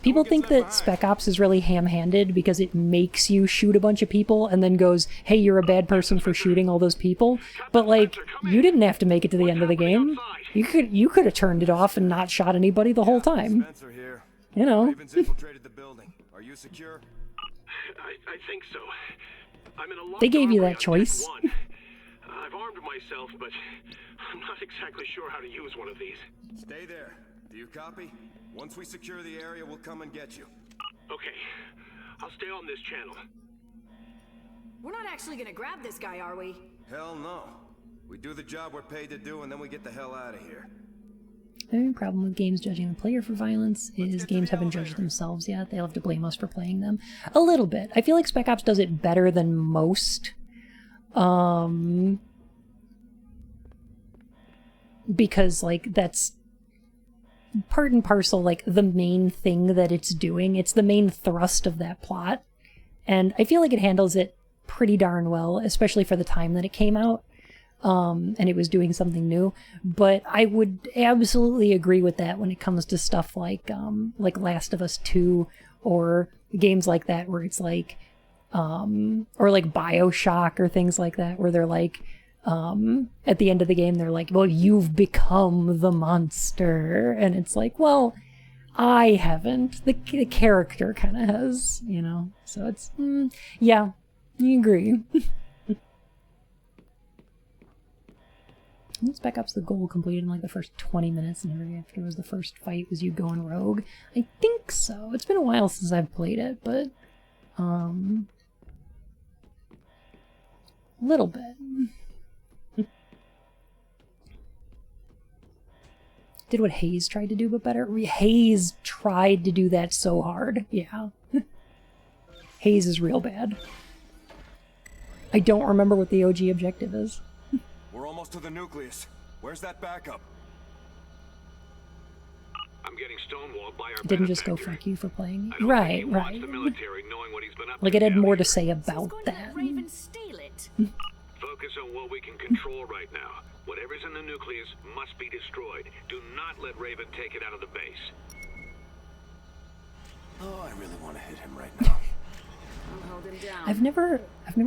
People think that Spec Ops is really ham-handed because it makes you shoot a bunch of people and then goes, hey, you're a bad person for shooting all those people. But, like, you didn't have to make it to the end of the game. You could have turned it off and not shot anybody the whole time. You know. Are you secure? I think so. I'm in a they gave you that choice. I've armed myself, but I'm not exactly sure how to use one of these. Stay there. Do you copy? Once we secure the area, we'll come and get you. Okay. I'll stay on this channel. We're not actually gonna grab this guy, are we? Hell no. We do the job we're paid to do, and then we get the hell out of here. The only problem with games judging the player for violence is games haven't judged themselves yet. They'll have to blame us for playing them. A little bit. I feel like Spec Ops does it better than most. Because, like, that's part and parcel, like, the main thing that it's doing. It's the main thrust of that plot. And I feel like it handles it pretty darn well, especially for the time that it came out. And it was doing something new. But I would absolutely agree with that when it comes to stuff like Last of Us 2 or games like that where it's like, or like BioShock or things like that where they're like, at the end of the game, they're like, well, you've become the monster. And it's like, well, I haven't. The character kind of has, you know? So it's, yeah, you agree. Spec Ops the goal completed in like the first 20 minutes, and every after was the first fight was you going rogue. I think so. It's been a while since I've played it, but a little bit. Did what Hayes tried to do, but better. Hayes tried to do that so hard. Yeah. Haze is real bad. I don't remember what the OG objective is. We're almost to the nucleus. Where's that backup? I'm getting stonewalled by our Didn't just go fuck you for playing. I don't Right, think he wants right. the military knowing what he's been up Like to it had down more here. to say about that. Raven steal it. Focus on what we can control right now. Whatever's in the nucleus must be destroyed. Do not let Raven take it out of the base. Oh, I really want to hit him right now. I'll hold him down. I've never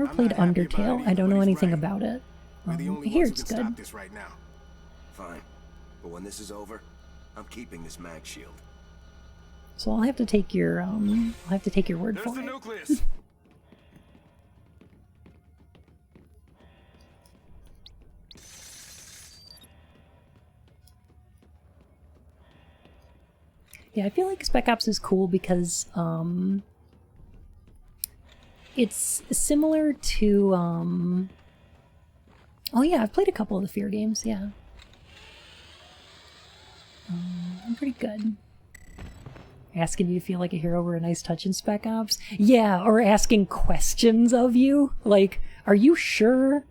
played not happy about Undertale. it I don't either, know but he's anything right. about it. We're the only I hear ones who it's can good. stop this right now. Fine. But when this is over, I'm keeping this mag shield. So I'll have to take your word There's for the it. nucleus. Yeah, I feel like Spec Ops is cool because it's similar to oh yeah, I've played a couple of the Fear games, yeah. I'm pretty good. Asking you to feel like a hero were a nice touch in Spec Ops. Yeah, or asking questions of you. Like, are you sure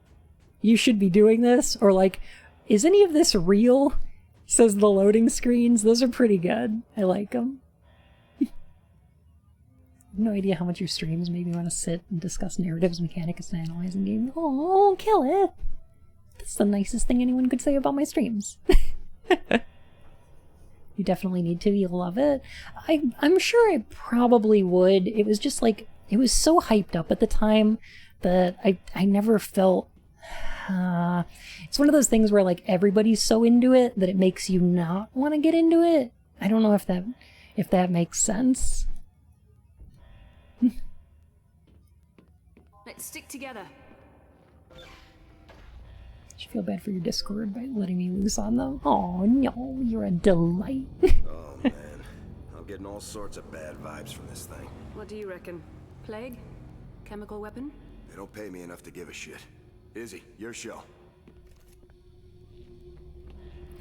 you should be doing this? Or like, is any of this real? Says the loading screens. Those are pretty good. I like them. No idea how much your streams made me want to sit and discuss narratives, mechanics, and analyzing games. Oh, kill it! That's the nicest thing anyone could say about my streams. You definitely need to. You'll love it. I'm sure I probably would. It was just like, it was so hyped up at the time that I never felt... it's one of those things where like everybody's so into it that it makes you not want to get into it. I don't know if that makes sense. Let's stick together. I feel bad for your Discord by letting me loose on them. Oh no, you're a delight. Oh man, I'm getting all sorts of bad vibes from this thing. What do you reckon? Plague? Chemical weapon? They don't pay me enough to give a shit. Izzy, your show.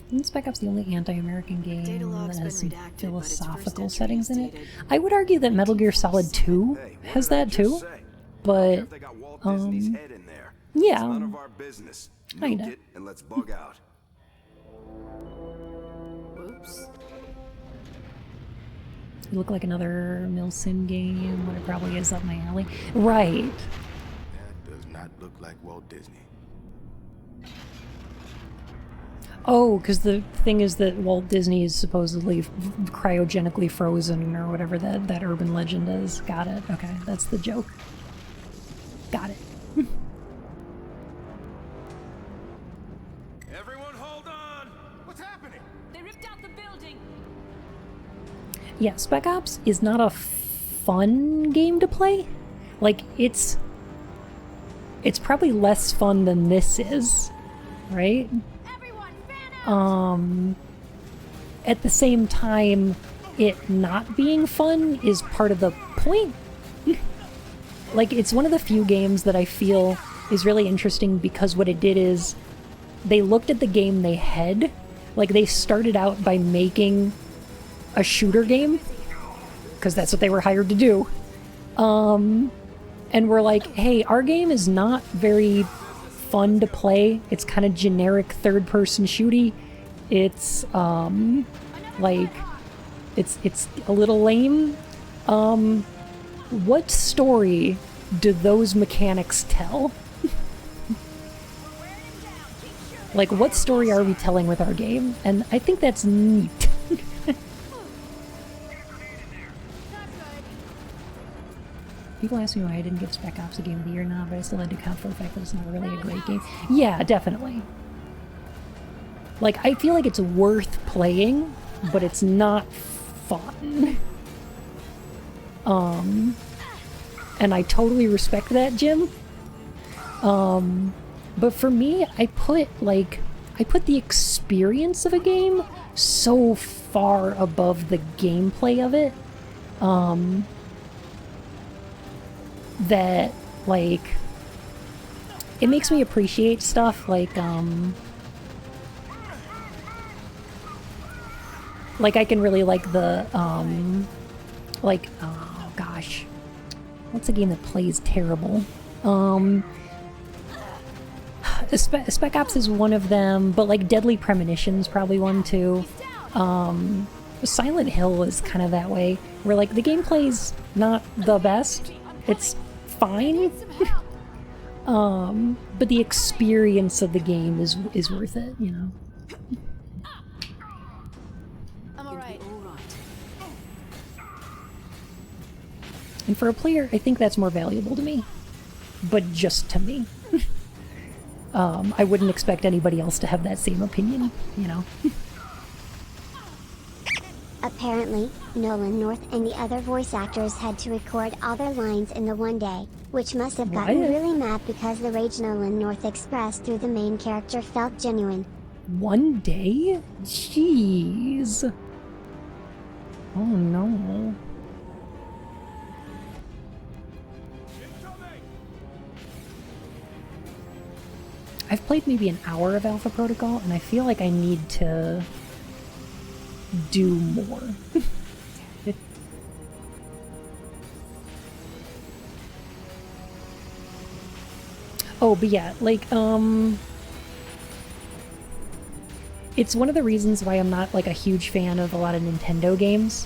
Isn't Spec Ops the only anti-American game Data log's that has been some redacted, but its philosophical first settings in entry it? is dated. I would argue that Metal Gear Solid 2 has that too, but They got Walt Disney's head in there. yeah. It's none of our business. Kinda. Nuke it and let's bug out. Oops. You look like another Milsim game, what it probably is up my alley. Right. That does not look like Walt Disney. Oh, because the thing is that Walt Disney is supposedly cryogenically frozen or whatever that urban legend is. Got it. Okay, that's the joke. Got it. Everyone hold on! What's happening? They ripped out the building. Yeah, Spec Ops is not a fun game to play. Like, it's probably less fun than this is, right? At the same time, it not being fun is part of the point. Like, it's one of the few games that I feel is really interesting because what it did is they looked at the game they had. Like, they started out by making a shooter game because that's what they were hired to do. And we're like, hey, our game is not very fun to play. It's kind of generic third-person shooty. It's like it's a little lame. What story do those mechanics tell? Like, what story are we telling with our game? And I think that's neat. People ask me why I didn't give Spec Ops a Game of the Year now, but I still had to account for the fact that it's not really a great game. Yeah, definitely. Like, I feel like it's worth playing, but it's not fun. And I totally respect that, Jim. But for me, I put the experience of a game so far above the gameplay of it, that, like, it makes me appreciate stuff like I can really like the, like, oh gosh, What's a game that plays terrible? Spec Ops is one of them, but like Deadly Premonition's probably one too. Silent Hill is kind of that way, where like the gameplay's not the best. It's fine. But the experience of the game is worth it, you know. I'm alright. And for a player, I think that's more valuable to me. But just to me. I wouldn't expect anybody else to have that same opinion, you know. Apparently, Nolan North and the other voice actors had to record all their lines in the one day, which must have gotten really mad because the rage Nolan North expressed through the main character felt genuine. One day? Jeez. Oh no. I've played maybe an hour of Alpha Protocol, and I feel like I need to do more. Oh, but yeah, like, it's one of the reasons why I'm not, like, a huge fan of a lot of Nintendo games.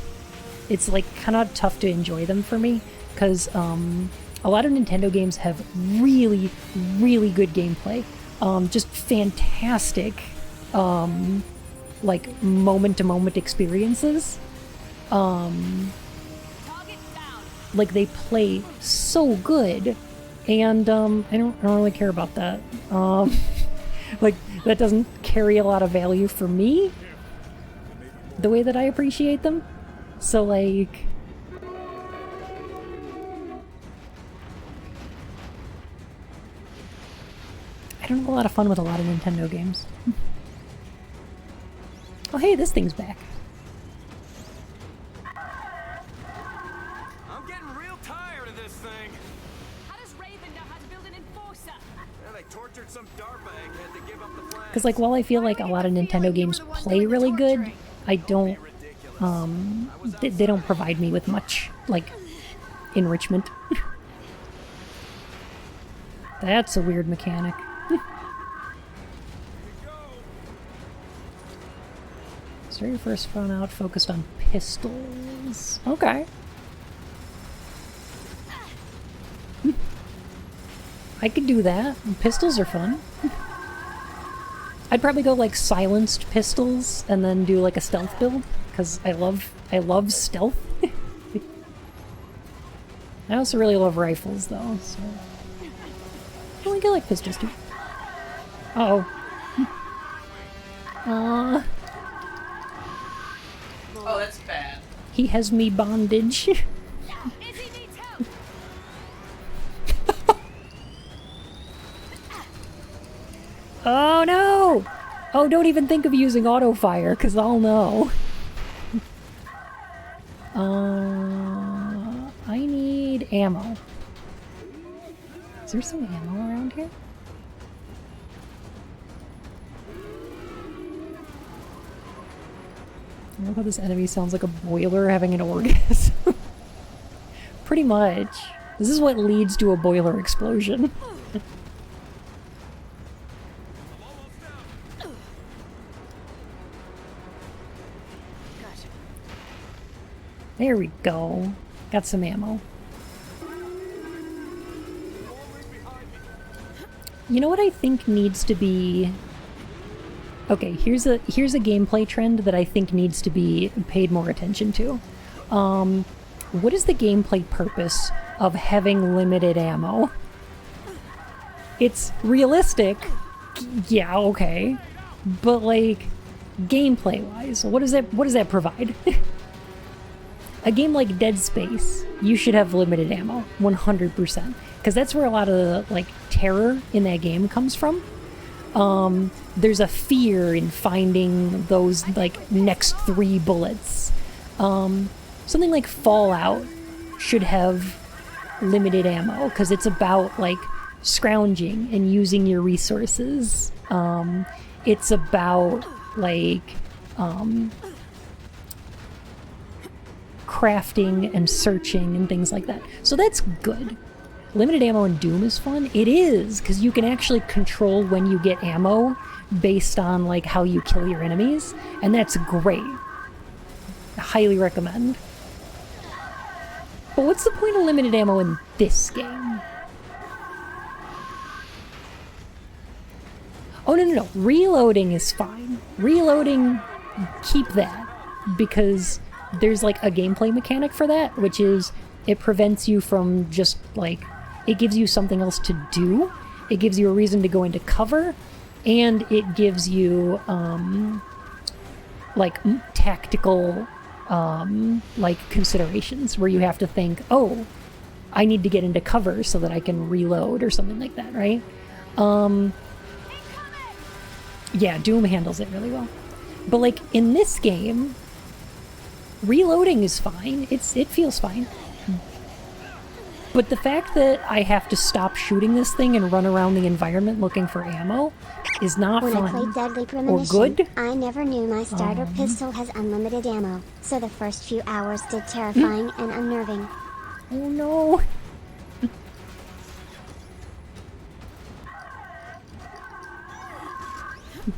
It's, like, kind of tough to enjoy them for me, because, a lot of Nintendo games have really, really good gameplay. Just fantastic, like, moment-to-moment experiences. Like, they play so good, and, I don't really care about that. Like, that doesn't carry a lot of value for me, the way that I appreciate them. So, like... I don't have a lot of fun with a lot of Nintendo games. Oh hey, this thing's back. I'm getting real tired of this thing. How does Raven know how to build an enforcer? Yeah, they tortured some DARPA egghead to give up the plan. Because like while I feel like a lot of Nintendo games play really good, I don't they don't provide me with much like enrichment. That's a weird mechanic. Start your first run out focused on pistols. Okay. I could do that. Pistols are fun. I'd probably go like silenced pistols and then do like a stealth build because I love stealth. I also really love rifles though, so I think I like pistols too. Uh-oh. Oh, that's bad. He has me bondage. Oh no! Oh, don't even think of using auto fire, because I'll know. I need ammo. Is there some ammo around here? I love how this enemy sounds like a boiler having an orgasm. Pretty much. This is what leads to a boiler explosion. There we go. Got some ammo. You know what I think needs to be... Okay, here's a gameplay trend that I think needs to be paid more attention to. What is the gameplay purpose of having limited ammo? It's realistic. Yeah, okay. But like gameplay-wise, what does that provide? A game like Dead Space, you should have limited ammo, 100%. Because that's where a lot of the, like, terror in that game comes from. There's a fear in finding those, like, next 3 bullets. Something like Fallout should have limited ammo, because it's about, like, scrounging and using your resources. It's about, like, crafting and searching and things like that. So that's good. Limited ammo in Doom is fun. It is, because you can actually control when you get ammo based on like how you kill your enemies, and that's great. I highly recommend. But what's the point of limited ammo in this game? Oh, no. Reloading is fine. Reloading, keep that. Because there's like a gameplay mechanic for that, which is it prevents you from just like, it gives you something else to do. It gives you a reason to go into cover, and it gives you like tactical like considerations where you have to think, oh, I need to get into cover so that I can reload or something like that, right? Yeah, Doom handles it really well. But like in this game, reloading is fine. It feels fine. But the fact that I have to stop shooting this thing and run around the environment looking for ammo is not when fun. I played Deadly or Premonition, good. I never knew my starter pistol has unlimited ammo, so the first few hours did terrifying and unnerving. Oh no.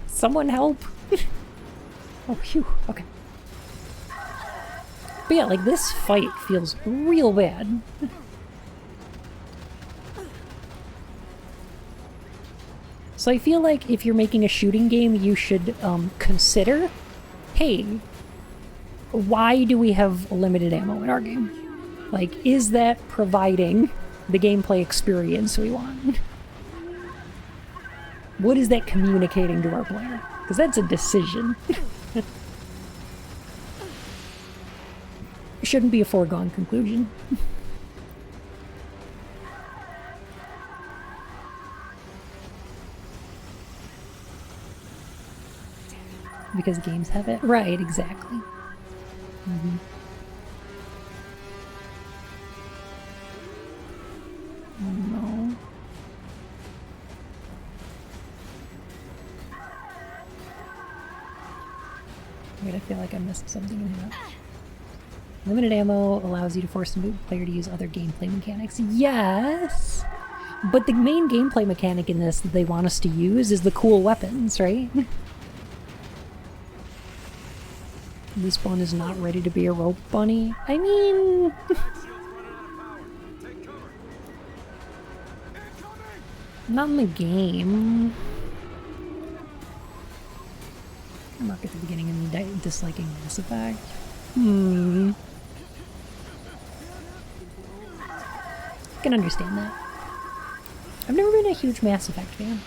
Someone help. Oh, phew. Okay. But yeah, like this fight feels real bad. So I feel like if you're making a shooting game, you should consider, hey, why do we have limited ammo in our game? Like, is that providing the gameplay experience we want? What is that communicating to our player? Because that's a decision. It shouldn't be a foregone conclusion. Because games have it. Right, exactly. Mm-hmm. Oh no. Wait, I feel like I missed something in here. Limited ammo allows you to force the player to use other gameplay mechanics. Yes! But the main gameplay mechanic in this that they want us to use is the cool weapons, right? This one is not ready to be a rope bunny. I mean... not in the game. Mark at the beginning of me disliking Mass Effect. I can understand that. I've never been a huge Mass Effect fan.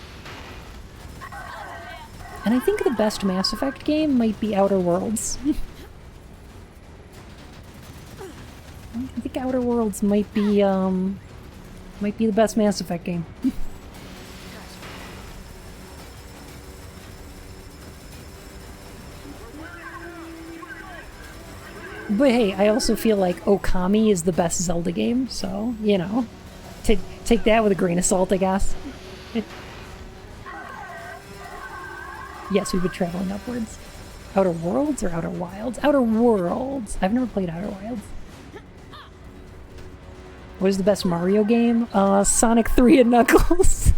And I think the best Mass Effect game might be Outer Worlds. I think Outer Worlds might be the best Mass Effect game. But hey, I also feel like Okami is the best Zelda game, so, you know, take that with a grain of salt, I guess. Yes, we've been traveling upwards. Outer Worlds or Outer Wilds? Outer Worlds! I've never played Outer Wilds. What is the best Mario game? Sonic 3 and Knuckles.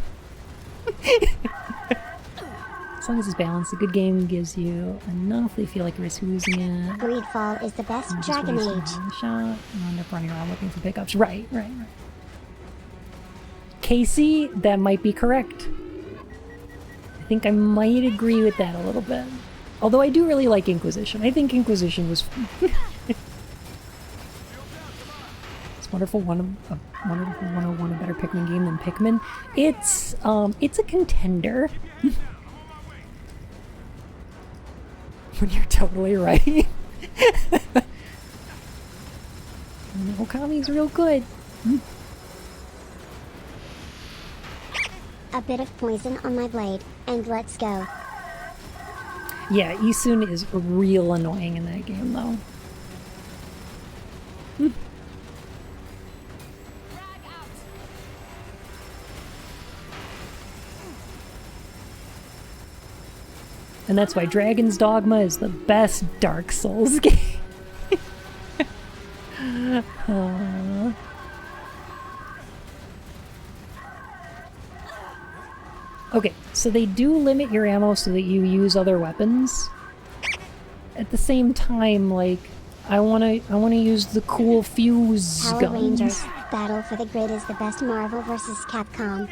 As long as it's balanced, a good game gives you enough they feel like you're losing it. Greedfall is the best Dragon Age. Shot. You end up running around looking for pickups. Right. Casey, that might be correct. I think I might agree with that a little bit. Although I do really like Inquisition. I think Inquisition was fun. It's wonderful. Wonderful 101 a better Pikmin game than Pikmin. It's a contender. When you're totally right. Okami's real good. A bit of poison on my blade, and let's go. Yeah, Isun is real annoying in that game, though. And that's why Dragon's Dogma is the best Dark Souls game. Okay, so they do limit your ammo so that you use other weapons. At the same time, like, I wanna use the cool FUwUse Power guns. Rangers, Battle for the Grid is the best Marvel vs. Capcom.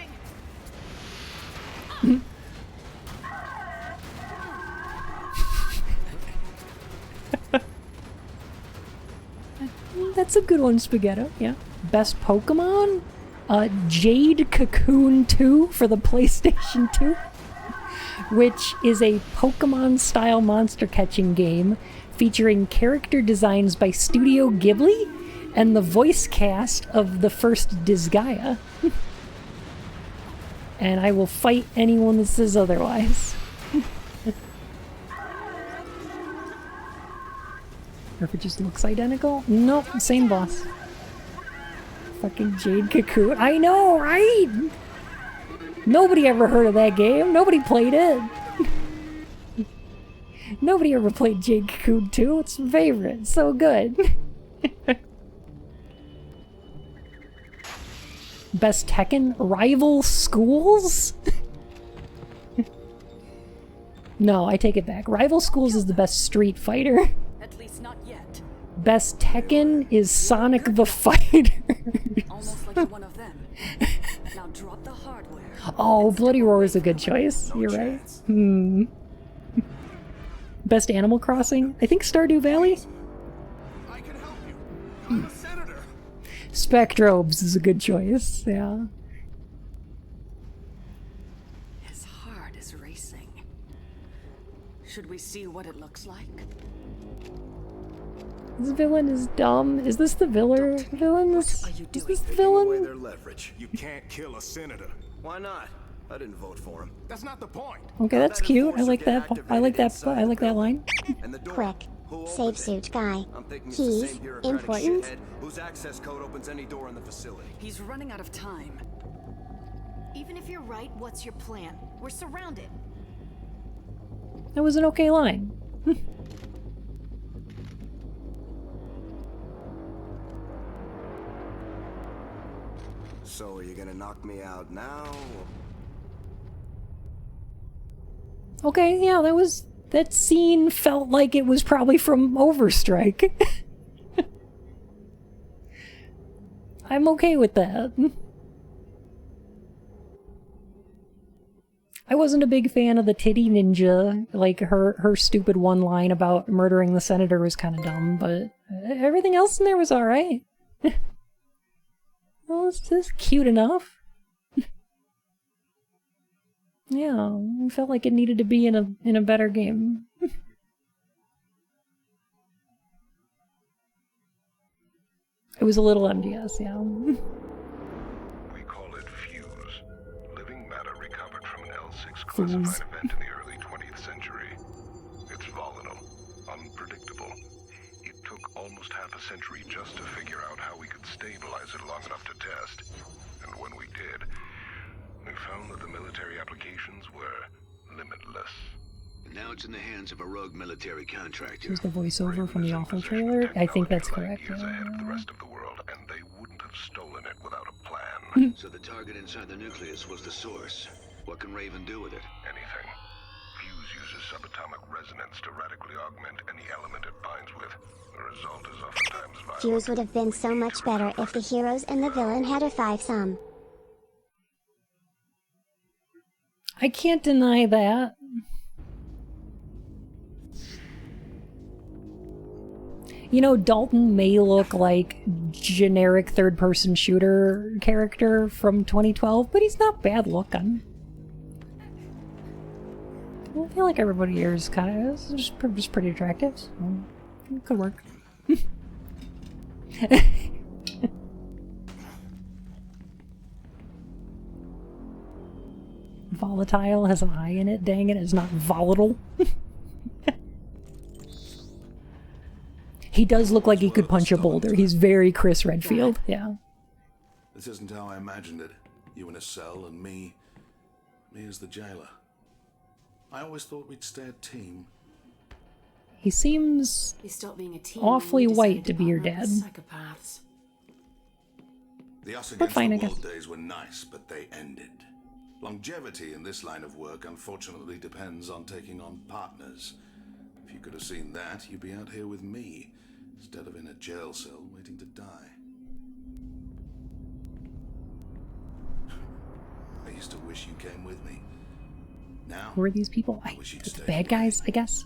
That's a good one, Spaghetto, yeah. Best Pokemon? Jade Cocoon 2 for the PlayStation 2, which is a Pokemon-style monster-catching game featuring character designs by Studio Ghibli and the voice cast of the first Disgaea. And I will fight anyone that says otherwise. Or if it just looks identical? Nope, same boss. Fucking Jade Cocoon. I know, right? Nobody ever heard of that game. Nobody played it. Nobody ever played Jade Cocoon 2. It's my favorite. It's so good. Best Tekken? Rival Schools? No, I take it back. Rival Schools is the best Street Fighter. At least not yet. Best Tekken is Sonic the Fighter. Almost like you're one of them. Now drop the hardware. Oh, Bloody Roar is a good choice. You're right. Best Animal Crossing? I think Stardew Valley? I can help you. I'm a senator. Spectrobes is a good choice, yeah. His heart is racing. Should we see what it looks like? This villain is dumb. Is this the villain? Is this the villain? Their leverage. You can't kill a senator. Why not? I didn't vote for him. That's not the point. Okay, that's cute. I like that. I like that line. Quick. Save suit guy. Keys. Important. Whose access code opens any door in the facility. He's running out of time. Even if you're right, what's your plan? We're surrounded. That was an okay line. So are you gonna knock me out now? Okay, yeah, that scene felt like it was probably from Overstrike. I'm okay with that. I wasn't a big fan of the titty ninja. Like, her stupid one line about murdering the senator was kind of dumb, but everything else in there was alright. Well, it's just cute enough. Yeah, I felt like it needed to be in a better game. It was a little MGS, yeah. We call it FUwUse, living matter recovered from an L6 classified event in the early 20th century. It's volatile, unpredictable. It took almost half a century just to figure out how we could stabilize it long enough to test. And when we did, we found that the military applications were limitless. Now it's in the hands of a rogue military contractor. Here's the voiceover from the awful trailer. I think that's correct. Ahead of the rest of the world, and they wouldn't have stolen it without a plan. So the target inside the nucleus was the source. What can Raven do with it? Anything. FUwUse uses subatomic resonance to radically augment any element it binds with. The result is oftentimes violent. FUwUse would have been so much better if the heroes and the villain had a five-some. I can't deny that. You know, Dalton may look like generic third-person shooter character from 2012, but he's not bad looking. I feel like everybody here is kind of just pretty attractive. So it could work. Volatile has an I in it. Dang it, it's not volatile. He does look like he could punch a boulder. He's very Chris Redfield, yeah. This isn't how I imagined it. You in a cell and me as the jailer. I always thought we'd stay a team. He seems They stopped being a team awfully and we white to decided be your partner dad. with psychopaths. The us But against fine, the I guess. world days were nice, but they ended. Longevity in this line of work unfortunately depends on taking on partners. If you could have seen that, you'd be out here with me, instead of in a jail cell waiting to die. I used to wish you came with me. Now, Who are these people? wish you'd The stay bad guys, I guess.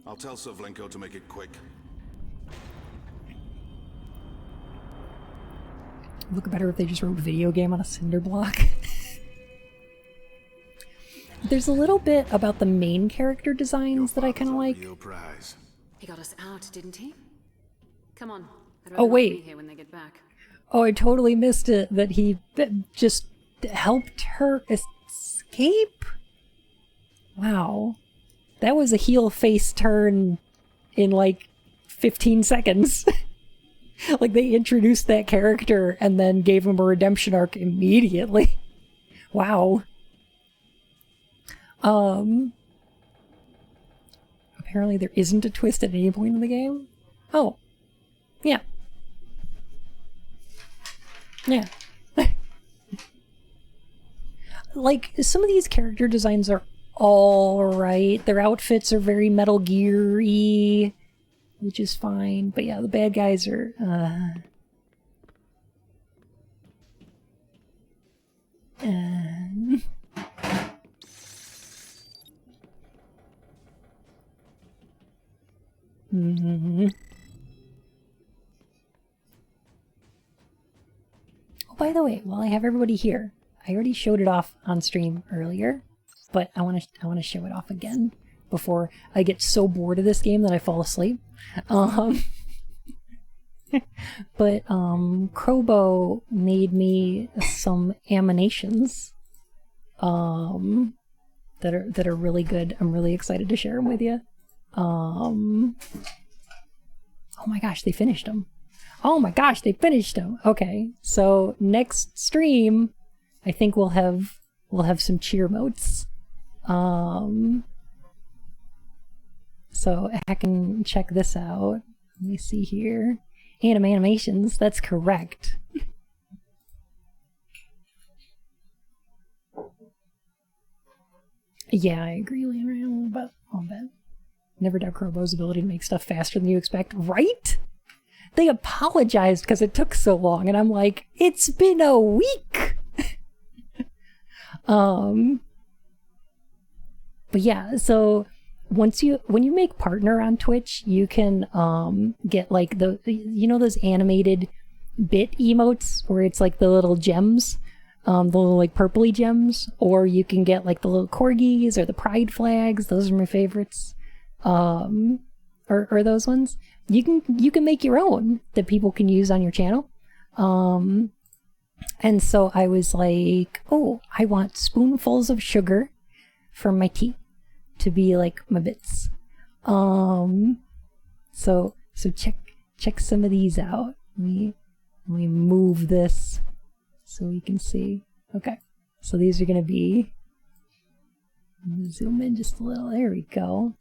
I'll tell Savlenko to make it quick. Look better if they just wrote video game on a cinder block. There's a little bit about the main character designs that I kind of like. He got us out, didn't he? Come on. I'd Oh, rather not wait. be here when they get back. Oh, I totally missed it, that he just helped her escape? Wow. That was a heel face turn in like 15 seconds. Like they introduced that character and then gave him a redemption arc immediately. Wow. Apparently there isn't a twist at any point in the game. Oh. Yeah. Yeah. Like, some of these character designs are alright. Their outfits are very Metal Gear-y, which is fine. But yeah, the bad guys are, Oh, by the way, while I have everybody here, I already showed it off on stream earlier, but I want to show it off again before I get so bored of this game that I fall asleep. But Crobo made me some animations that are really good. I'm really excited to share them with you. Oh my gosh, they finished them. Oh my gosh, they finished them. Okay, so next stream, I think we'll have some cheer motes. So I can check this out. Let me see here. Animations, that's correct. Yeah, I agree, Leon, but I'll bet. Never doubt Crobo's ability to make stuff faster than you expect, right? They apologized because it took so long, and I'm like, it's been a week! But yeah, so when you make partner on Twitch, you can get like those animated bit emotes where it's like the little gems, the little like purpley gems, or you can get like the little corgis or the pride flags. Those are my favorites. Or those ones. You can make your own that people can use on your channel. And so I was like, oh, I want spoonfuls of sugar for my tea to be like my bits. So check some of these out. Let me move this so we can see. Okay, so these are gonna be. Let me zoom in just a little. There we go.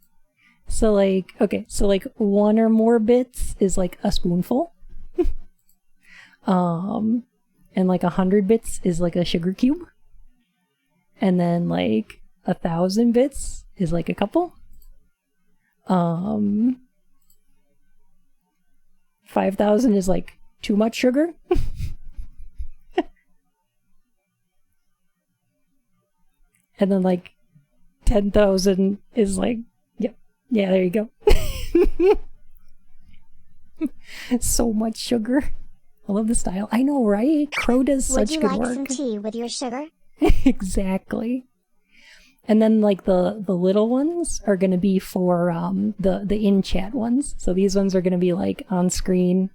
So like, okay, so like one or more bits is like a spoonful. And like 100 bits is like a sugar cube. And then like 1,000 bits is like a couple. 5,000 is like too much sugar. And then like 10,000 is like, yep, yeah, there you go. So much sugar. I love the style. I know, right? Crow does such good work. Would you like some tea with your sugar? Exactly. And then like the little ones are going to be for the in-chat ones. So these ones are going to be like on-screen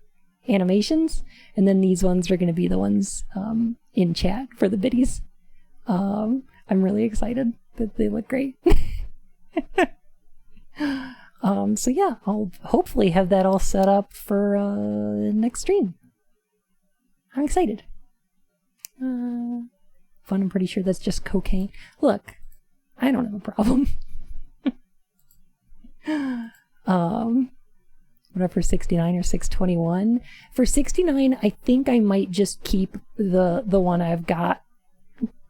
animations. And then these ones are going to be the ones in chat for the biddies. I'm really excited that they look great. So yeah, I'll hopefully have that all set up for next stream. I'm excited. Fun, I'm pretty sure that's just cocaine. Look, I don't have a problem. Whatever, 69 or 621. For 69, I think I might just keep the one I've got,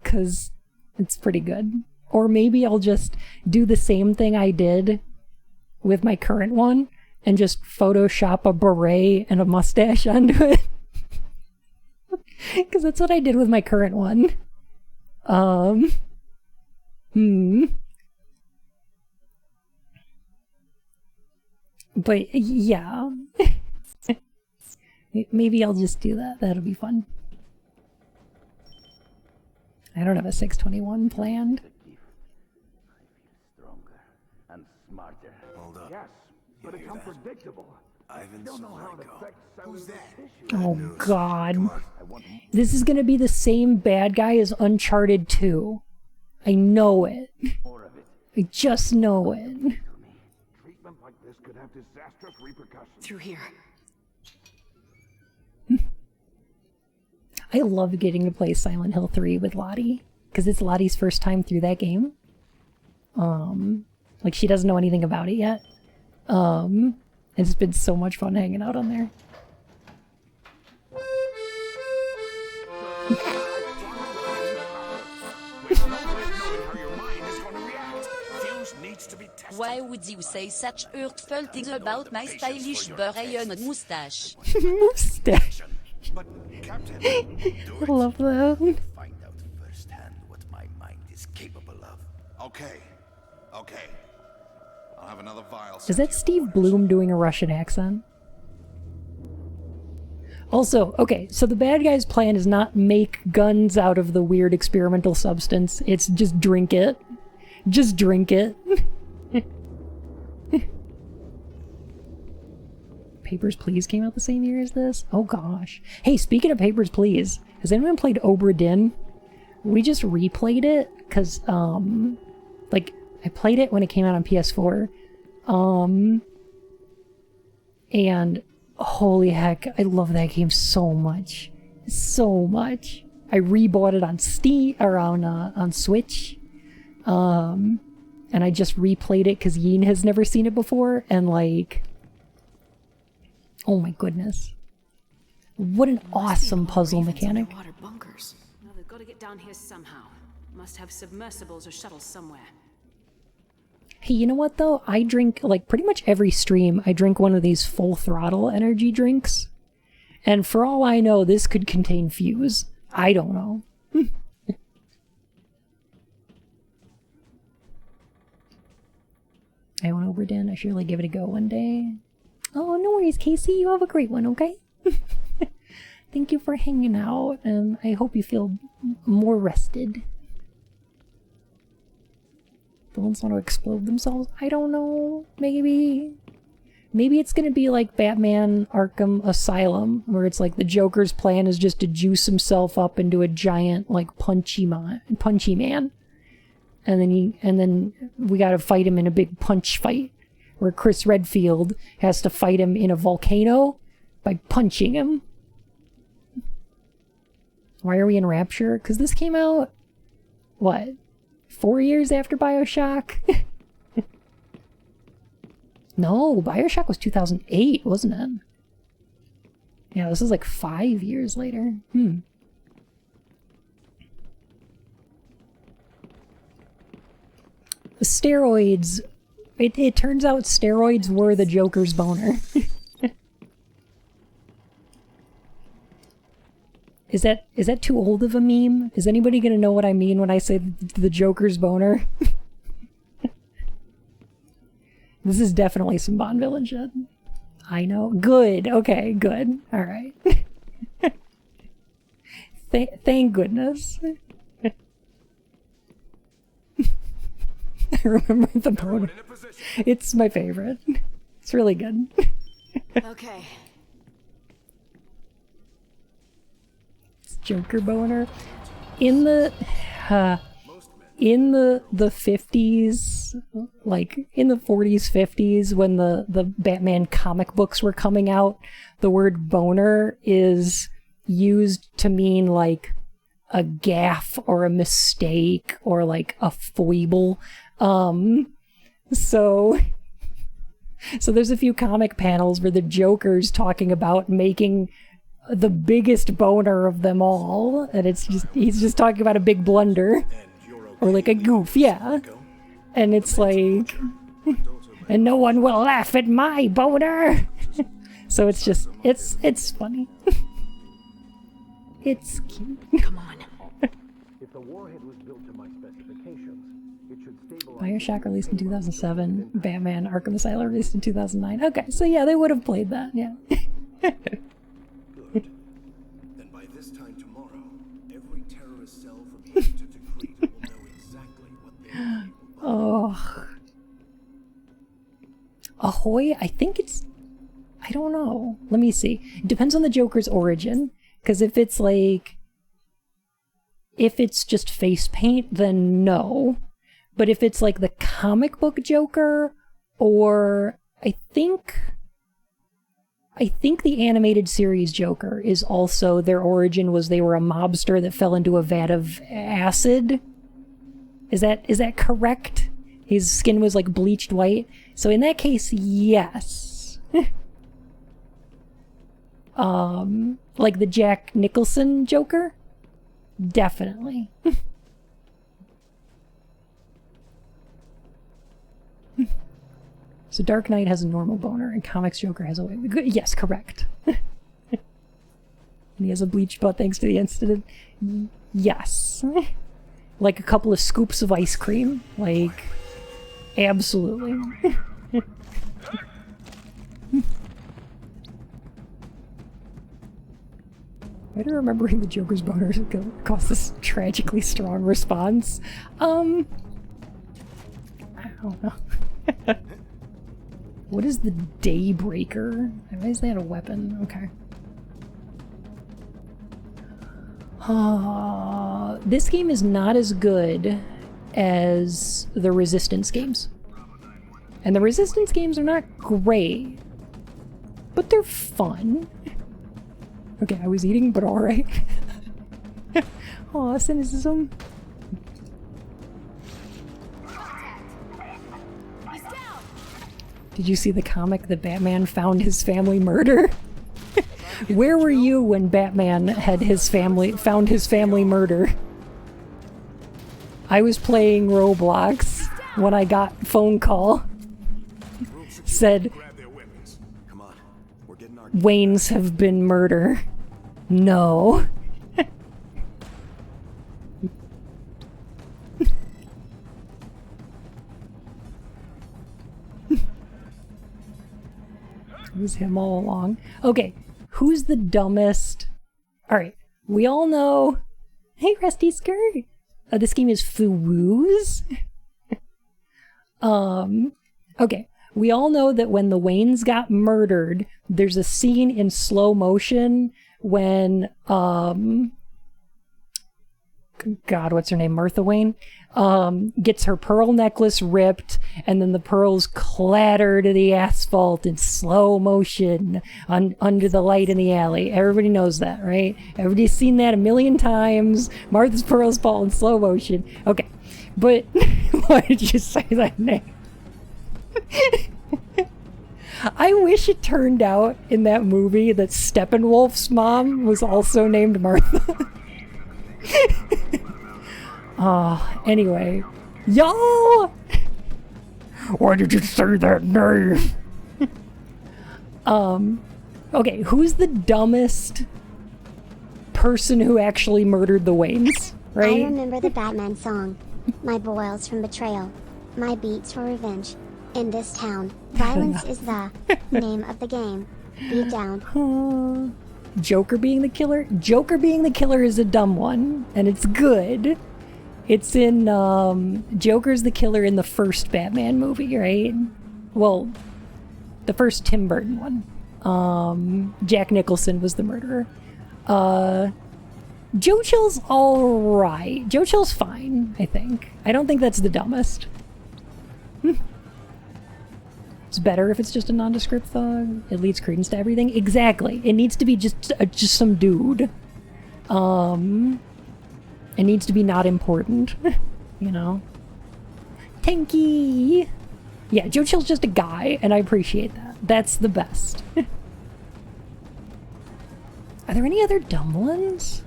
because it's pretty good. Or maybe I'll just do the same thing I did with my current one and just Photoshop a beret and a mustache onto it. Because that's what I did with my current one. But yeah. Maybe I'll just do that. That'll be fun. I don't have a 621 planned. Stronger and smarter. Hold up. Yes, but it's unpredictable. Ivan Don't know how it Solenko. affects Who's that? Oh god. This is gonna be the same bad guy as Uncharted 2. I know it. I just know it. Treatment like this could have disastrous repercussions. Through here. I love getting to play Silent Hill 3 with Lottie, because it's Lottie's first time through that game. Like, she doesn't know anything about it yet. It's been so much fun hanging out on there. Why would you say such hurtful things about my stylish beret and mustache? Mustache. But, Captain, I love that. Find out firsthand what my mind is capable of. Okay. Okay. I'll have another vial. Is that Steve Bloom doing a Russian accent? Also, okay, so the bad guy's plan is not make guns out of the weird experimental substance. It's just drink it. Just drink it. Papers, Please came out the same year as this? Oh gosh. Hey, speaking of Papers, Please, has anyone played Obra Dinn? We just replayed it, because, like, I played it when it came out on PS4. And holy heck, I love that game so much. So much. I rebought it on Steam, or on Switch. And I just replayed it because Yin has never seen it before, and like, oh my goodness. What an awesome puzzle mechanic. Water bunkers. Now they've got to get down here somehow. Must have submersibles or shuttles somewhere. Hey, you know what though? I drink, like, pretty much every stream, I drink one of these full throttle energy drinks. And for all I know, this could contain FUwUse. I don't know. I went over Dinn. I surely give it a go one day. Oh, no worries, Casey. You have a great one, okay? Thank you for hanging out, and I hope you feel more rested. The ones want to explode themselves? I don't know. Maybe. Maybe it's gonna be like Batman Arkham Asylum, where it's like the Joker's plan is just to juice himself up into a giant, like, punchy man. And then we gotta fight him in a big punch fight, where Chris Redfield has to fight him in a volcano by punching him. Why are we in Rapture? Because this came out, what, 4 years after BioShock? No, BioShock was 2008, wasn't it? Yeah, this is like 5 years later. Steroids. It turns out steroids were the Joker's boner. Is that too old of a meme? Is anybody gonna know what I mean when I say the Joker's boner? This is definitely some Bond villain shit. I know. Good. Okay, good. Alright. Thank goodness. I remember the boner. It's my favorite. It's really good. Okay. It's Joker boner. In the 50s, like in the 40s, 50s, when the Batman comic books were coming out, the word boner is used to mean like a gaffe or a mistake or like a foible. So there's a few comic panels where the Joker's talking about making the biggest boner of them all, and he's just talking about a big blunder or like a goof, yeah. And it's like, and no one will laugh at my boner. So it's just, it's funny. It's cute. Come on. If the warhead was built to my specifications, it should stabilize. Bioshock released in 2007. Batman Arkham Asylum released in 2009. Okay, so yeah, they would have played that, yeah. Good. Then by this time tomorrow, every terrorist cell from here to Decreta will know exactly what they're capable of. Oh. Ahoy? I think it's... I don't know. Let me see. It depends on the Joker's origin. Because if it's like... If it's just face paint, then no. But if it's like the comic book Joker, or I think the animated series Joker is also, their origin was they were a mobster that fell into a vat of acid. Is that correct? His skin was like bleached white. So in that case, yes. Like the Jack Nicholson Joker? Definitely. So Dark Knight has a normal boner and Comics Joker has a... Yes, correct. And he has a bleached butt thanks to the incident. Yes. Like a couple of scoops of ice cream. Like, absolutely. I don't remember the Joker's boner caused this tragically strong response. I don't know. What is the Daybreaker? Why is that a weapon? Okay. This game is not as good as the Resistance games. And the Resistance games are not great, but they're fun. Okay, I was eating, but alright. Aw, cynicism. Did you see the comic that Batman found his family murder? Where were you when Batman had found his family murder? I was playing Roblox when I got a phone call. Said, Waynes have been murdered. No. It was him all along. Okay, who's the dumbest? Alright, we all know... Hey, Rusty Skirt! This game is FUwUse. Okay, we all know that when the Waynes got murdered, there's a scene in slow motion when, God, what's her name? Martha Wayne? Gets her pearl necklace ripped, and then the pearls clatter to the asphalt in slow motion under the light in the alley. Everybody knows that, right? Everybody's seen that a million times. Martha's pearls fall in slow motion. Okay, but why did you say that name? I wish it turned out in that movie that Steppenwolf's mom was also named Martha. Anyway. Y'all! Why did you say that name? Okay, who's the dumbest person who actually murdered the Waynes, right? I remember the Batman song. My boils from betrayal. My beats for revenge. In this town, violence is the name of the game. Beat down. Joker being the killer? Joker being the killer is a dumb one, and it's good. It's in, Joker's the killer in the first Batman movie, right? Well, the first Tim Burton one. Jack Nicholson was the murderer. Joe Chill's alright. Joe Chill's fine, I think. I don't think that's the dumbest. It's better if it's just a nondescript thug. It leads credence to everything. Exactly. It needs to be just some dude. It needs to be not important, you know? Tanky! Yeah, Joe Chill's just a guy, and I appreciate that. That's the best. Are there any other dumb ones?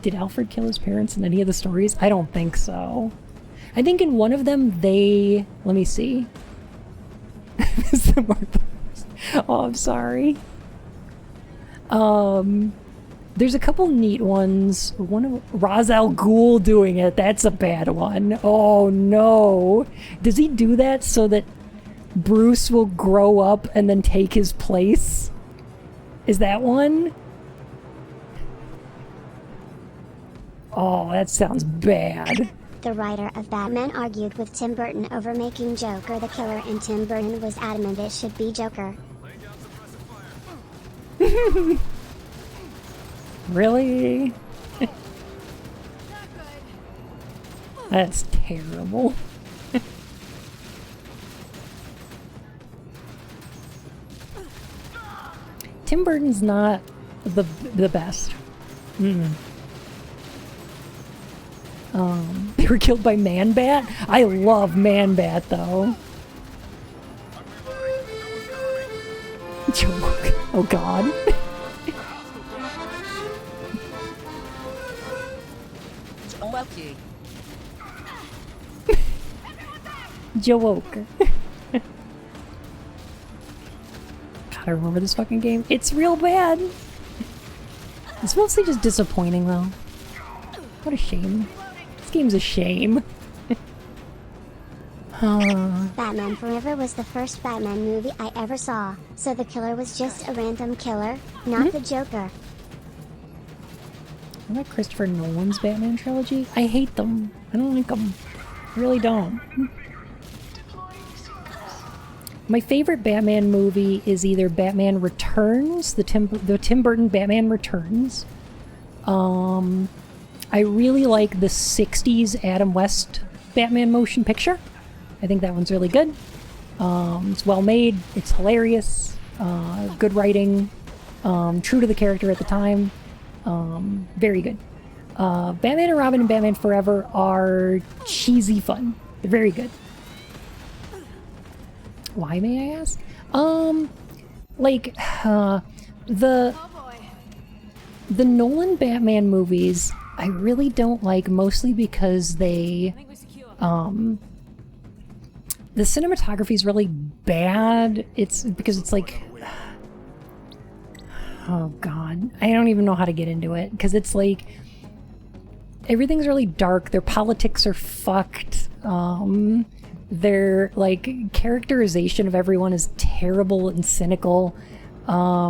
Did Alfred kill his parents in any of the stories? I don't think so. I think in one of them they... Let me see. Oh, I'm sorry. There's a couple neat ones. One of Ra's al Ghul doing it. That's a bad one. Oh no. Does he do that so that Bruce will grow up and then take his place? Is that one? Oh, that sounds bad. The writer of Batman argued with Tim Burton over making Joker the killer, and Tim Burton was adamant it should be Joker. Really? That's terrible. Tim Burton's not the best. They were killed by Man-Bat? I love Man-Bat though. Joke. Oh god. Joker. God, I remember this fucking game. It's real bad. It's mostly just disappointing though. What a shame. This game's a shame. Batman Forever was the first Batman movie I ever saw, so the killer was just a random killer, not the Joker. I like Christopher Nolan's Batman trilogy. I hate them. I don't like them. I really don't. My favorite Batman movie is either Batman Returns, the Tim Burton Batman Returns. I really like the 60s Adam West Batman motion picture. I think that one's really good. It's well made, it's hilarious, good writing, true to the character at the time. Very good. Batman and Robin and Batman Forever are cheesy fun. They're very good. Why, may I ask? The Nolan Batman movies I really don't like, mostly because they, the cinematography is really bad. It's because it's like, oh god, I don't even know how to get into it, because it's like, everything's really dark, their politics are fucked, their, like, characterization of everyone is terrible and cynical, they're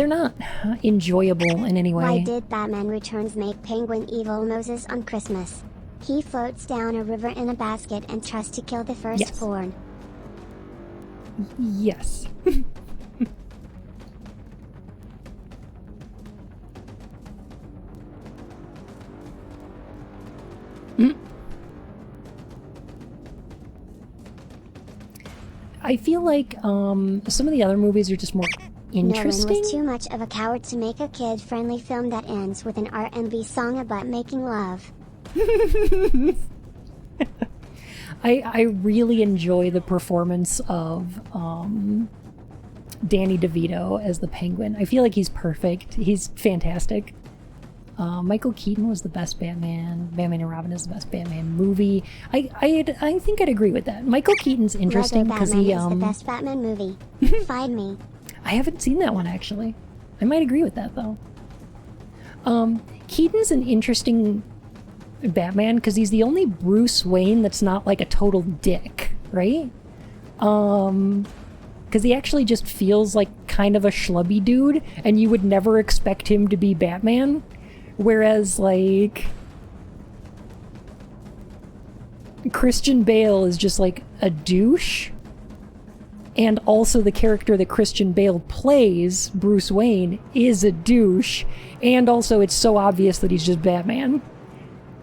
not enjoyable in any way. Why did Batman Returns make Penguin evil Moses on Christmas? He floats down a river in a basket and tries to kill the firstborn. Yes. I feel like some of the other movies are just more interesting. Nolan was too much of a coward to make a kid-friendly film that ends with an R&B song about making love. I really enjoy the performance of Danny DeVito as the Penguin. I feel like he's perfect. He's fantastic. Michael Keaton was the best Batman. Batman and Robin is the best Batman movie. I think I'd agree with that. Michael Keaton's interesting because he is the best Batman movie. Find me. I haven't seen that one actually. I might agree with that though. Keaton's an interesting Batman because he's the only Bruce Wayne that's not like a total dick, right? Because he actually just feels like kind of a schlubby dude, and you would never expect him to be Batman. Whereas, like, Christian Bale is just like a douche, and also the character that Christian Bale plays, Bruce Wayne, is a douche, and also it's so obvious that he's just Batman.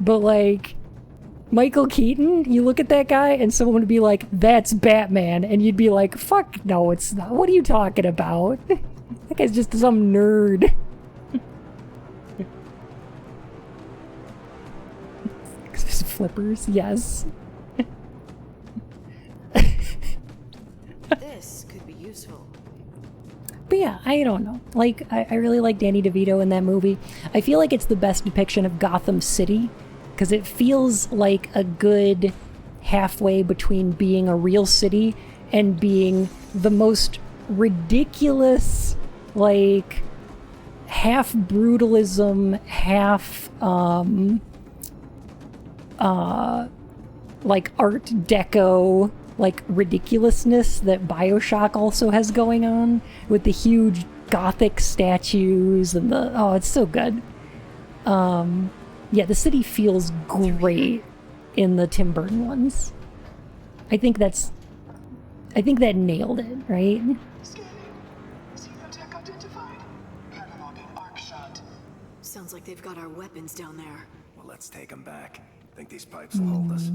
But, like, Michael Keaton, you look at that guy and someone would be like, that's Batman. And you'd be like, fuck no, it's not. What are you talking about? That guy's just some nerd. There's flippers, yes. This could be useful. But yeah, I don't know. Like, I really like Danny DeVito in that movie. I feel like it's the best depiction of Gotham City, because it feels like a good halfway between being a real city and being the most ridiculous, like, half brutalism, half, like, Art Deco, like, ridiculousness that BioShock also has going on, with the huge Gothic statues and the... Oh, it's so good. Yeah, the city feels great in the Tim Burton ones. I think that nailed it, right? Sounds like they've got our weapons down there. Well, let's take them back. Think these pipes will hold us.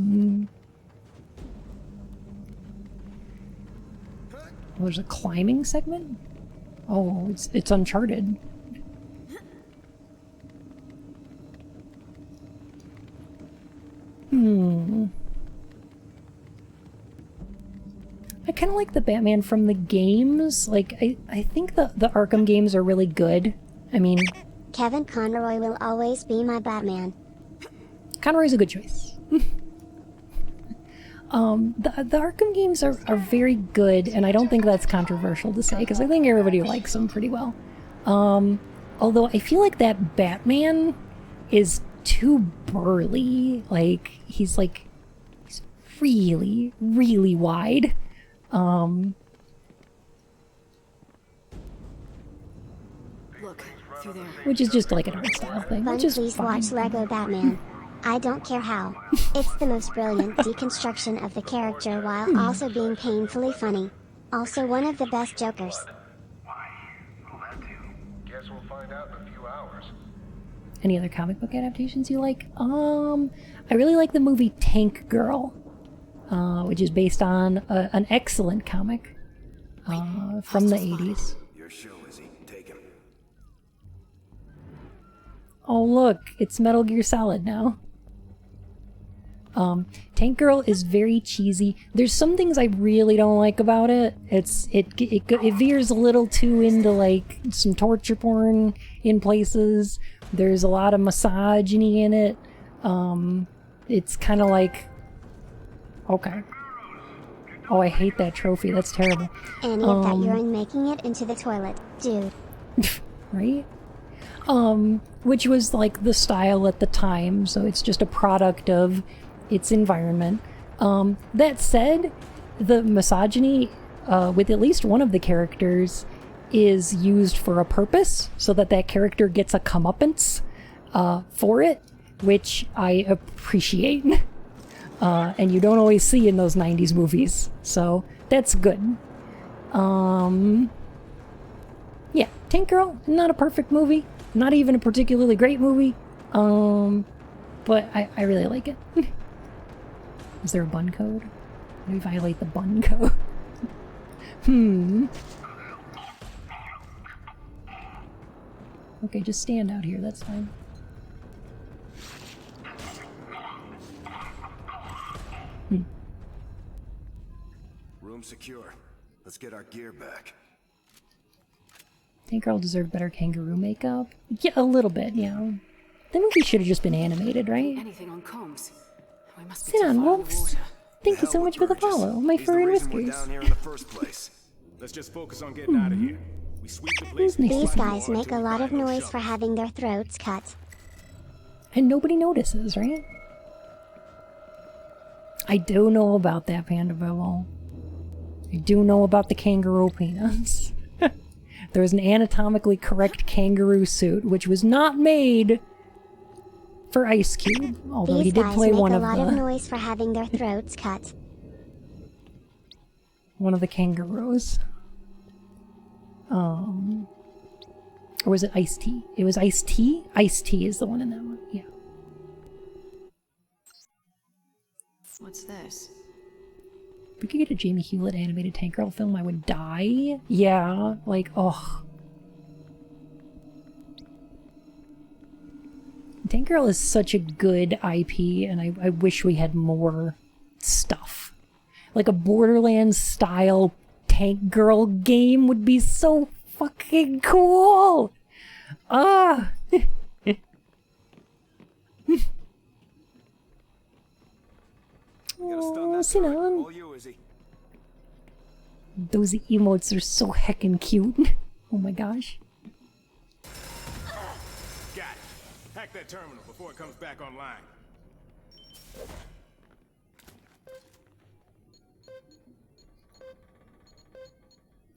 Oh, there's a climbing segment? Oh, it's Uncharted. I kind of like the Batman from the games. Like, I think the Arkham games are really good. I mean... Kevin Conroy will always be my Batman. Conroy's a good choice. The Arkham games are very good, and I don't think that's controversial to say, because I think everybody likes them pretty well. Although I feel like that Batman is too burly. Like, he's really, really wide. Look, through there. Which is just like an art style thing, which is Please fine. watch Lego Batman. I don't care how. It's the most brilliant deconstruction of the character while also being painfully funny. Also one of the best Jokers. Guess we'll find out in a few hours. Any other comic book adaptations you like? I really like the movie Tank Girl, which is based on an excellent comic from the 80s. Your show, Izzy. Take him. Oh look, it's Metal Gear Solid now. Tank Girl is very cheesy. There's some things I really don't like about it. It veers a little too into like some torture porn in places. There's a lot of misogyny in it. It's kind of like, okay. Oh, I hate that trophy. That's terrible. Any of that urine making it into the toilet, dude. Right? Which was like the style at the time, so it's just a product of its environment. That said, the misogyny with at least one of the characters is used for a purpose, so that character gets a comeuppance for it, which I appreciate. And you don't always see in those 90s movies, so that's good. Yeah, Tank Girl, not a perfect movie, not even a particularly great movie, but I really like it. Is there a bun code? How do we violate the bun code? Okay, just stand out here, that's fine. Room secure. Let's get our gear back. Tank Girl deserved better kangaroo makeup. Yeah, a little bit, yeah. The movie should have just been animated, right? Anything on comms? We must be Sit too on, far in the Wolves. water. Thank you so much for the follow, my furry whiskers. Down here in the first place. Let's just focus on getting out of here. We sweep the place. These guys make a lot of noise for having their throats cut. And nobody notices, right? I do know about that, Panda Bubble. I do know about the kangaroo peanuts. There was an anatomically correct kangaroo suit, which was not made for Ice Cube, although he did play one of the... These guys make a lot of noise for having their throats cut. One of the kangaroos. Or was it Ice-T? It was Ice-T? Ice-T is the one in that one, yeah. What's this? If we could get a Jamie Hewlett animated Tank Girl film, I would die. Yeah, like, oh. Tank Girl is such a good IP, and I wish we had more stuff. Like a Borderlands-style Tank Girl game would be so fucking cool! Ah! Oh, Sinan. Those emotes are so heckin' cute. Oh my gosh. Got it. Hack that terminal before it comes back online.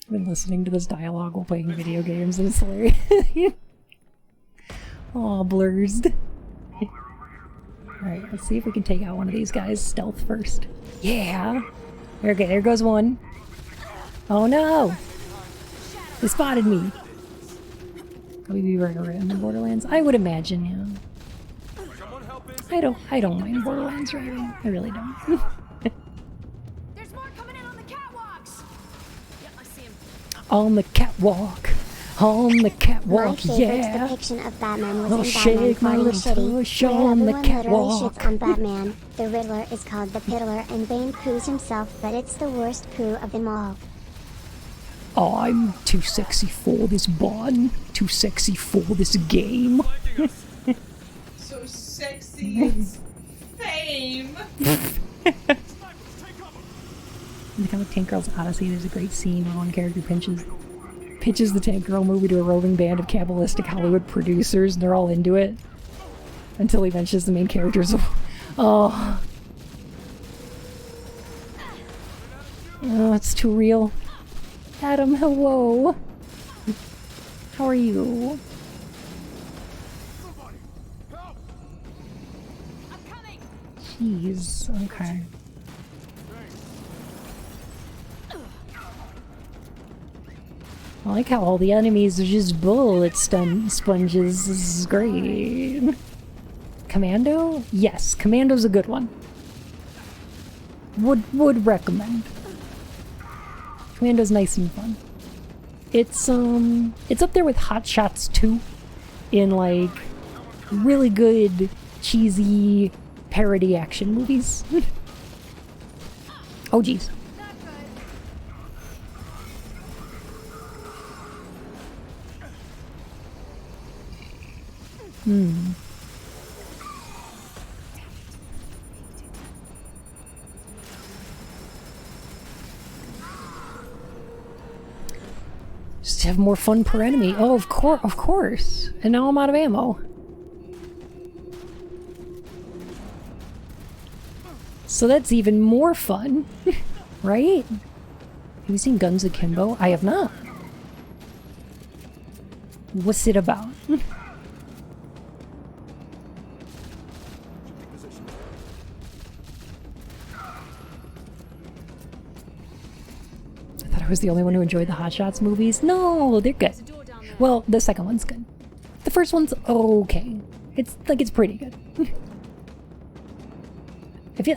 I've been listening to this dialogue while playing video games and it's hilarious. Aw, blurs. Alright, let's see if we can take out one of these guys stealth first. Yeah! Okay, there goes one. Oh no! They spotted me! Will we be right around the Borderlands? I would imagine, yeah. I don't mind Borderlands driving. I really don't. There's more coming in on the catwalks. Yep, I see him. On the catwalk. On the catwalk, My favorite yeah. depiction of Batman was I'll in shake my Batman little Party toe, City, show where on the everyone literally catwalk. shits on Batman. The Riddler is called the Piddler, and Bane poos himself, but it's the worst poo of them all. I'm too sexy for this bun. Too sexy for this game. So sexy, it's fame. In the comic Tank Girl's Odyssey, there's a great scene where one character pitches the Tank Girl movie to a roving band of Kabbalistic Hollywood producers, and they're all into it. Until he mentions the main characters. Oh. Oh, it's too real. Adam, hello. How are you? Jeez, okay. I like how all the enemies are just bullet sponges. This is great. Commando? Yes, Commando's a good one. Would recommend. Commando's nice and fun. It's up there with Hot Shots 2 in like really good cheesy parody action movies. Oh jeez. Just have more fun per enemy. Oh, of course. And now I'm out of ammo. So that's even more fun, right? Have you seen Guns Akimbo? I have not. What's it about? I was the only one who enjoyed the Hot Shots movies. No, they're good. Well, the second one's good. The first one's okay. It's pretty good.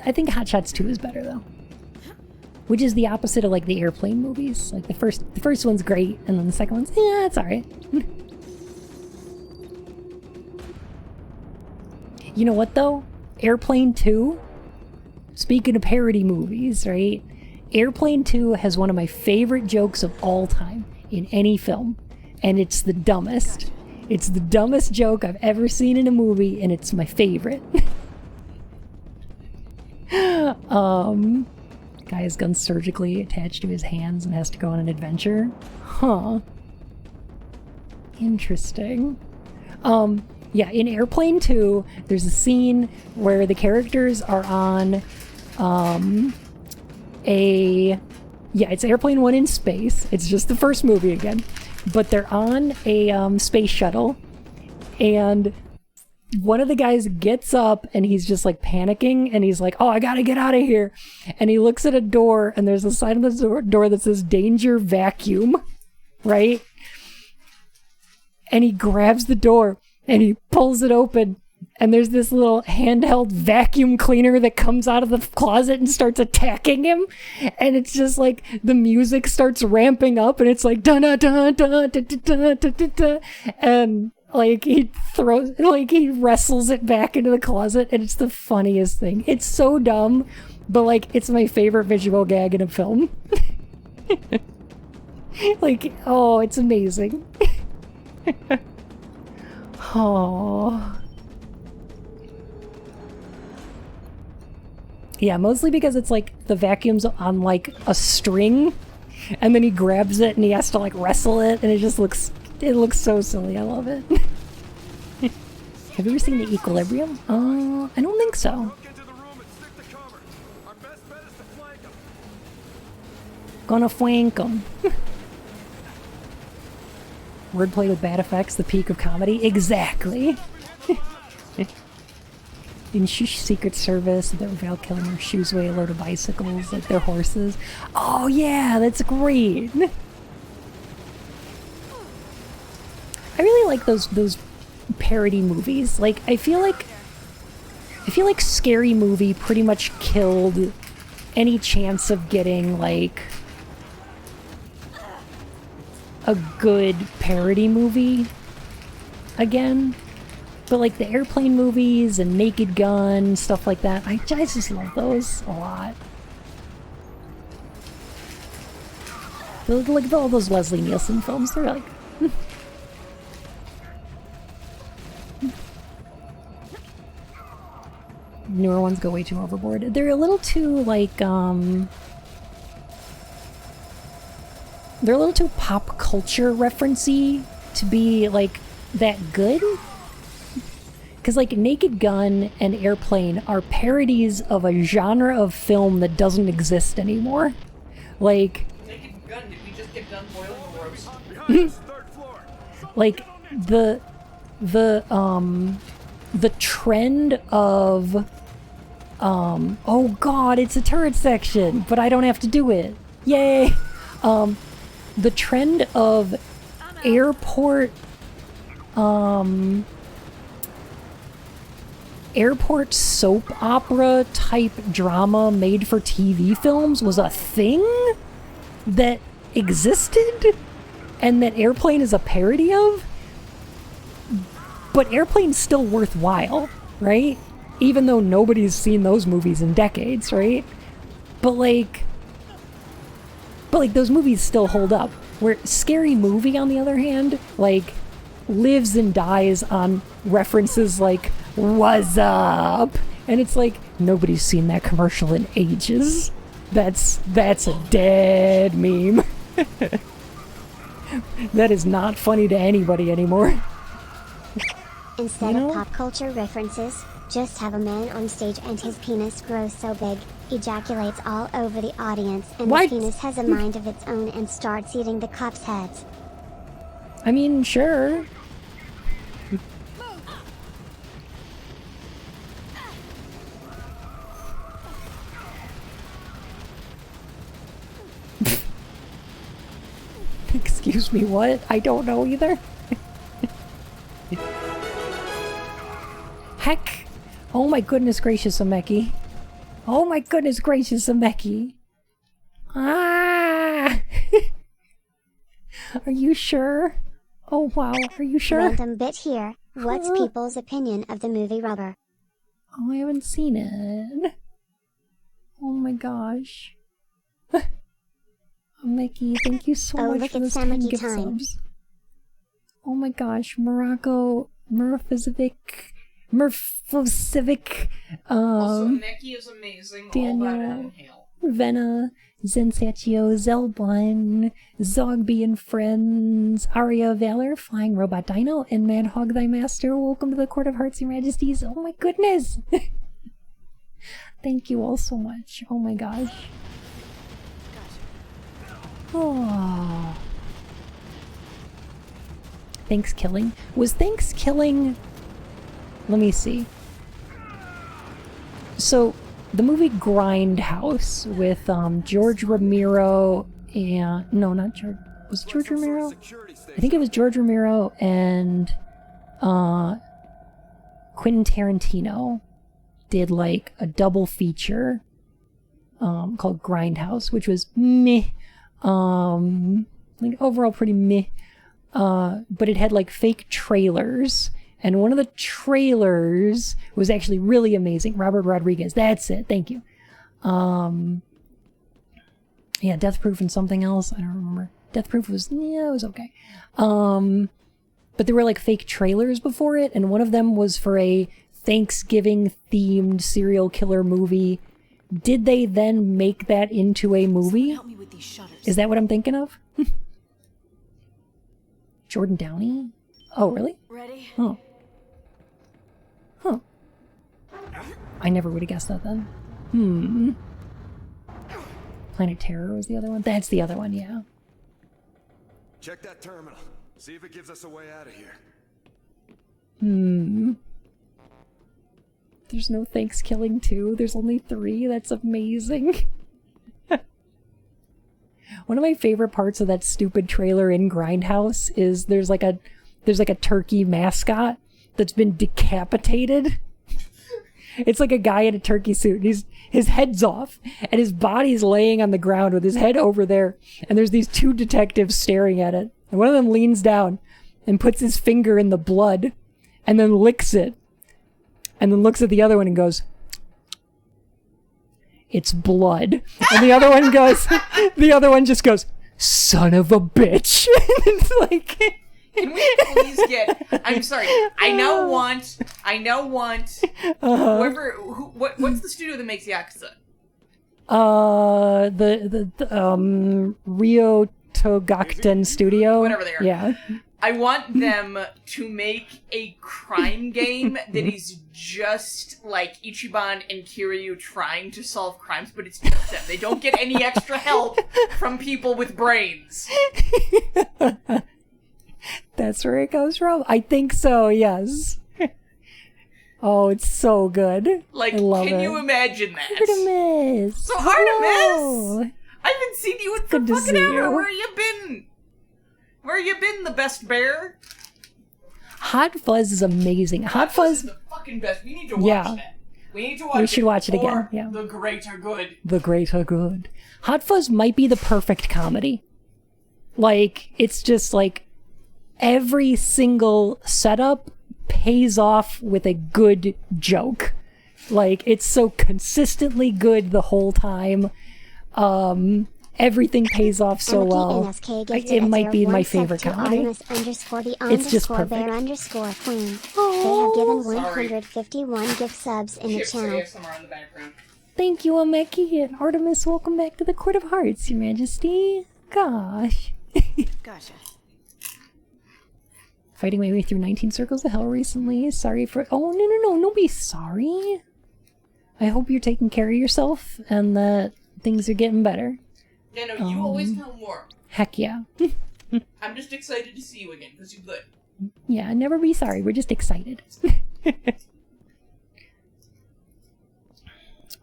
I think Hot Shots 2 is better though. Which is the opposite of like the airplane movies. Like the first one's great, and then the second one's it's alright. You know what though? Airplane 2. Speaking of parody movies, right? Airplane 2 has one of my favorite jokes of all time in any film, and it's the dumbest. It's the dumbest joke I've ever seen in a movie, and it's my favorite. Guy has guns surgically attached to his hands and has to go on an adventure. Huh. Interesting. Yeah, in Airplane 2, there's a scene where the characters are on, it's Airplane 1 in space. It's just the first movie again. But they're on a space shuttle, and one of the guys gets up and he's just like panicking, and he's like, oh, I gotta get out of here. And he looks at a door, and there's a sign on the door that says danger vacuum, right? And he grabs the door and he pulls it open, and there's this little handheld vacuum cleaner that comes out of the closet and starts attacking him, and it's just like the music starts ramping up, and it's like da da da da da da da da, and like he wrestles it back into the closet, and it's the funniest thing. It's so dumb, but like it's my favorite visual gag in a film. Like, oh, it's amazing. Oh. Yeah, mostly because it's like the vacuum's on like a string, and then he grabs it and he has to like wrestle it, and it looks so silly. I love it. Have you ever seen The Equilibrium? I don't think so. Gonna flank him. Wordplay with bad effects, the peak of comedy. Exactly. In Shush Secret Service, they were Val Kilmer, Shoes Way, a load of bicycles, like their horses. Oh yeah, that's great. I really like those parody movies. Like I feel like Scary Movie pretty much killed any chance of getting like a good parody movie again. But like the Airplane movies and Naked Gun, stuff like that, I just love those a lot. Like all those Leslie Nielsen films, they're like... Newer ones go way too overboard. They're a little too like, they're a little too pop culture referencey to be like that good. Because like Naked Gun and Airplane are parodies of a genre of film that doesn't exist anymore. Like... Naked Gun, did we just get done boiling a roast? Like the trend of oh god, it's a turret section, but I don't have to do it. Yay! The trend of airport soap opera type drama made for TV films was a thing that existed and that Airplane is a parody of. But Airplane's still worthwhile, right? Even though nobody's seen those movies in decades, right? But like those movies still hold up. Where Scary Movie, on the other hand, like lives and dies on references like "What's up?" and it's like nobody's seen that commercial in ages. That's a dead meme. That is not funny to anybody anymore. Instead of pop culture references, just have a man on stage and his penis grows so big, ejaculates all over the audience, and the penis has a mind of its own and starts eating the cops' heads. I mean, sure. Excuse me, what? I don't know either. Heck! Oh my goodness gracious, Ameki. Oh my goodness gracious, Ameki. Ah! Are you sure? Oh wow, are you sure? Random bit here. What's people's opinion of the movie Rubber? Oh, I haven't seen it. Oh my gosh. Ameki, thank you so much for those 10 gift subs. Oh my gosh, Morocco, Murphozivic, also, Neki is amazing. Daniel, Venna, Zensatio, Zelbun, Zogby and Friends, Aria Valor, Flying Robot Dino, and Mad Hog Thy Master. Welcome to the Court of Hearts and Majesties. Oh my goodness! Thank you all so much. Oh my gosh. Oh. Thanksgiving? Was Thanksgiving... Let me see. So, the movie Grindhouse with George Romero and... No, not George... Was it George Romero? I think it was George Romero and Quentin Tarantino did like a double feature called Grindhouse, which was meh. Like overall pretty meh. But it had like fake trailers. And one of the trailers was actually really amazing. Robert Rodriguez. That's it. Thank you. Yeah, Death Proof and something else. I don't remember. Death Proof was, yeah, it was okay. But there were like fake trailers before it. And one of them was for a Thanksgiving themed serial killer movie. Did they then make that into a movie? Help me with these shutters. Is that what I'm thinking of? Jordan Downey? Oh, really? Ready? Oh. Huh. I never would have guessed that then. Planet Terror was the other one? That's the other one, yeah. Check that terminal. See if it gives us a way out of here. There's no Thanksgiving 2. There's only 3. That's amazing. One of my favorite parts of that stupid trailer in Grindhouse is there's like a turkey mascot that's been decapitated. It's like a guy in a turkey suit. And his head's off and his body's laying on the ground with his head over there. And there's these 2 detectives staring at it. And one of them leans down and puts his finger in the blood and then licks it. And then looks at the other one and goes, "It's blood." And the other one just goes, "Son of a bitch." It's like, can we please get? I'm sorry. I now want. What's the studio that makes Yakuza? The Rio Togakuten studio. Whatever they are. Yeah. I want them to make a crime game that is just like Ichiban and Kiryu trying to solve crimes, but it's just them. They don't get any extra help from people with brains. That's where it goes from? I think so, yes. Oh, it's so good. Like, I love can it. you imagine that? Artemis! So Hello! Artemis! I haven't seen you in Good to fucking see ever. you. Where you been? Where you been, the best bear? Hot Fuzz is amazing. Hot Fuzz is the fucking best. We need to watch that. We need to watch it. We should watch it again. Yeah. The greater good. The greater good. Hot Fuzz might be the perfect comedy. Like, it's just like every single setup pays off with a good joke. Like, it's so consistently good the whole time. Everything pays off so well. It might be my favorite comedy. It's just perfect. Bear _queen. They have given 151 gift subs in the channel. Thank you, Ameki and Artemis. Welcome back to the Court of Hearts, Your Majesty. Gosh. Gotcha. Fighting my way through 19 circles of hell recently. Sorry for... Oh, no. Don't be sorry. I hope you're taking care of yourself and that things are getting better. Yeah, no, you always count more. Heck yeah. I'm just excited to see you again, because you're good. Yeah, never be sorry. We're just excited.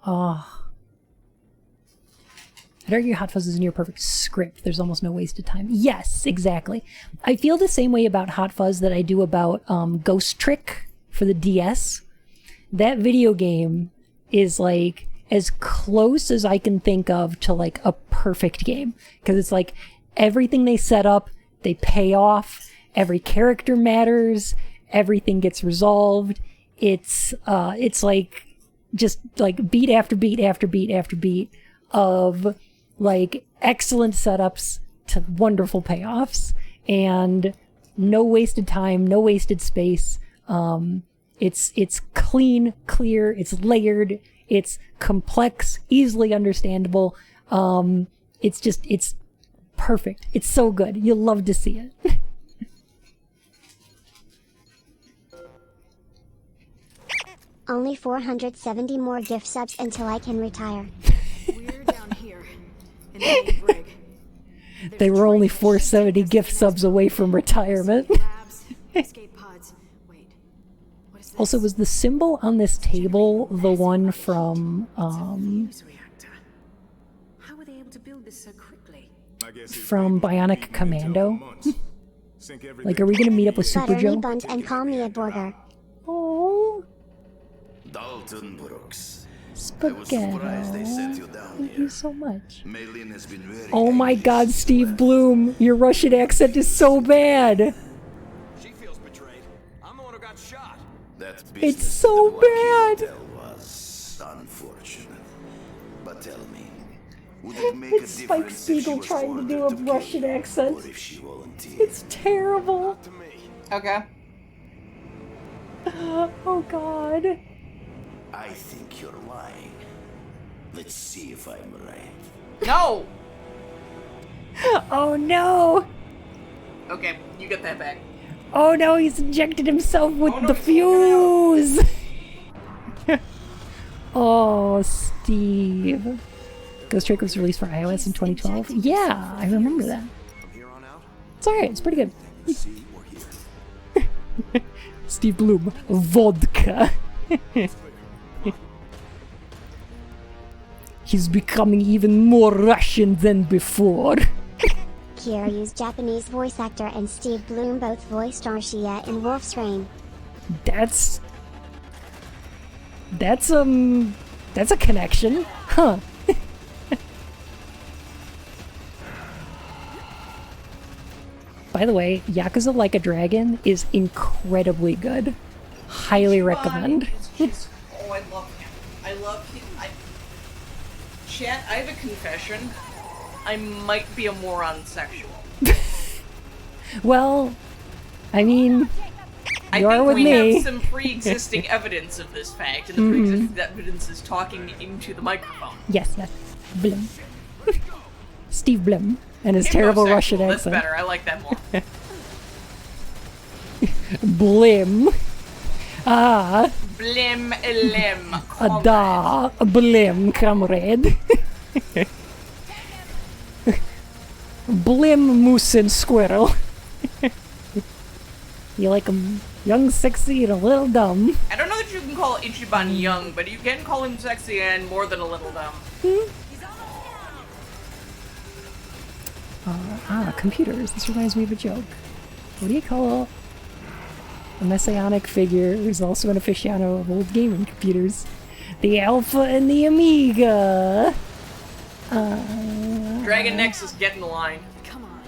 Oh. I'd argue Hot Fuzz is a near perfect script. There's almost no wasted time. Yes, exactly. I feel the same way about Hot Fuzz that I do about Ghost Trick for the DS. That video game is like as close as I can think of to like a perfect game. Because it's like everything they set up, they pay off. Every character matters. Everything gets resolved. It's like just like beat after beat after beat after beat of like excellent setups to wonderful payoffs and no wasted time, no wasted space. It's clean, clear, it's layered, it's complex, easily understandable. It's perfect. It's so good. You'll love to see it. Only 470 more gift subs until I can retire. We're down here in the main brig. They were only 470 gift subs away from retirement. Escape pods. Wait. What is this? Also, was the symbol on this table the one from FUwUse reactor. How were they able to build this so quickly? from Bionic Commando? Like, are we gonna meet up with Super Butter Joe? me buns and call me a burger. Oh, Dalton Brooks. Spaghetti. Thank Thank you so much. Maylin has been very Oh my god, Steve Bloom, your Russian accent is so bad. She feels betrayed. I'm the one who got shot. That It's so bad. was unfortunate. But tell me, would it make It's Spike Spiegel trying to do a Russian accent. It's terrible. Okay. Oh god. I think you're lying. Let's see if I'm right. No! Oh no! Okay, you get that back. Oh no, he's injected himself with the fuse! Oh, Steve. Ghost Trick was released for iOS in 2012? Yeah, I remember that. It's alright, it's pretty good. Steve Bloom, vodka. He's becoming even more Russian than before. FUwUse Japanese voice actor and Steve Bloom both voiced Arshia in Wolf's Rain. That's a connection, huh? By the way, Yakuza Like a Dragon is incredibly good. Highly recommend. Oh, I love him. I love him. Chat, I have a confession. I might be a moron sexual. Well, I mean, you are with me. I think we have some pre-existing evidence of this fact, and the pre-existing evidence is talking into the microphone. Yes, yes. Blum. Steve Blum and his terrible Russian That's accent. better. I like that more. Blim. Ah. Blim lim. Da. Blim, comrade. Blim, moose, and squirrel. You like him young, sexy, and a little dumb. I don't know that you can call Ichiban young, but you can call him sexy and more than a little dumb. Computers. This reminds me of a joke. What do you call a messianic figure who's also an aficionado of old gaming computers? The Alpha and the Amiga! Dragon Nexus, get in the line. Come on.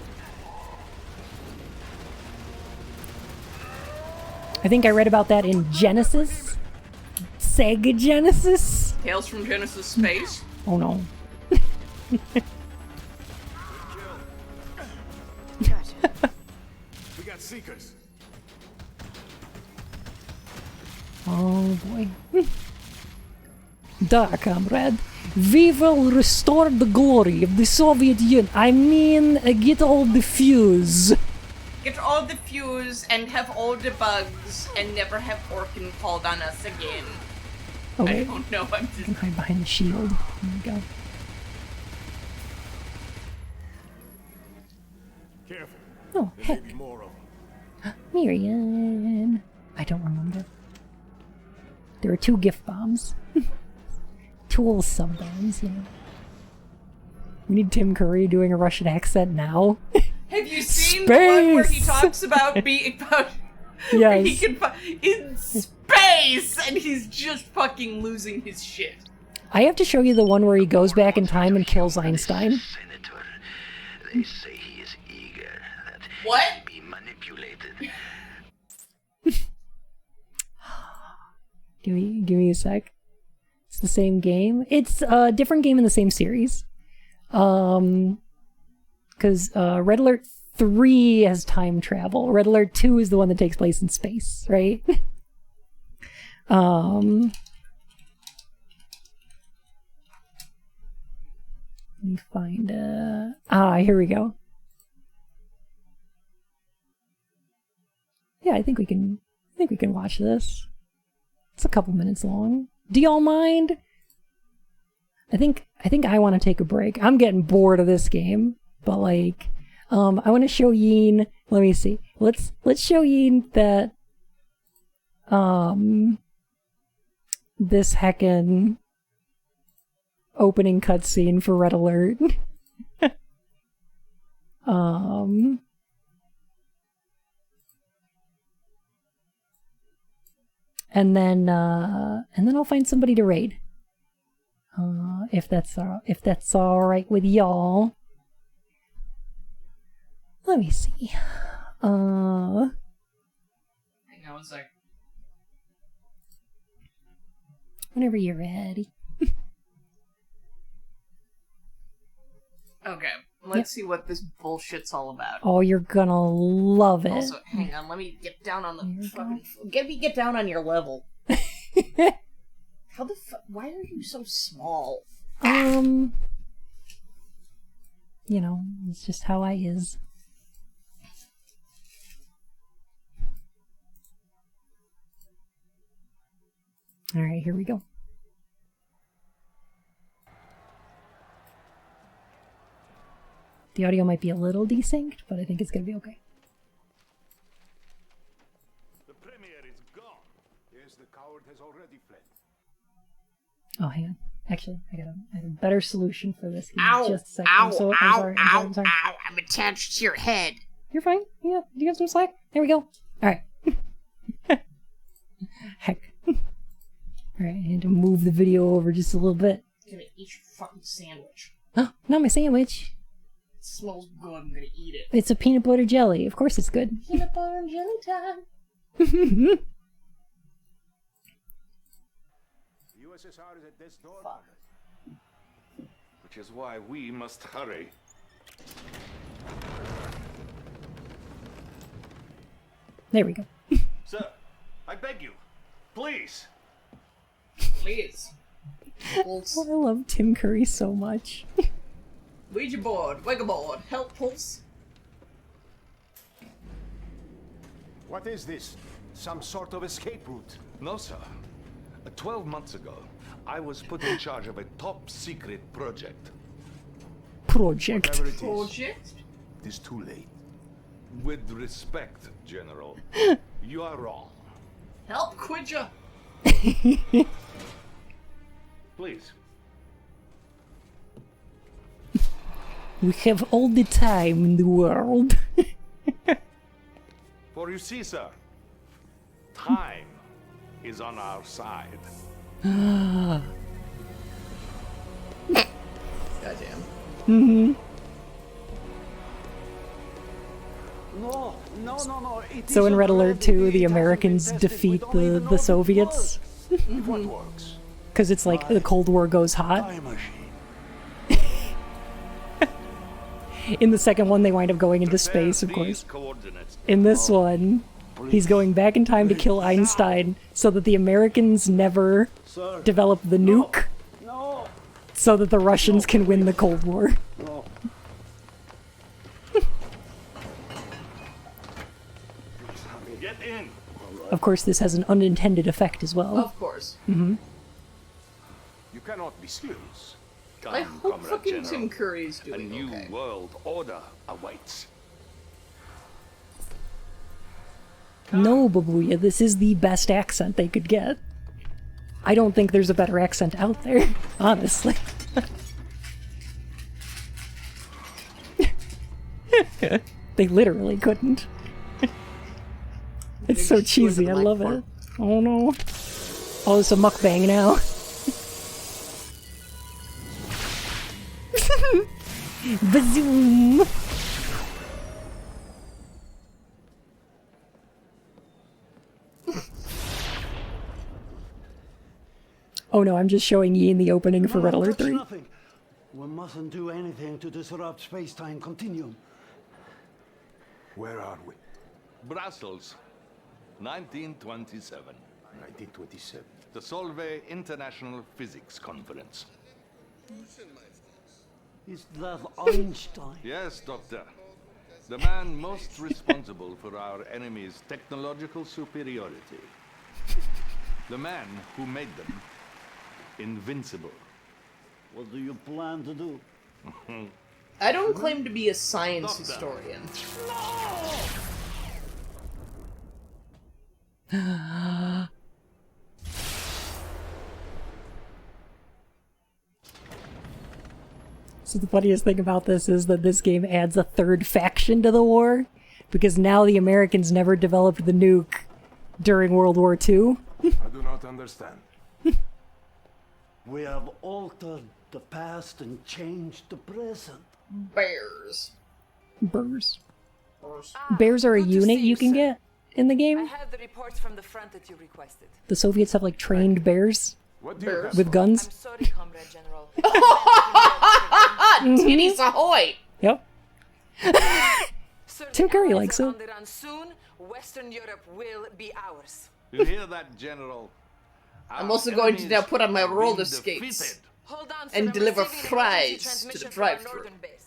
I think I read about that in Genesis? Sega Genesis? Tales from Genesis Space? Oh no. We got seekers. Oh boy. Da, comrade. We will restore the glory of the Soviet Union. I mean, get all the fuse. Get all the fuse and have all the bugs and never have Orkin called on us again. Oh, I wait. don't know, I'm I just... can hide behind the shield. There we go. Careful. Oh, There heck. may be more of them. Miriam. I don't remember. There were 2 gift bombs. 2 little sub bombs, you know. We need Tim Curry doing a Russian accent now. Have you seen the one where he Space! talks about being about Yes. where he can in space and he's just fucking losing his shit. I have to show you the one where he goes back in time and kills Einstein. They say he is eager that What? he be manipulated. Give me a sec. It's the same game. It's a different game in the same series. Because Red Alert 3 has time travel. Red Alert 2 is the one that takes place in space, right? Let me find here we go. Yeah, I think we can watch this. It's a couple minutes long. Do y'all mind? I think I want to take a break. I'm getting bored of this game, but like, I want to show Yin. Let me see. Let's show Yin that this heckin' opening cutscene for Red Alert. and then I'll find somebody to raid. If that's all right with y'all. Let me see. Hang on one sec. Whenever you're ready. Okay, let's see what this bullshit's all about. Oh, you're gonna love it. Also, hang on, let me get down on the fucking... Get down on your level. How the fuck... Why are you so small? You know, it's just how I is. Alright, here we go. The audio might be a little desynced, but I think it's gonna be okay. The Premier is gone. Yes, the coward has already fled. Oh, hang on. Actually, I have a better solution for this. Ow! Just a second. Ow! I'm sorry. I'm sorry. Ow! I'm attached to your head. You're fine. Yeah, you got some slack. There we go. Alright. Heck. Alright, I need to move the video over just a little bit. I'm gonna eat your fucking sandwich. Oh, not my sandwich. It smells good. I'm gonna eat it. It's a peanut butter jelly. Of course it's good. Peanut butter and jelly time. The USSR is at death's door. Fuck. Which is why we must hurry. There we go. Sir, I beg you, please. Please. Pulse. I love Tim Curry so much. Ouija board, Wega board, help pulse. What is this? Some sort of escape route? No, sir. 12 months ago, I was put in charge of a top-secret project. Project. Whatever it is, Project? it is too late. With respect, General, you are wrong. Help Quidja. Please. We have all the time in the world. For you see, sir, time is on our side. Goddamn. Mm-hmm. No. So in Red Alert 2, the Americans defeat the Soviets. What works? Because it's like the Cold War goes hot. In the second one, they wind up going into space, of course. In this one, he's going back in time to kill Einstein so that the Americans never develop the nuke, so that the Russians can win the Cold War. Get in. Of course, this has an unintended effect as well. Of course. Mm-hmm. You cannot be serious. I hope fucking Tim Curry's A doing new okay. world order awaits. No, Babuya, this is the best accent they could get. I don't think there's a better accent out there, honestly. They literally couldn't. It's so cheesy, I love it. Oh no. Oh, it's a mukbang now. Bazoom! Oh no, I'm just showing Yi in the opening for Red Alert 3. Nothing. We mustn't do anything to disrupt space-time continuum. Where are we? Brussels, 1927. 1927. The Solvay International Physics Conference. Is that Einstein? Yes, Doctor. The man most responsible for our enemy's technological superiority. The man who made them invincible. What do you plan to do? I don't claim to be a science historian. So the funniest thing about this is that this game adds a third faction to the war, because now the Americans never developed the nuke during World War II, I do not understand. We have altered the past and changed the present. Bears. Bears. Bears are a unit you can get in the game. I have the reports from the front that you requested. The Soviets have like trained bears with guns. I'm sorry, Comrade General. Titties ahoy! Yep. Sir, Tim the Curry Allies likes are it. on the run soon. Western Europe will be ours. You hear that, General? I'm also going to now put on my roller skates Hold on, sir, and I'm deliver receiving an fries emergency to the transmission from our drive-thru. northern base.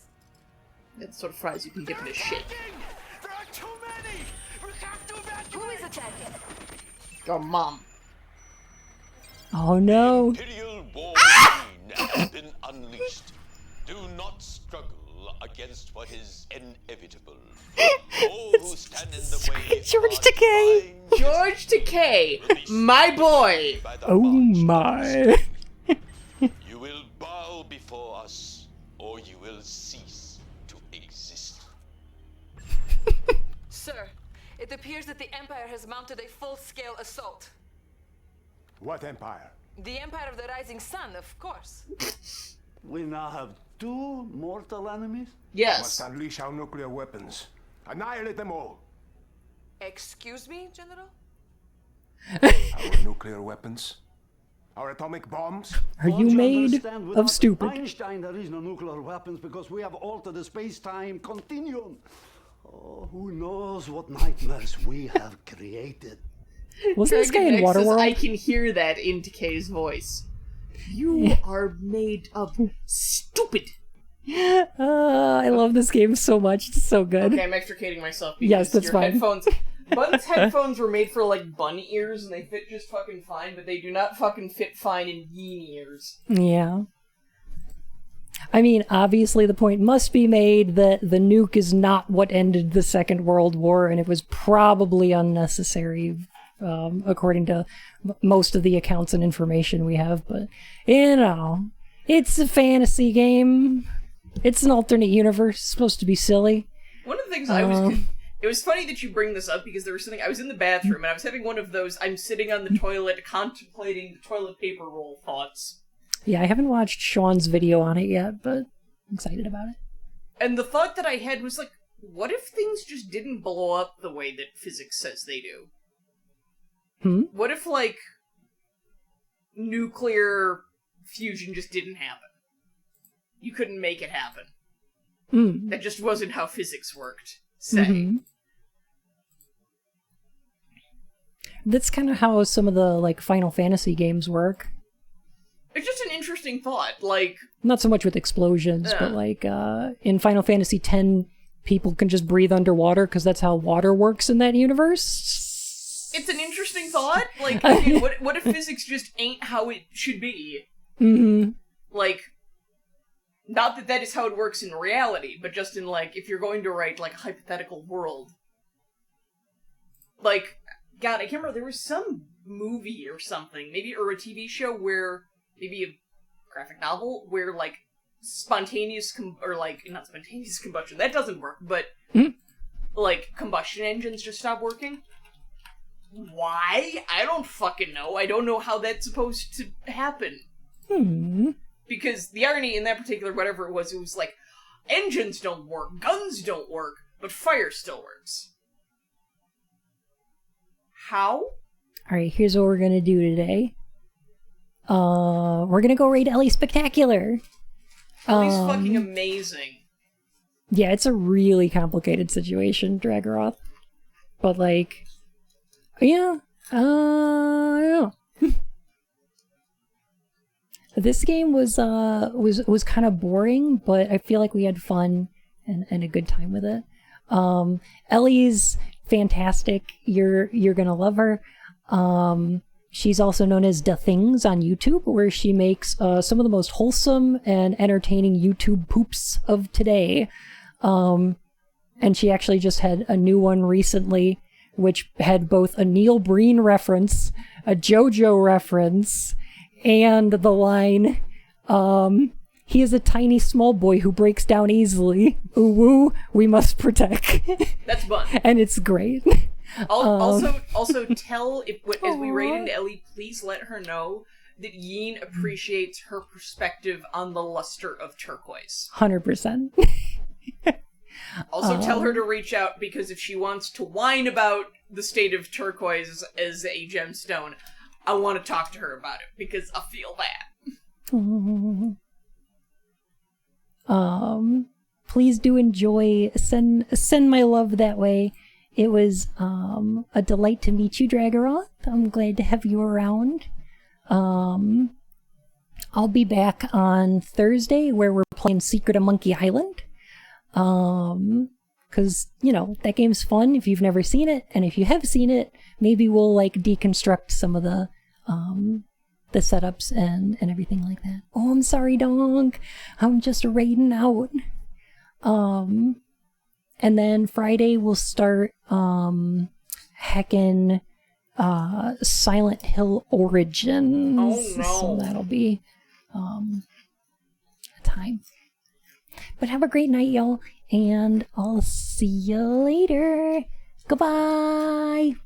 That's the sort of fries you can get in a shake. Who is attacking? Your mom. Oh no. Imperial war machine has been unleashed. Do not struggle against what is inevitable. All who stand in the way George Takei. George Takei, my boy. Oh my. You will bow before us, or you will cease to exist. Sir, it appears that the Empire has mounted a full-scale assault. What empire? The Empire of the Rising Sun, of course. We now have 2 mortal enemies? Yes. Must unleash our nuclear weapons. Annihilate them all. Excuse me, General? Our nuclear weapons? Our atomic bombs? Are you made of stupid? Einstein, there is no nuclear weapons because we have altered the space-time continuum. Oh, who knows what nightmares we have created. Wasn't this guy in Waterworld? I can hear that in Takei's voice. You are made of stupid. I love this game so much. It's so good. Okay, I'm extricating myself because Yes, that's your fine. headphones... Bun's headphones were made for, like, bun ears, and they fit just fucking fine, but they do not fucking fit fine in yin ears. Yeah. I mean, obviously the point must be made that the nuke is not what ended the Second World War, and it was probably unnecessary, according to most of the accounts and information we have, but, you know, it's a fantasy game. It's an alternate universe. It's supposed to be silly. One of the things it was funny that you bring this up because there was something, I was in the bathroom and I was having one of those, I'm sitting on the toilet contemplating the toilet paper roll thoughts. Yeah, I haven't watched Sean's video on it yet, but I'm excited about it. And the thought that I had was like, what if things just didn't blow up the way that physics says they do? What if, like, nuclear fusion just didn't happen? You couldn't make it happen. That just wasn't how physics worked. Say. That's kind of how some of the, like, Final Fantasy games work. It's just an interesting thought, like... Not so much with explosions, but, like, in Final Fantasy X, people can just breathe underwater because that's how water works in that universe. It's an interesting thought. Like, okay, what if physics just ain't how it should be? Like... Not that that is how it works in reality, but just in, like, if you're going to write, like, a hypothetical world. Like, God, I can't remember, there was some movie or something, maybe, or a TV show where, maybe a graphic novel, where, like, spontaneous, not spontaneous combustion, that doesn't work, but, like, combustion engines just stop working. Why? I don't fucking know. I don't know how that's supposed to happen. Because the irony in that particular whatever it was like, engines don't work, guns don't work, but fire still works. How? Alright, here's what we're gonna do today. We're gonna go raid Ellie Spectacular. Ellie's fucking amazing. Yeah, it's a really complicated situation, Dragorath. But, like, yeah. This game was kind of boring, but I feel like we had fun and a good time with it. Ellie's fantastic. You're gonna love her. She's also known as Da Things on YouTube, where she makes some of the most wholesome and entertaining YouTube poops of today. And she actually just had a new one recently, which had both a Neil Breen reference, a JoJo reference, and the line, he is a tiny small boy who breaks down easily. Ooh, woo, we must protect. That's fun. And it's great. Also tell as we raid into Ellie, please let her know that Yin appreciates her perspective on the luster of turquoise. 100%. Also tell her to reach out, because if she wants to whine about the state of turquoise as a gemstone, I want to talk to her about it, because I feel that. Please do enjoy, send my love that way. It was a delight to meet you, Dragaroth. I'm glad to have you around. I'll be back on Thursday where we're playing Secret of Monkey Island. Because, you know, that game's fun if you've never seen it, and if you have seen it, maybe we'll like deconstruct some of the setups and everything like that. Oh, I'm sorry, Donk. I'm just raiding out. And then Friday we'll start heckin' Silent Hill Origins. Oh no. So that'll be a time. But have a great night, y'all, and I'll see you later. Goodbye.